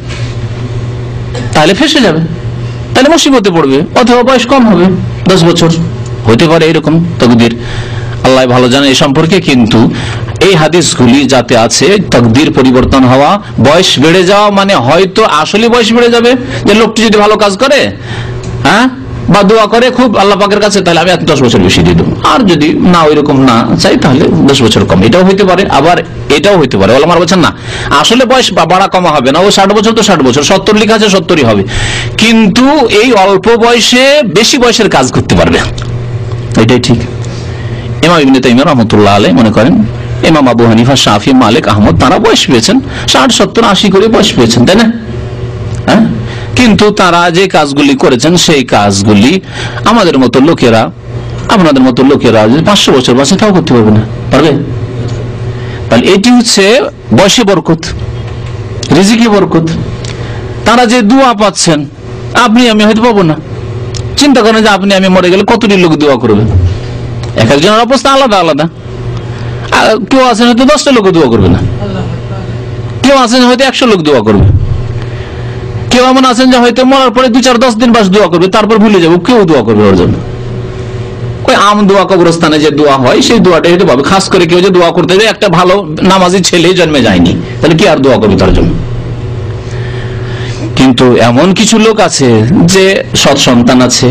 তাহলে ফেঁসে যাবে, তাহলে মুসিবতে পড়বে, অথবা বয়স কম হবে, 10 বছর হতে পারে এরকম তাকদীর। আল্লাহ ভালো জানে এই সম্পর্কে। কিন্তু এই হাদিসগুলি যাতে আছে তাকদীর পরিবর্তন হওয়া, বয়স বেড়ে যাওয়া, মানে হয়তো আসলে বয়স বেড়ে যাবে, যে লোকটি যদি ভালো কাজ করে, হ্যাঁ, বা দোয়া করে খুব আল্লাহ পাকের কাছে, তাহলে আমি 10 বছর বেশি দিয়ে দেবো। আর যদি না ওই রকম না চাই, তাহলে 10 বছর কম। এটাও হইতে পারে, আবার এটাও হইতে পারে। ওলামারা বলছেন না, আসলে বয়স বাড়া কমা হবে না, ও 60 বছর তো 60 বছর, 70 লেখা আছে 70ই হবে। কিন্তু এই অল্প বয়সে বেশি বয়সের কাজ করতে পারবে, এটাই ঠিক। ইমাম ইবনে তাইমিয়া রাহমাতুল্লাহ আলাইহি মনে করেন, ইমাম আবু হানিফা, শাফি, মালিক, আহমদ তারা বয়স পেয়েছেন 60, 70, 80 করে বয়স পেয়েছেন, তাই না? হ্যাঁ, কিন্তু তারা যে কাজগুলি করেছেন সেই কাজগুলি আমাদের মতো লোকেরা, আপনাদের মতো লোকেরা যদি 500 বছর বাঁচে তাও করতে পারবে না, পারবে? তাহলে এটি হচ্ছে বয়সে বরকত, রিজিকে বরকত। তারা যে দোয়া পাচ্ছেন, আপনি আমি হয়তো পাবো না। চিন্তা করেন যে আপনি আমি মরে গেলে কতটি লোক দোয়া করবে, এক একজনের অবস্থা আলাদা আলাদা। কেউ আছেন হয়তো 10টা লোক দোয়া করবে না, কেউ আছেন হয়তো 100 লোক দোয়া করবে, কেউ এমন আছেন যে হয়তো মরার পরে 2-4-10 দিন বাস দোয়া করবে, তারপর ভুলে যাবো, কেউ দোয়া করবে ওর জন্য। ওই আম দোয়া কবরস্থানে যে দোয়া হয় সেই দোয়াটা হয়তো পাবে। খাস করে কেউ যে দোয়া করতে যায়, একটা ভালো নামাজি ছেলে জন্মে যায়নি, তাহলে কি আর দোয়া করবে তার জন্য? কিন্তু এমন কিছু লোক আছে যে সৎ সন্তান আছে,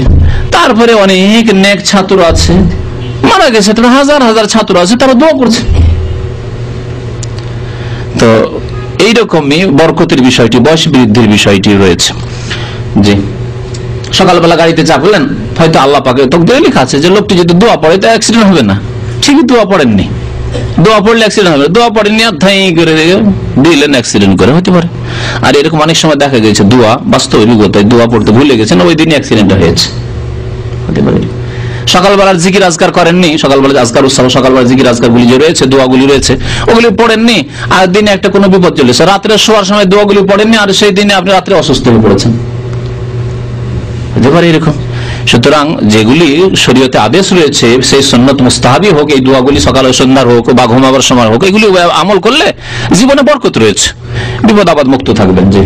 তারপরে অনেক নেক ছাত্র আছে, মারা গেছে, তারা হাজার হাজার ছাত্র আছে, তারা দোয়া করছে। তো এইরকমই বরকতের বিষয়টি, বয়স বৃদ্ধির বিষয়টি রয়েছে। জি, সকালবেলা গাড়িতে চাপলেন, হয়তো আল্লাহ পাকের তাকদীরে লেখা আছে যে লোকটি যদি দোয়া পড়ে তা অ্যাক্সিডেন্ট হবে না। ঠিকই দোয়া পড়েননি, দোয়া পড়লে অ্যাক্সিডেন্ট হবে, দোয়া পড়েননি আর ধাই করে দিলেন, অ্যাক্সিডেন্ট করে হতে পারে। আর এরকম অনেক সময় দেখা গেছে দোয়া, বাস্তব অভিজ্ঞতায় দোয়া পড়তে ভুলে গেছেন, ওই দিনই অ্যাক্সিডেন্ট হয়েছে, হতে পারে। সকালবেলার জিকির আজকার করেননি, সকালবেলা আজকার উৎসব, সকালবেলা জিকির আজকার গুলি যে রয়েছে, দোয়াগুলি রয়েছে, ওগুলি পড়েননি, আর দিনে একটা কোনো বিপদ চলেছে, রাত্রে শোয়ার সময় দোয়াগুলি পড়েননি, আর সেই দিনে আপনি রাত্রে অসুস্থ হয়ে পড়েছেন, হতে পারে এরকম। সুতরাং যেগুলি শরীয়তে আদেশ রয়েছে, সেই সুন্নত মুস্তাহাবি হোক, এই দোয়াগুলি সকাল সন্ধ্যার হোক বা ঘুমাবার সময় হোক, এগুলি আমল করলে জীবনে বরকত রয়েছে, বিপদ আপদ মুক্ত থাকবেন। যে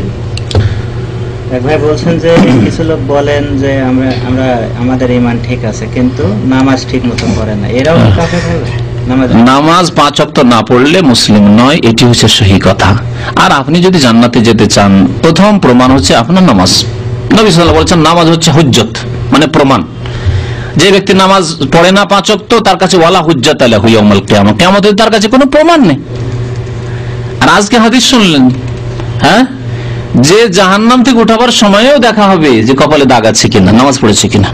এক ভাই বলছেন যে কিছু লোক বলেন যে আমরা আমাদের ঈমান ঠিক আছে কিন্তু নামাজ ঠিক মতো পড়ে না, এরাও কাফের হবে? নামাজ 5 ওয়াক্ত না পড়লে মুসলিম নয়, এটি হচ্ছে সহি কথা। আর আপনি যদি জান্নাতে যেতে চান, প্রথম প্রমাণ হচ্ছে আপনার নামাজ। নবী সাল্লাল্লাহু আলাইহি ওয়াসাল্লাম বলেছেন নামাজ হচ্ছে হুজ্জত, মানে প্রমাণ। যে ব্যক্তি নামাজ পড়ে না 5 ওয়াক্ত, তার কাছে ওয়ালা হুজ্জাত আলাইহি ইয়াউমাল কিয়ামা, কিয়ামতে তার কাছে কোনো প্রমাণ নেই। আর আজকে হাদিস শুনলেন, হ্যাঁ, যে জাহান্নাম থেকে উঠাবার সময়ও দেখা হবে যে কপালে দাগ আছে কিনা, নামাজ পড়েছে কিনা।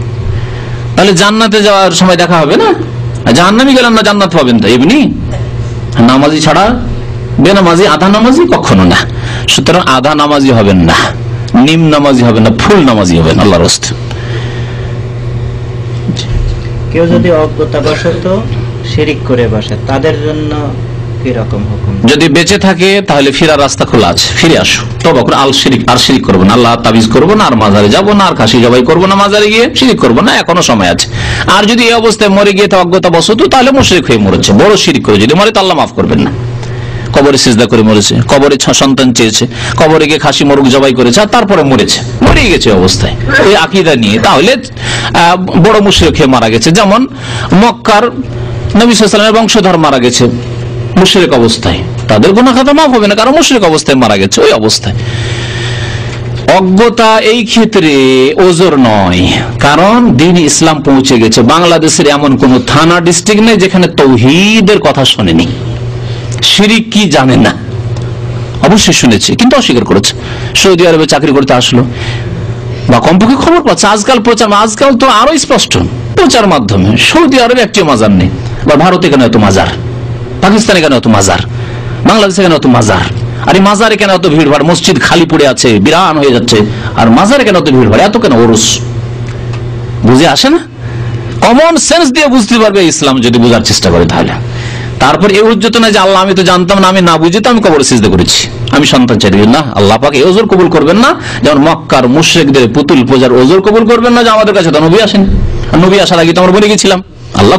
তাহলে জান্নাতে যাওয়ার সময় দেখা হবে না? জাহান্নামে গেলেন না জান্নাত পাবেন তো এমনি? নামাজি ছাড়া বেনামাজি, আধা নামাজি কখনো না। সুতরাং আধা নামাজি হবেন না, নিম নামাজি হবেন না, ফুল নামাজি হবেন আল্লাহর রাস্তে। কেউ যদি অজ্ঞতাবশত শিরিক করে বসে, তাদের জন্য কি রকম হুকুম? যদি বেঁচে থাকে তাহলে ফিরার রাস্তা খোলা আছে, ফিরে আসো, তওবা করে। আর শিরিক করবো না, আল্লাহ তাবিজ করবো না, আর মাজারে যাবো না, আর খাসি জবাই করবো না, মাজারে গিয়ে শিরিক করবো না, এখনো সময় আছে। আর যদি এই অবস্থায় মরে গিয়ে অজ্ঞতাবশত, তাহলে মুশরিক হয়ে মরেছে, বড় শিরিক করে যদি মরে, তো আল্লাহ মাফ করবেন না। কবরে সিজদা করে মরেছে, কবরে সন্তান চেয়েছে, কবরে গিয়ে খাসি মোরগ জবাই করেছে, আর তারপরে মরেছে, মরে গেছে অবস্থায় ওই আকীদা নিয়ে, তাহলে বড় মুশরিক হয়ে মারা গেছে। যেমন মক্কার নবী সাল্লাল্লাহু আলাইহি ওয়াসাল্লামের বংশধর মারা গেছে মুশরিক অবস্থায়, তাদের গুনাহ খাতা মাফ হবে না, কারণ মুশরিক অবস্থায় মারা গেছে। ওই অবস্থায় অজ্ঞতা এই ক্ষেত্রে ওজর নয়, কারণ দ্বীন ইসলাম পৌঁছে গেছে। বাংলাদেশের এমন কোন থানা ডিস্ট্রিক্ট নেই যেখানে তৌহিদের কথা শোনেনি, শিরিক কি জানে না। অবশ্যই শুনেছে, কিন্তু অস্বীকার করেছে। সৌদি আরবে চাকরি করতে আসলো, বা কমপক্ষে খবর পাচ্ছে। আজকাল তো আরো স্পষ্ট প্রচার মাধ্যমে সৌদি আরবে একটিও মাজার নেই, বা ভারতে কেন এত মাজার, পাকিস্তানে কেন এত মাজার, বাংলাদেশে কেন এত মাজার, আর এই মাজারে কেন এত ভিড় ভাড়, মসজিদ খালি পড়ে আছে, বিরান হয়ে যাচ্ছে, আর মাজারে কেন এত ভিড় ভাড়, এত কেন ওরস? বুঝে আসে না? কমন সেন্স দিয়ে বুঝতে পারবে ইসলাম যদি বোঝার চেষ্টা করে। তাহলে তারপর এই উজ্জত না যে আল্লাহ আমি তো জানতাম না, আমি না বুঝি তো আমি কবরে সিজদা করেছি, আমি সন্তান চাই না। আল্লাহ পাক এই ওজর কবুল করবেন না, যেমন মক্কার মুশরিকদের পুতুল পূজার ওজর কবুল করবেন না যে আমাদের কাছে তো নবী আসেন, আর নবী আসার আগে তো আমরা বলে গেছিলাম, আল্লাহ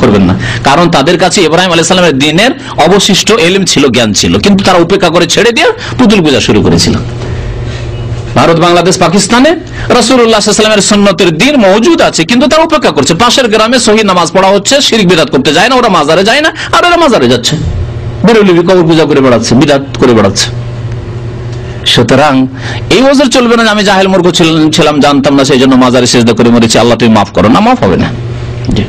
করবেন না। কারণ তাদের কাছে ইব্রাহিম আলাইহিস সালামের দ্বীনের অবশিষ্ট ইলম ছিল, জ্ঞান ছিল, কিন্তু তারা উপেক্ষা করে ছেড়ে দিয়ে পুতুল পূজা শুরু করেছিল। ভারত, বাংলাদেশ, পাকিস্তানে রাসূলুল্লাহ সাল্লাল্লাহু আলাইহি ওয়াসাল্লামের সুন্নতের দ্বীন মওজুদ আছে, কিন্তু তারা উপেক্ষা করছে। পাশের গ্রামে সহিহ নামাজ পড়া হচ্ছে, শিরক বিদআত করতে যায় না, ওরা মাজারে যায় না, আর ওরা মাজারে যাচ্ছে, বেরলভী কবর পূজা করে বেড়াচ্ছে, বিদআত করে বেড়াচ্ছে। সুতরাং এই ওজর চলবে না যে আমি জাহেল মূর্খ ছিলাম, জানতাম না, সেই জন্য মাজারে সিজদা করে মরেছি, আল্লাহ তুমি মাফ করো না, মাফ হবে না। জি।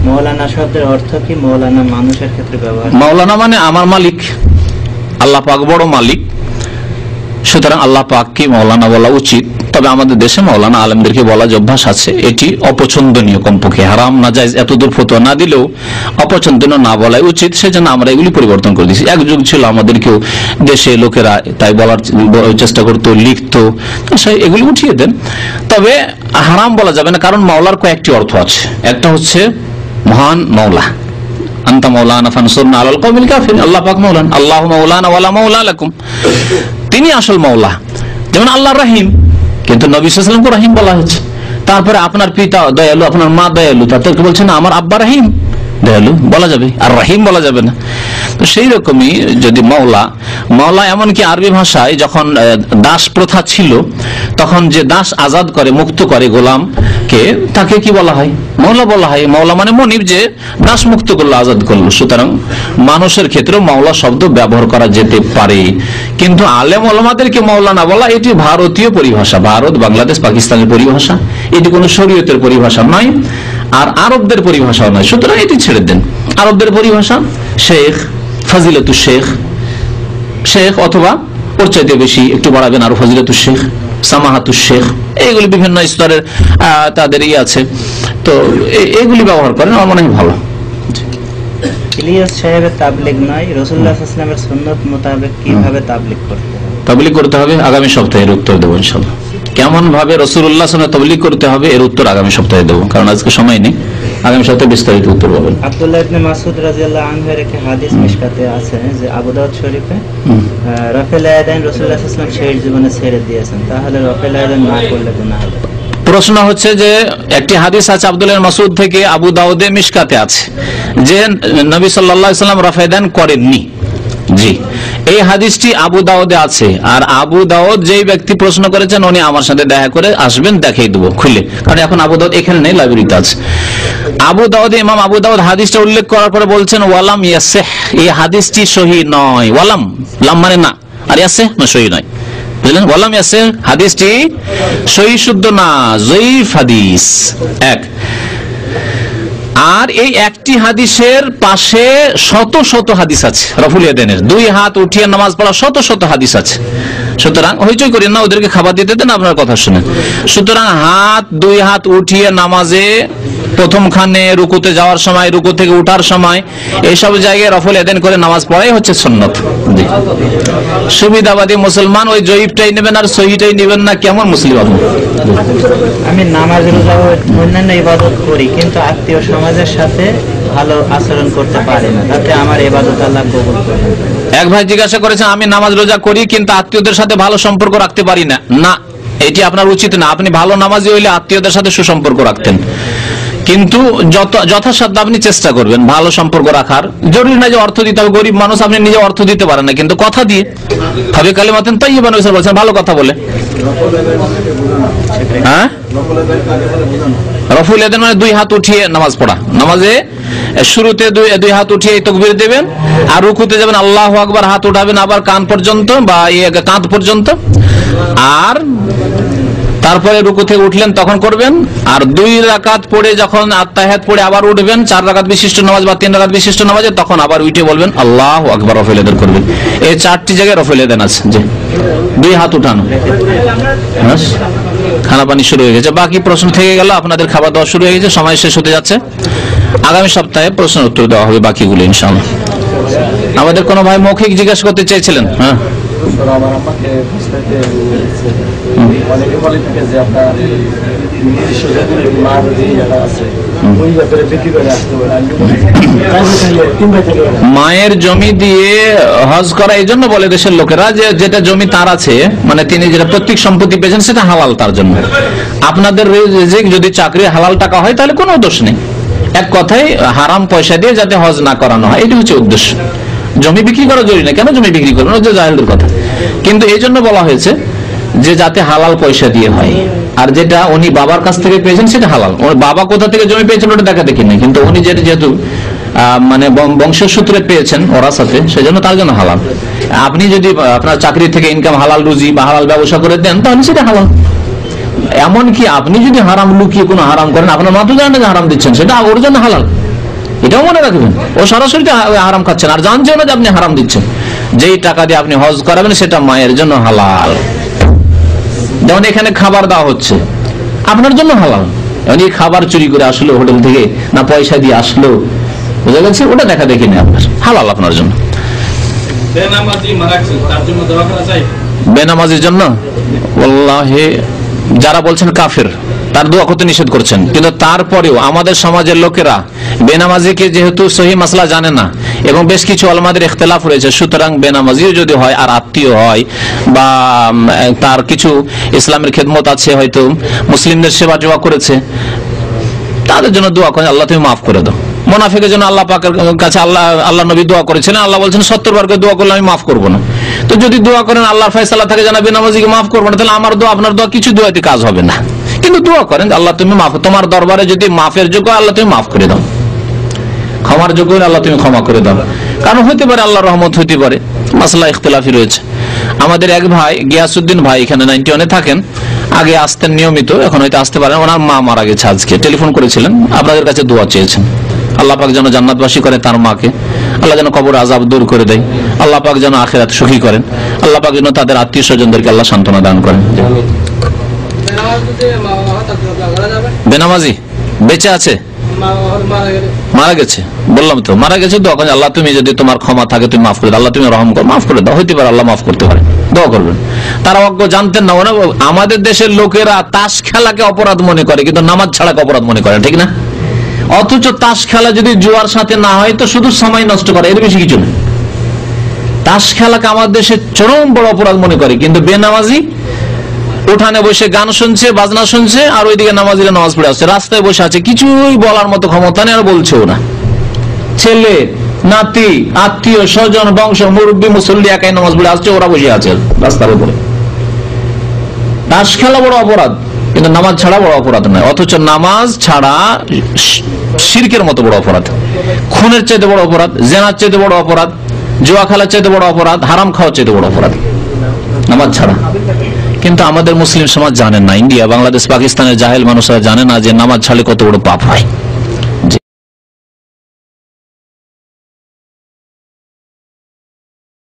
মাওলানা শব্দের অর্থ কি? মাওলানা মানুষের ক্ষেত্রে ব্যবহার। মাওলানা মানে আমার মালিক, আল্লাহ পাক বড় মালিক, সুতরাং আল্লাহ পাককে মাওলানা বলা উচিত। তবে আমাদের দেশে মাওলানা আলেমদেরকে বলা যে অভ্যাস আছে, এটি অপছন্দনীয়, কমপক্ষে হারাম না জায়েজ এতদূর ফতোয়া না দিলেও অপছন্দনীয় না বলাই উচিত। সেজন্য আমরা এগুলি পরিবর্তন করে দিয়েছি। এক যুগ ছিল আমাদেরকেও দেশে লোকেরা তাই বলার চেষ্টা করতো, লিখতো, এগুলি উঠিয়ে দেন। তবে হারাম বলা যাবে না, কারণ মাওলার কয়েকটি অর্থ আছে। একটা হচ্ছে মহান মাওলা, আনতা মাওলানা ফানসুরনা আলাল কওমিল কাফিরিন, আল্লাহ পাক মাওলানা, আল্লাহু মাওলানা ওয়ালা মাওলা লাকুম, তিনি আসল মাওলা। যেমন আল্লাহ রহিম, কিন্তু নবী সাল্লাল্লাহু আলাইহি ওয়াসাল্লামকে রহিম বলা হয়েছে। তারপরে আপনার পিতা দয়ালু, আপনার মা দয়ালু, তাদেরকে বলছেন আমার আব্বা রহিম, দয়ালু বলা যাবে, আর রহিম বলা যাবে না। তো সেই রকমই যদি মাওলা এমনকি আরবি ভাষায় যখন দাস প্রথা ছিল, তখন যে দাস আজাদ করে, মুক্ত করে গোলামকে, তাকে কি বলা হয়? মাওলা বলা হয়। মাওলা মানে মনিব, যে দাস মুক্ত করলো, আজাদ করলো। সুতরাং মানুষের ক্ষেত্রে মাওলা শব্দ ব্যবহার করা যেতে পারে, কিন্তু আলেম ওলামাদেরকে মাওলা না বলা, এটি ভারতীয় পরিভাষা, ভারত, বাংলাদেশ, পাকিস্তানের পরিভাষা, এটি কোনো শরীয়তের পরিভাষা নয়, আর আরবদের পরিভাষাও নয়। সুতরাং এটি ছেড়ে দেন। আরবদের পরিভাষা শেখ, ফাজিলাতুশ শেখ, শেখ, অথবা ওর চাইতে বেশি একটু বাড়াবেন আরো ফজিলাতুশ শেখ, সামাহাতুশ শেখ, এইগুলি বিভিন্ন স্তরের তাদের আছে। তো এগুলি ব্যবহার করেন, আমার মনে হয় ভালো। ইলিয়াস সাহেবের তাবলীগ নয়, রাসূলুল্লাহ সাল্লাল্লাহু আলাইহি ওয়াসাল্লামের সুন্নাত মোতাবেক কিভাবে তাবলীগ করতে হবে? তাবলীগ করতে হবে আগামী সপ্তাহে, এর উত্তর দেবো ইনশাআল্লাহ। কেমন ভাবে রাসূলুল্লাহ সাল্লাল্লাহু আলাইহি ওয়াসাল্লাম তাবলীগ করতে হবে, এর উত্তর আগামী সপ্তাহে দেবো, কারণ আজকে সময় নেই। আগামী সপ্তাহে বিস্তারিত উত্তর পাবেন। আব্দুল্লাহ ইবনে মাসউদ রাদিয়াল্লাহু আনহু এর একটি হাদিস মিশকাতে আছে যে আবু দাউদ শরীফে রাফেল আয়াদান রাসূলুল্লাহ সাল্লাল্লাহু আলাইহি ওয়াসাল্লাম শেষ জীবনে ছেড়ে দিয়েছেন, তাহলে রাফেল আয়াদান না করলে গুনাহ হবে? প্রশ্ন হচ্ছে যে একটি হাদিস আছে আব্দুল্লাহ মাসউদ থেকে, আবু দাউদে মিশকাতে আছে, যে নবী সাল্লাল্লাহু আলাইহি ওয়াসাল্লাম রাফেদান করেননি। জি, এই হাদিসটি আবু দাউদে আছে। আর আবু দাউদ যেই ব্যক্তি প্রশ্ন করেছেন, উনি আমার সাথে দেখা করে আসবেন, দেখাই দেবো খুলে, কারণ এখন আবু দাউদ এখানে নেই, লাইব্রেরিতে আছে। আবু দাউদ, ইমাম আবু দাউদ হাদিসটা উল্লেখ করার পরে বলছেন ওয়ালাম ইয়াসিহ, এই হাদিসটি সহিহ নয়। ওয়ালাম, লাম মানে না, আর ইয়াসিহ না, সহিহ নয়। বুঝলেন? বললাম ইয়াসির হাদিসটি সহিহ শুদ্ধ না, যঈফ হাদিস এক। আর এই একটি হাদিসের পাশে শত শত হাদিস আছে রফুল ইয়াদাইনের, দুই হাত উঠিয়ে নামাজ পড়া শত শত হাদিস আছে। সুতরাং হইচই করেন না, ওদেরকে খাবার দিতে দেন, আপনার কথা শুনে। সুতরাং দুই হাত উঠিয়ে নামাজে প্রথমখানে রুকুতে যাওয়ার সময়, রুকু থেকে উঠার সময়, এইসব জায়গায় রফুল ইয়াদাইন করে নামাজ পড়াই হচ্ছে সুন্নত। সুবিধাবাদী মুসলমান ওই জয়ীফটাই নেবেন আর সহিটাই নেবেন না, কেমন মুসলিম আপনি? আমি নামাজ রোজা অন্যান্য ইবাদত করি, কিন্তু আত্মীয় সমাজের সাথে ভালো আচরণ করতে পারি না, তাতে আমার ইবাদত আল্লাহ কবুল করেন। এক ভাই জিজ্ঞাসা করেছেন, আমি নামাজ রোজা করি কিন্তু আত্মীয়দের সাথে ভালো সম্পর্ক রাখতে পারি না। না, এটি আপনার উচিত না। আপনি ভালো নামাজি হইলে আত্মীয়দের সাথে সুসম্পর্ক রাখতেন, কিন্তু যথাসাধ্য আপনি চেষ্টা করবেন ভালো সম্পর্ক রাখার। জরুরি না যে অর্থ দিতে হবে, গরিব মানুষ, আপনি নিজে অর্থ দিতে পারেন না, কিন্তু কথা দিয়ে হবে কালিমাতেন তাইয়্যিবান বলছেন, ভালো কথা বলে। হ্যাঁ, রফুল ইয়াদাইন মানে দুই হাত উঠিয়ে নামাজ পড়া। নামাজে শুরুতে দুই হাত উঠিয়ে তাকবীর দেবেন, আর রুকুতে যাবেন আল্লাহু আকবার, হাত উঠাবেন আবার কান পর্যন্ত বা কাঁধ পর্যন্ত, আর তারপরে রুকু থেকে উঠলেন তখন করবেন। আর 2 রাকাত পড়ে যখন আত্তাহিয়াত পড়ে আবার উঠবেন, 4 রাকাত বিশিষ্ট নামাজ বা 3 রাকাত বিশিষ্ট নামাজে, তখন আবার উঠে বলবেন আল্লাহু আকবার, রফুল ইয়াদাইন করবেন। এই 4টি জায়গায় রফুল ইয়াদাইন আছে, যে 2 হাত উঠানো। খানা পানি শুরু হয়ে গেছে, বাকি প্রশ্ন থেকে গেল, আপনাদের খাবার দাওয়া শুরু হয়ে গেছে, সময় শেষ হতে যাচ্ছে। আগামী সপ্তাহে প্রশ্নের উত্তর দেওয়া হবে বাকিগুলো ইনশাআল্লাহ। আমাদের কোনো ভাই মৌখিক জিজ্ঞাসা করতে চাইছিলেন? হ্যাঁ, আমার আমাকে বুঝতে অনেকে বলে থাকে যে আপনার নিজস্ব মার যে জায়গা আছে ওই ব্যাপারে বিক্রি করে আসতে পারে। মায়ের জমি দিয়ে হজ করা এই জন্য বলে দেশের লোকেরা যে যেটা জমি তার আছে, মানে তিনি যেটা প্রত্যেক সম্পত্তি পেয়েছেন সেটা হালাল তার জন্য। আপনাদের যদি চাকরি হালাল টাকা হয় তাহলে কোনো দোষ নেই। এক কথায় হারাম পয়সা দিয়ে যাতে হজ না করানো হয়, এটি হচ্ছে উদ্দেশ্য। জমি বিক্রি করা জরুরি না, কেন জমি বিক্রি করবেন, ওই যে জাহেলদের কথা। কিন্তু এই জন্য বলা হয়েছে যে যাতে হালাল পয়সা দিয়ে হয়। আর যেটা উনি বাবার কাছ থেকে পেয়েছেন সেটা হালাল। ওর বাবা কোথা থেকে জমি পেয়েছেন ওটা দেখা দেখি নেই, কিন্তু উনি যেহেতু মানে বংশসূত্রে পেয়েছেন ওরা সাথে, সেজন্য তার জন্য হালাল। আপনি যদি আপনার চাকরি থেকে ইনকাম হালাল রুজি বা হালাল ব্যবসা করে দেন তাহলে সেটা হালাল। এমনকি আপনি যদি হারাম লুকিয়ে কোনো হারাম করেন, আপনার মাত্র জানেন যে হারাম দিচ্ছেন, সেটা ওর জন্য হালাল, এটাও মনে রাখবেন। ও সরাসরি হারাম খাচ্ছেন আর জানছেন না যে আপনি হারাম দিচ্ছেন। যেই টাকা দিয়ে আপনি হজ করাবেন সেটা মায়ের জন্য হালাল। যেমন এখানে খাবার দেওয়া হচ্ছে, আপনার জন্য হালাল। এই খাবার চুরি করে আসলো হোটেল থেকে, না পয়সা দিয়ে আসলো, বুঝা গেছে, ওটা দেখা দেখি না, আপনার হালাল আপনার জন্য। বেনামাজির জন্য ওয়াল্লাহি যারা বলছেন কাফের, তার দোয়া করতে নিষেধ করছেন, কিন্তু তারপরেও আমাদের সমাজের লোকেরা বেনামাজিকে যেহেতু সহি মাসলা জানে না এবং বেশ কিছু উলামাদের ইখতিলাফ রয়েছে, সুতরাং বেনামাজিও যদি হয় আর আত্মীয় হয় বা তার কিছু ইসলামের খেদমত আছে, হয়তো মুসলিমদের সেবা জোয়া করেছে, তাদের জন্য দোয়া করেন আল্লাহ তুমি মাফ করে দাও। মুনাফিকের জন্য আল্লাহ পাকের কাছে আল্লাহ নবী দোয়া করেছিলেন, আল্লাহ বলছেন 70 বার করে দোয়া করলে আমি মাফ করবো না। তো যদি দোয়া করেন আল্লাহর ফয়সালা থাকে জানা বেনামাজিকে মাফ করবো না, তাহলে আমার দোয়া আপনার দোয়া কিছু দোয়াতে কাজ হবে না। কিন্তু দোয়া করেন আল্লাহ তুমি মাফ, তোমার দরবারে যদি মাফের যোগ্য আল্লাহ তুমি মাফ করে দাও, ক্ষমার যোগ্য আল্লাহ তুমি ক্ষমা করে দাও। কারণ হতে পারে আল্লাহর রহমত হতে পারে, মাসলা ইখতিলাফি রয়েছে। আমাদের এক ভাই গিয়াসউদ্দিন ভাই এখানে 91 থাকেন, আগে আসতেন নিয়মিত, এখন হয়তো আসতে পারেন। ওনার মা মারা গেছে, আজকে টেলিফোন করেছিলেন, আপনাদের কাছে দোয়া চেয়েছেন। আল্লাহ পাক যেন জান্নাতবাসী করে তার মাকে, আল্লাহ যেন কবর আযাব দূর করে দেয়, আল্লাহ পাক যেন আখিরাত সুখী করেন, আল্লাহ পাক যেন তাদের আত্মীয় স্বজনদেরকে আল্লাহ সান্ত্বনা দান করেন। বেনামাজি বেঁচে আছে, মারা গেছে, বললাম তো মারা গেছে, দোয়া করেন আল্লাহ তুমি যদি তোমার ক্ষমা থাকে তুমি মাফ করে দাও, আল্লাহ তুমি রহম করো, মাফ করে দাও। হইতে পারে আল্লাহ মাফ করতে পারে, দোয়া করবেন। তারা অজ্ঞ জানতেন না। আমাদের দেশের লোকেরা তাস খেলাকে অপরাধ মনে করে, কিন্তু নামাজ ছাড়াকে অপরাধ মনে করে, ঠিক না? অথচ তাস খেলা যদি জুয়ার সাথে না হয় তো শুধু সময় নষ্ট করে, এর বেশি কিছু না। তাস খেলাকে আমাদের দেশে চরম বড় অপরাধ মনে করে, কিন্তু বেনামাজি উঠানে বসে গান শুনছে, বাজনা শুনছে, আর ওইদিকে নামাজিরা নামাজ পড়ে আসছে, রাস্তায় বসে আছে, কিছুই বলার মতো ক্ষমতা নেই, আর বলছেও না। ছেলে নাতি আত্মীয় স্বজন বংশ মুরব্বী মুসল্লি একাই নামাজ পড়ে আসছে, ওরা বসে আছে রাস্তার উপরে। তাস খেলা বড় অপরাধ, কিন্তু নামাজ ছাড়া বড় অপরাধ নয়। অথচ নামাজ ছাড়া শিরকের মতো বড় অপরাধ, খুনের চাইতে বড় অপরাধ, জেনার চাইতে বড় অপরাধ, জুয়া খেলার চাইতে বড় অপরাধ, হারাম খাওয়ার চাইতে বড় অপরাধ। নামাজ ছাড়া। কিন্তু আমাদের মুসলিম সমাজ জানেন না, ইন্ডিয়া, বাংলাদেশ, পাকিস্তানের জাহেল মানুষরা জানে না যে নামাজ ছাড়লে কত বড় পাপ হয়।